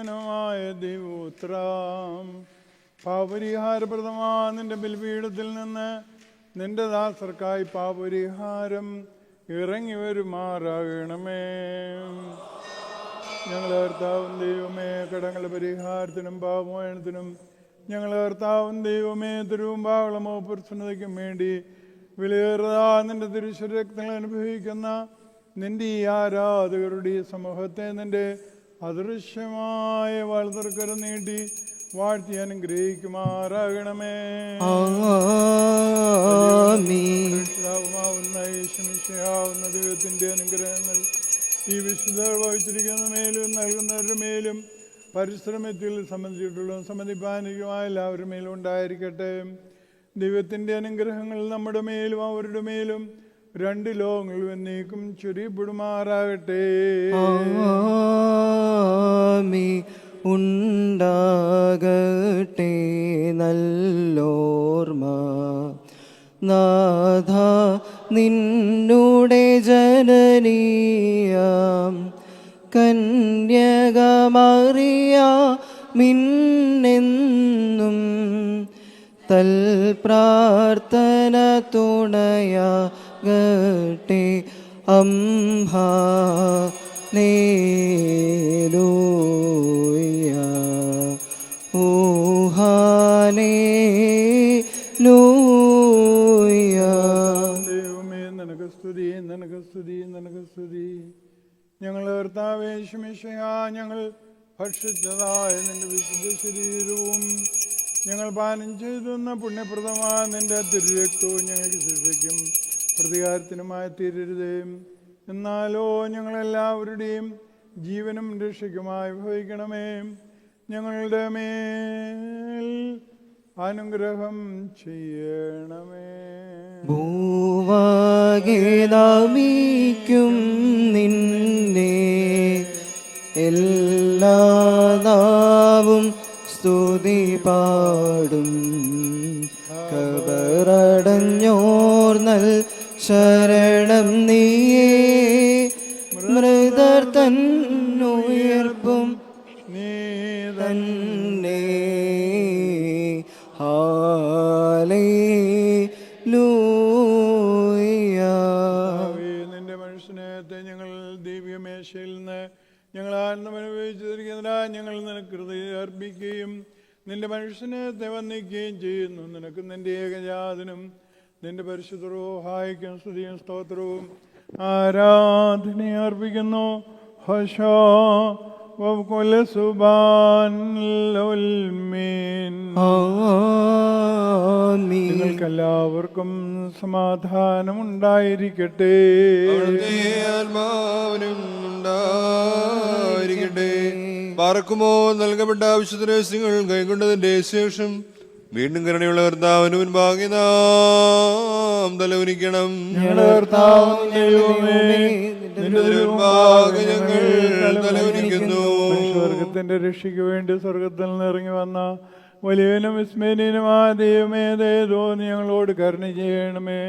മായ ദൈവോത്രാം പാപരിഹാരപ്രദമാ നിന്റെ ബലിപീഠത്തിൽ നിന്ന് നിന്റെ ദാസർക്കായി പാപരിഹാരം ഇറങ്ങി വരുമാറാകണമേ. ഞങ്ങൾ കർത്താവും ദൈവമേ കടങ്ങളുടെ പരിഹാരത്തിനും പാപമോചനത്തിനും ഞങ്ങൾ കർത്താവും ദൈവമേ തിരുവും പാവളമോ പ്രസന്നതയ്ക്കും വേണ്ടി വിലയേറാ നിന്റെ തിരുശരക്തങ്ങൾ അനുഭവിക്കുന്ന നിന്റെ ഈ ആരാധകരുടെ ഈ സമൂഹത്തെ നിന്റെ അദൃശ്യമായ വളർത്തർക്കര നീട്ടി വാഴ്ത്തി അനുഗ്രഹിക്കുമാറാകണമേ. യേശുമിശിഹാവുന്ന ദൈവത്തിന്റെ അനുഗ്രഹങ്ങൾ ഈ വിശുദ്ധർ വഹിച്ചിരിക്കുന്ന മേലും നൽകുന്നവരുടെ മേലും പരിശ്രമത്തിൽ സംബന്ധിച്ചിട്ടുള്ളതും സംബന്ധിപ്പാനിക്കുമായ എല്ലാവരുടെ മേലും ഉണ്ടായിരിക്കട്ടെ. ദൈവത്തിൻ്റെ അനുഗ്രഹങ്ങൾ നമ്മുടെ മേലും അവരുടെ മേലും രണ്ട് ലോകങ്ങളും എന്നേക്കും ചൊരിയപ്പെടുമാറാകട്ടെ. ഉണ്ടാകട്ടെ നല്ലോർമ്മ നാഥ നിന്നുടെ ജനനീയം കന്യകമറിയാമിന്നെന്നും തൽ പ്രാർത്ഥന തുണയാകട്ടെ അംഹ നേലൂയ ഊഹാലേലൂയ. ദൈവമേ നിനക്ക് സ്തുതി, നിനക്ക് സ്തുതി, നിനക്ക് സ്തുതി. ഞങ്ങൾ കർത്താവേ യേശുമിശിഹാ ഞങ്ങൾ ഭക്ഷിച്ചതായ നിന്റെ വിശുദ്ധ ശരീരവും ഞങ്ങൾ പാനം ചെയ്തുന്ന പുണ്യപ്രദമായ നിന്റെ തിരുരക്തവും ഞങ്ങൾക്ക് ശിക്ഷയ്ക്കും പ്രതികാരത്തിനുമായി തീരരുതേ. എന്നാലോ ഞങ്ങളെല്ലാവരുടെയും ജീവനും രക്ഷയ്ക്കുമായി ഭവിക്കണമേ. ഞങ്ങളുടെ മേൽ അനുഗ്രഹം ചെയ്യണമേ. ഭൂവാകെ നമിക്കും നിന്നെ എല്ലാ നാവും സ്തുതി പാടും. കബറടഞ്ഞോർ നൽ ശരണം നീയേ മൃതർ തന്നുയർപ്പും നീ തന്നെ. ഹല്ലേലൂയ. നിന്റെ മനുഷ്യനത്തെ ഞങ്ങൾ ദിവ്യമേശയിൽ നിന്ന് ഞങ്ങൾ ആനന്ദം അനുഭവിച്ചിരിക്കുന്നതിനാ ഞങ്ങൾ നിനക്ക് ഹൃദയം അർപ്പിക്കുകയും നിന്റെ മനുഷ്യനത്തെ വന്ദിക്കുകയും ചെയ്യുന്നു. നിനക്ക് നിന്റെ ഏകജാതനും നിന്റെ പരിശുദ്ധ റൂഹായിക്കും സ്തുതിയും സ്തോത്രവും ആരാധനയും അർപ്പിക്കുന്നു. ഹോശോ വകുല സുബാൻ നിങ്ങൾക്കെല്ലാവർക്കും സമാധാനമുണ്ടായിരിക്കട്ടെ. ആത്മാവിനും ഉണ്ടായിരിക്കട്ടെ. പാർക്കുമോ നൽകപ്പെട്ട വിശുദ്ധ രഹസ്യങ്ങൾ കൈക്കൊണ്ടതിന്റെ ശേഷം വീണ്ടും കരുണയുള്ള കർത്താവിന് മുൻപാകെ നാം തലകുനിക്കണം. ഞങ്ങളുടെ കർത്താവും ദൈവമേ, നിന്റെ മുൻപാകെ ഞങ്ങൾ തലകുനിക്കുന്നു. സ്വർഗത്തിന്റെ രക്ഷയ്ക്ക് വേണ്ടി സ്വർഗത്തിൽ നിന്ന് ഇറങ്ങി വന്ന വലിയവനും വിസ്മയനുമായ ദൈവമേ, ദയതോ നീ ഞങ്ങളോട് കരുണ ചെയ്യണമേ.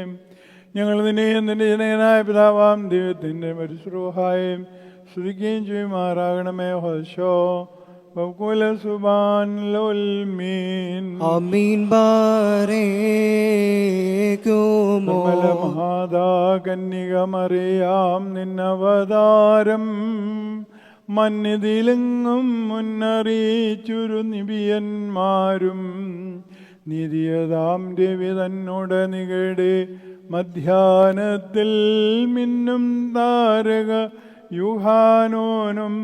ഞങ്ങൾ നിന്നെയും നിന്റെ ജനകനായ പിതാവാം ദൈവത്തിന്റെ പരിശ്രൂഹായും സ്തുതിക്കുകയും ചെയ്യുമാറാകണമേ. ഹോശോ വകുല സുബാൻ ലോൽമീൻ. ആമീൻ. ബാരേക്കുമോ മഹാദാ കന്യക മറിയാം നിന്നവതാരം മന്നിതിലെങ്ങും മുന്നറിയിച്ചൊരു നിബിയന്മാരും നിര്യതാം രവി തന്നോട് നികടെ മധ്യാഹ്നത്തിൽ മിന്നും താരക യുഹാനോനും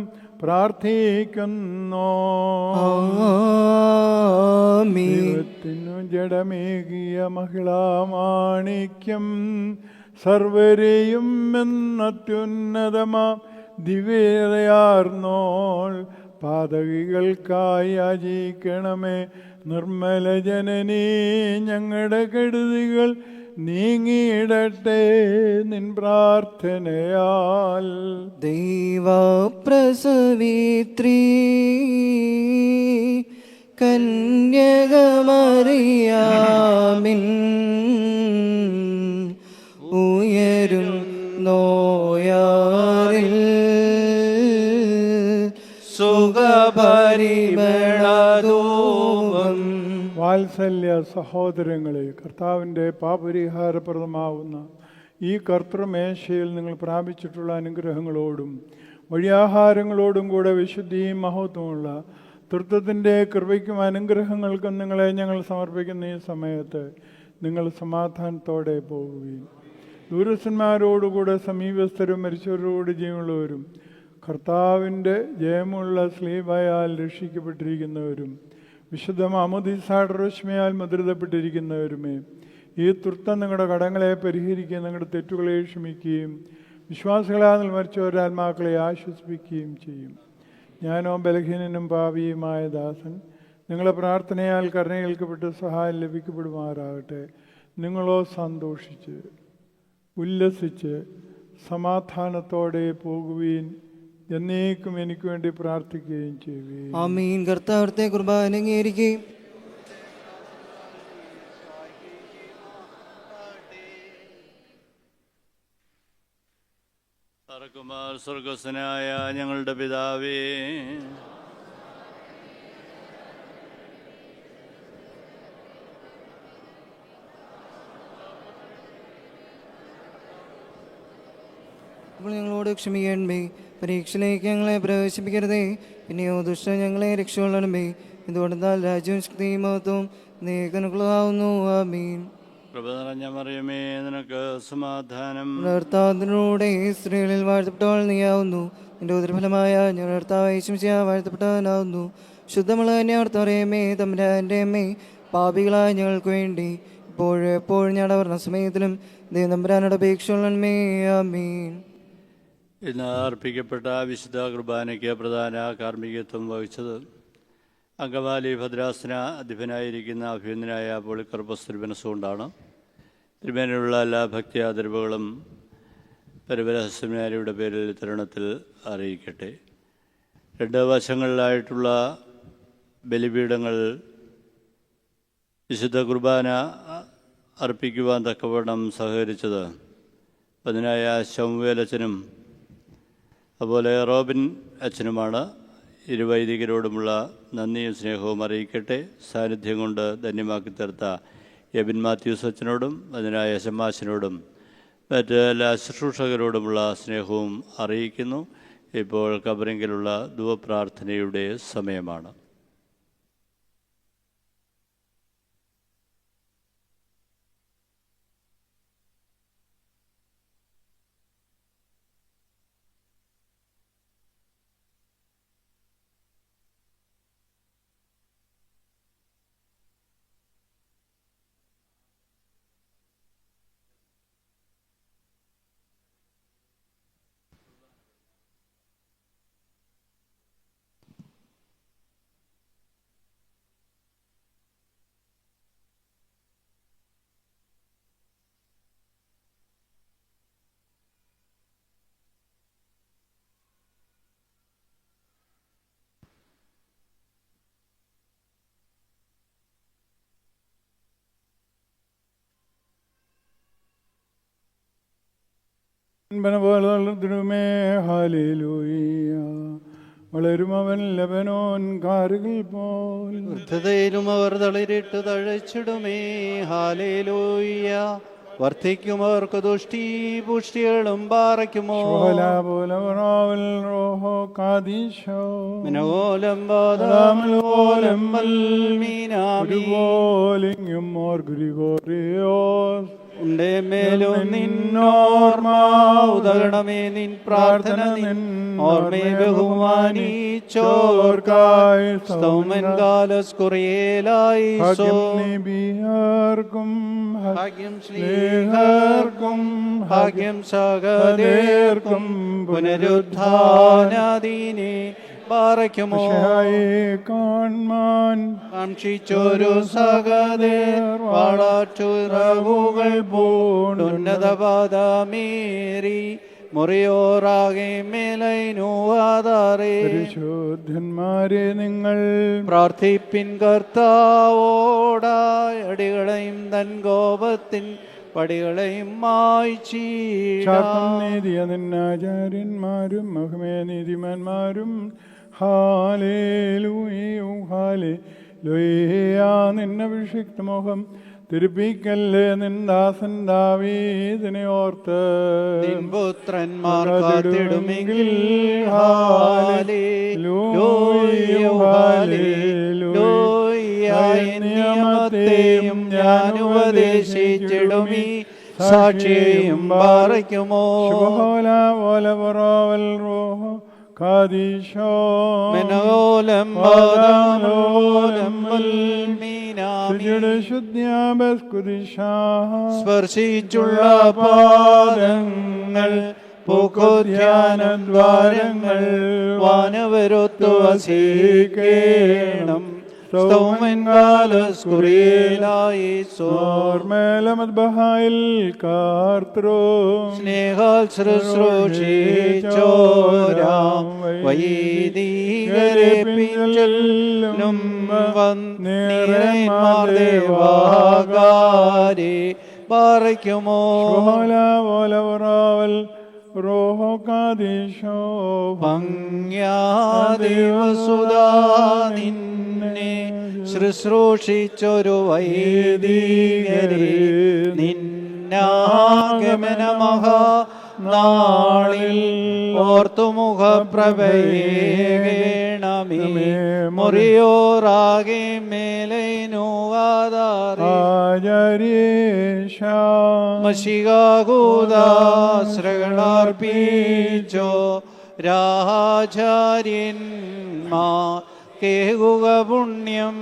പ്രാർത്ഥിക്കുന്നു. ദൈവത്തിനു ജഡമേകിയ മഹിളാമാണിക്യം സർവരെയും എന്നത്യുന്നതമാം ദിവ്യതയാർന്നോൾ പാതകികൾക്കായി യാചിക്കണമേ. നിർമ്മല ജനനീ ഞങ്ങളുടെ കെടുതികൾ നീങ്ങിയിടട്ടെ നിൻ പ്രാർത്ഥനയാൽ. ദൈവപ്രസവിത്രീ കന്യകമറിയാമിൻ ഉയരും നോയാറിൽ സുഖഭ പരിമളധൂപം. വാത്സല്യ സഹോദരങ്ങളെ, കർത്താവിൻ്റെ പാപരിഹാരപ്രദമാവുന്ന ഈ കർത്തൃമേശയിൽ നിങ്ങൾ പ്രാപിച്ചിട്ടുള്ള അനുഗ്രഹങ്ങളോടും വഴിയാഹാരങ്ങളോടും കൂടെ വിശുദ്ധിയും മഹത്വമുള്ള തൃത്വത്തിൻ്റെ കൃപയ്ക്കും അനുഗ്രഹങ്ങൾക്കും നിങ്ങളെ ഞങ്ങൾ സമർപ്പിക്കുന്ന ഈ സമയത്ത് നിങ്ങൾ സമാധാനത്തോടെ പോകുകയും ദൂരസ്ഥന്മാരോടുകൂടെ സമീപസ്ഥരും മരിച്ചവരോട് ജീവനുള്ളവരും കർത്താവിൻ്റെ ജയമുള്ള സ്ലീബയാൽ രക്ഷിക്കപ്പെട്ടിരിക്കുന്നവരും വിശുദ്ധ മാമോദീസായുടെ രശ്മിയാൽ മുദ്രിതപ്പെട്ടിരിക്കുന്നവരുമേ, ഈ തൃത്വം നിങ്ങളുടെ കടങ്ങളെ പരിഹരിക്കുകയും നിങ്ങളുടെ തെറ്റുകളെ ക്ഷമിക്കുകയും വിശ്വാസികളാൽ മരിച്ചവരുടെ ആത്മാക്കളെ ആശ്വസിപ്പിക്കുകയും ചെയ്യും. ഞാനോ ബലഹീനനും പാപിയുമായ ദാസൻ നിങ്ങളെ പ്രാർത്ഥനയാൽ കരുണയേൽക്കപ്പെട്ട് സഹായം ലഭിക്കപ്പെടുമാറാകട്ടെ. നിങ്ങളോ സന്തോഷിച്ച് ഉല്ലസിച്ച് സമാധാനത്തോടെ പോകുകയും എന്നേക്കും എനിക്ക് വേണ്ടി പ്രാർത്ഥിക്കുകയും ചെയ്യുകയും. ആമീൻ. കർത്താവിന്റെ കുർബാന അംഗീകരിക്കുകയും പറക്കുമാർ സ്വർഗസ്വനായ ഞങ്ങളുടെ പിതാവേ, അപ്പോൾ ഞങ്ങളോട് ക്ഷമിക്കണമേ, പരീക്ഷയിലേക്ക് ഞങ്ങളെ പ്രവേശിപ്പിക്കരുതേ, പിന്നെയോ ദുഷ്ടൻ ഞങ്ങളെ രക്ഷകൊള്ളണമേ. എന്തുകൊണ്ടെന്നാൽ രാജ്യവും ശക്തിയും മഹത്വവും നീക്കനുകളാവുന്നു. ആമീൻ. കൃപ നിറഞ്ഞ മറിയമേ, നിനക്ക് സമാധാനം. കർത്താവിനോടെ സ്ത്രീകളിൽ വാഴ്ത്തപ്പെട്ടവൾ നീയാവുന്നു. നിന്റെ ഉദരഫലമായ ഞങ്ങളുടെ കർത്താവ് യേശുമിശിഹാ വാഴ്ത്തപ്പെട്ടവനാവുന്നു. ശുദ്ധമുള്ള കന്യാർത്തമറിയമേ, തമ്പുരാന്റെ അമ്മേ, പാപികളായ ഞങ്ങൾക്ക് വേണ്ടി ഇപ്പോഴും എപ്പോഴും ഞങ്ങളുടെ മരണസമയത്തിലും ദൈവം തമ്പുരാനോട് അപേക്ഷയുള്ളണമേ. ആമീൻ. ഇന്ന് അർപ്പിക്കപ്പെട്ട വിശുദ്ധ കുർബാനയ്ക്ക് പ്രധാന കാർമ്മികത്വം വഹിച്ചത് അങ്കമാലി ഭദ്രാസന അധിപനായിരിക്കുന്ന അഭിനന്ദനായ പോളിക്കർപ്പസ് തിരുമനസ്സുകൊണ്ടാണ്. തിരുമേനിലുള്ള എല്ലാ ഭക്തി ആദരവുകളും പരിമല സെമിനാരിയുടെ പേരിൽ തരുണത്തിൽ അറിയിക്കട്ടെ. രണ്ട് വശങ്ങളിലായിട്ടുള്ള ബലിപീഠങ്ങൾ വിശുദ്ധ കുർബാന അർപ്പിക്കുവാൻ തക്കവണ്ണം സഹകരിച്ചത് പതിനായ ശമുവേലച്ചനും അതുപോലെ റോബിൻ അച്ഛനുമാണ്. ഇരുവൈദികരോടുമുള്ള നന്ദിയും സ്നേഹവും അറിയിക്കട്ടെ. സാന്നിധ്യം കൊണ്ട് ധന്യമാക്കി തീർത്ത എബിൻ മാത്യൂസ് അച്ഛനോടും അതിനായ ശമാശനോടും മറ്റ് എല്ലാ ശുശ്രൂഷകരോടുമുള്ള സ്നേഹവും അറിയിക്കുന്നു. ഇപ്പോൾ കബറിങ്കിലുള്ള ധൂപപ്രാർത്ഥനയുടെ സമയമാണ്. േ ഹല്ലേലൂയ. വളരും അവൻ ലബനോൻ കാറുകൾ പോൽ. വൃദ്ധതയിലും അവർ തളിരിട്ട് തഴച്ചിടുമേ. ഹാലേലൂയ. വർദ്ധിക്കും അവർക്ക് ദുഷ്ടി പുഷ്ടികളും പാറയ്ക്കുമോ. ഉണ്ടേ മേലും നിന്നോർമ്മ ഉദകണമേ. നിൻ പ്രാർത്ഥന നിൻ ഓർമ്മയെ ബഹുമാനിച്ചോർക്കായി സ്തോമൻ കാലസ് കുറിയേലായി ഭാഗ്യം സ്നേഹർക്കും ഭാഗ്യം സകലേർക്കും പുനരുദ്ധാനാദീനെ പാറയ്ക്കുമോ. കാൺമാൻ കാക്ഷിച്ചൊരു സകലേർ വാളാറ്റുറവുകൾ പൂണ്ടുന്നതപാദമേറി മുറിയോറാകെ മേലൈനുവാതാറേ. പരിശുദ്ധന്മാരെ നിങ്ങൾ പ്രാർത്ഥിപ്പിൻ കർത്താവോടായി. അടികളെയും തൻ കോപത്തിൻ പടികളെയും മായ്ച്ചീടാം. നീതിയ നിന്നാചാര്യന്മാരും മഹിമേ നീതിമാന്മാരും ഹാലേലൂയ ഹാലേലൂയ നിന്നഭിഷിക്ത മുഖം തിരുപ്പിക്കല്ലേ നിന്ദാസൻ ദാവീദിനെ ഓർത്ത് പുത്രന്മാർ കാത്തിടുമെങ്കിൽ നിയമത്തെയും ഞാൻ ഉപദേശിച്ചിടുമീ സാക്ഷിയും പാറയ്ക്കുമോ മനോലം സ്പർശിച്ചുള്ള പാദങ്ങൾ പൂക്കോദ്യാനദ്വാരങ്ങൾ വാനവരൊത്തു വസിക്കേണം സ്നേഹാൽ ശുശ്രൂഷിച്ചോരാം വൈദികരെ പിഞ്ചലും വന്നീരന്മാർ ദേവാകാരെ പാറയ്ക്കുമോ ഭംഗ്യാദേവസുധാ നിന്നെ ശുശ്രൂഷിച്ചൊരു വൈദികരെ നിന്നാഗമനമഹാ നാളിൽ ഓർത്തുമുഖപ്രഭയേണമേ മുറിയോറാകെ മഷികാകൂദാശ്രകളർപ്പിച്ചോ രാചാര്യന്മാർ കേകുക പുണ്യം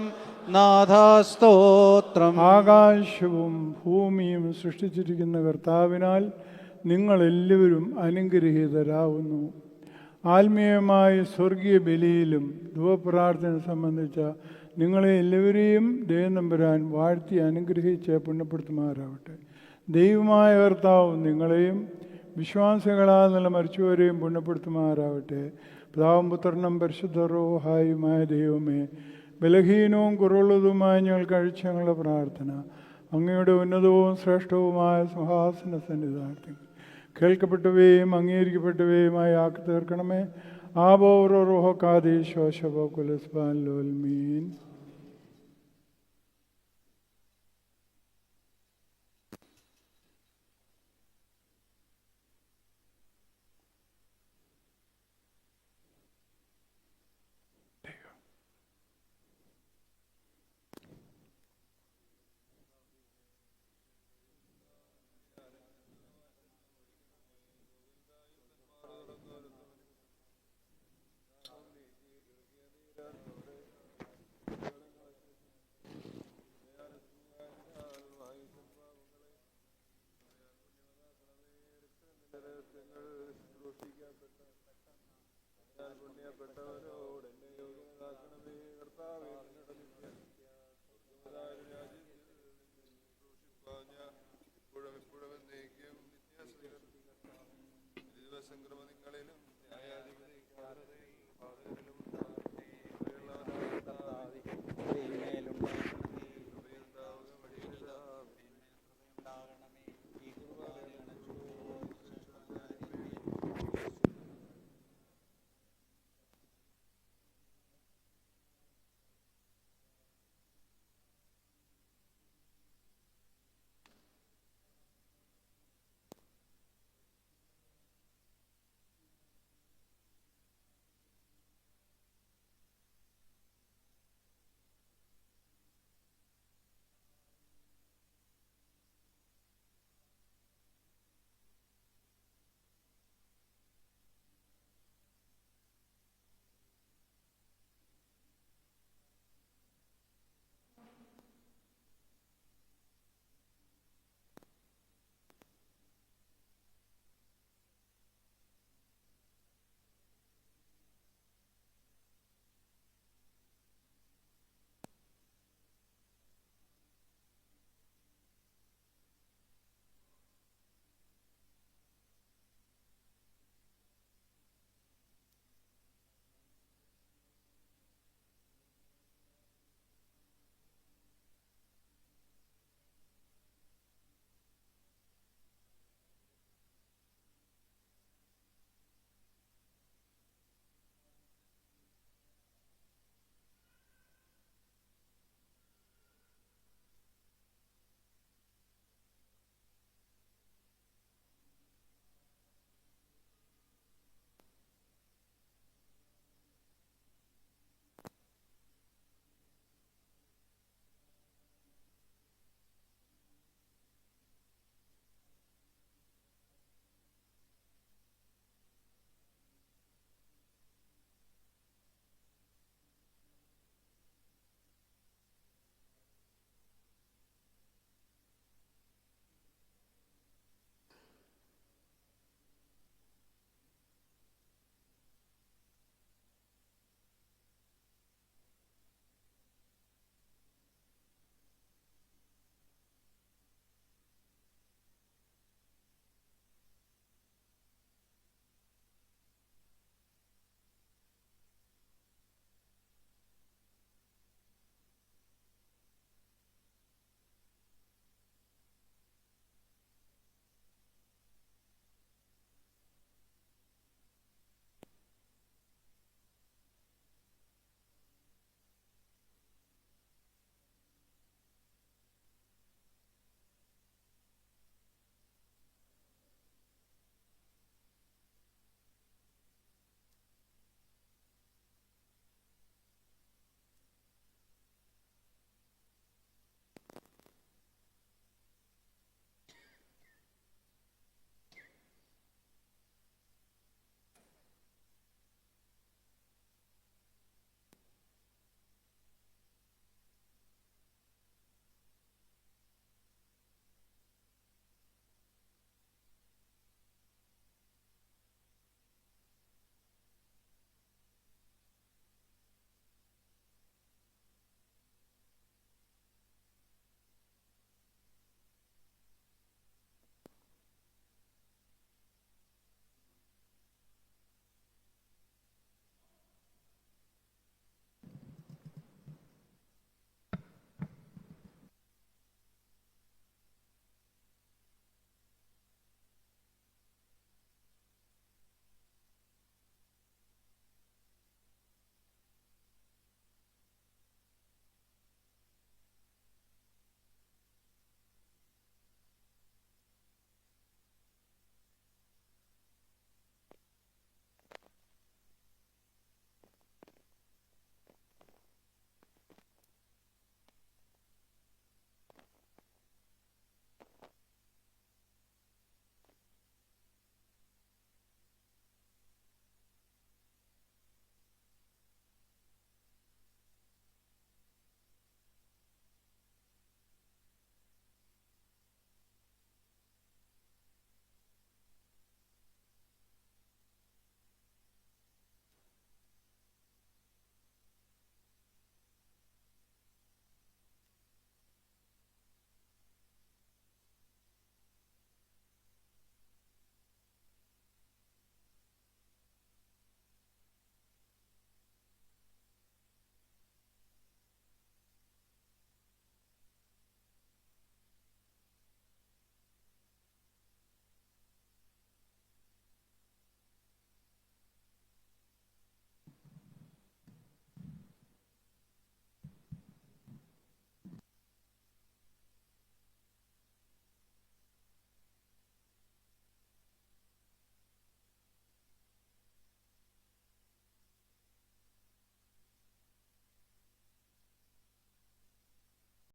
നാഥാസ്തോത്രം. ആകാശവും ഭൂമിയും സൃഷ്ടിച്ചിരിക്കുന്ന കർത്താവിനാൽ നിങ്ങളെല്ലാവരും അനുഗ്രഹീതരാകുന്നു. ആത്മീയമായ സ്വർഗീയ ബലിയിലും ധൂപപ്രാർത്ഥന സംബന്ധിച്ച നിങ്ങളെ എല്ലാവരെയും ദൈവനമ്പുരാൻ വാഴ്ത്തി അനുഗ്രഹിച്ച് പുണ്യപ്പെടുത്തുമാറാവട്ടെ. ദൈവമായ കർത്താവ് നിങ്ങളെയും വിശ്വാസികളാൽ നല്ല മരിച്ചവരെയും പുണ്യപ്പെടുത്തുമാറാവട്ടെ. പിതാവും പുത്രനും പരിശുദ്ധ റൂഹായുമായ ദൈവമേ, ബലഹീനവും കുറവുള്ളതുമായ ഞങ്ങൾ കഴിച്ച ഞങ്ങളുടെ പ്രാർത്ഥന അങ്ങയുടെ ഉന്നതവും ശ്രേഷ്ഠവുമായ സിംഹാസന സന്നിധാനത്തിൽ കേൾക്കപ്പെട്ടവയും അംഗീകരിക്കപ്പെട്ടവയുമായി ആക്കി തീർക്കണമേ. ആബോറോ റോഹോ കാദീശോ ശബോ കുലസ്ബാൻ ലോൽമീൻ. സംക്രമങ്ങളിലും ന്യായാധിപതി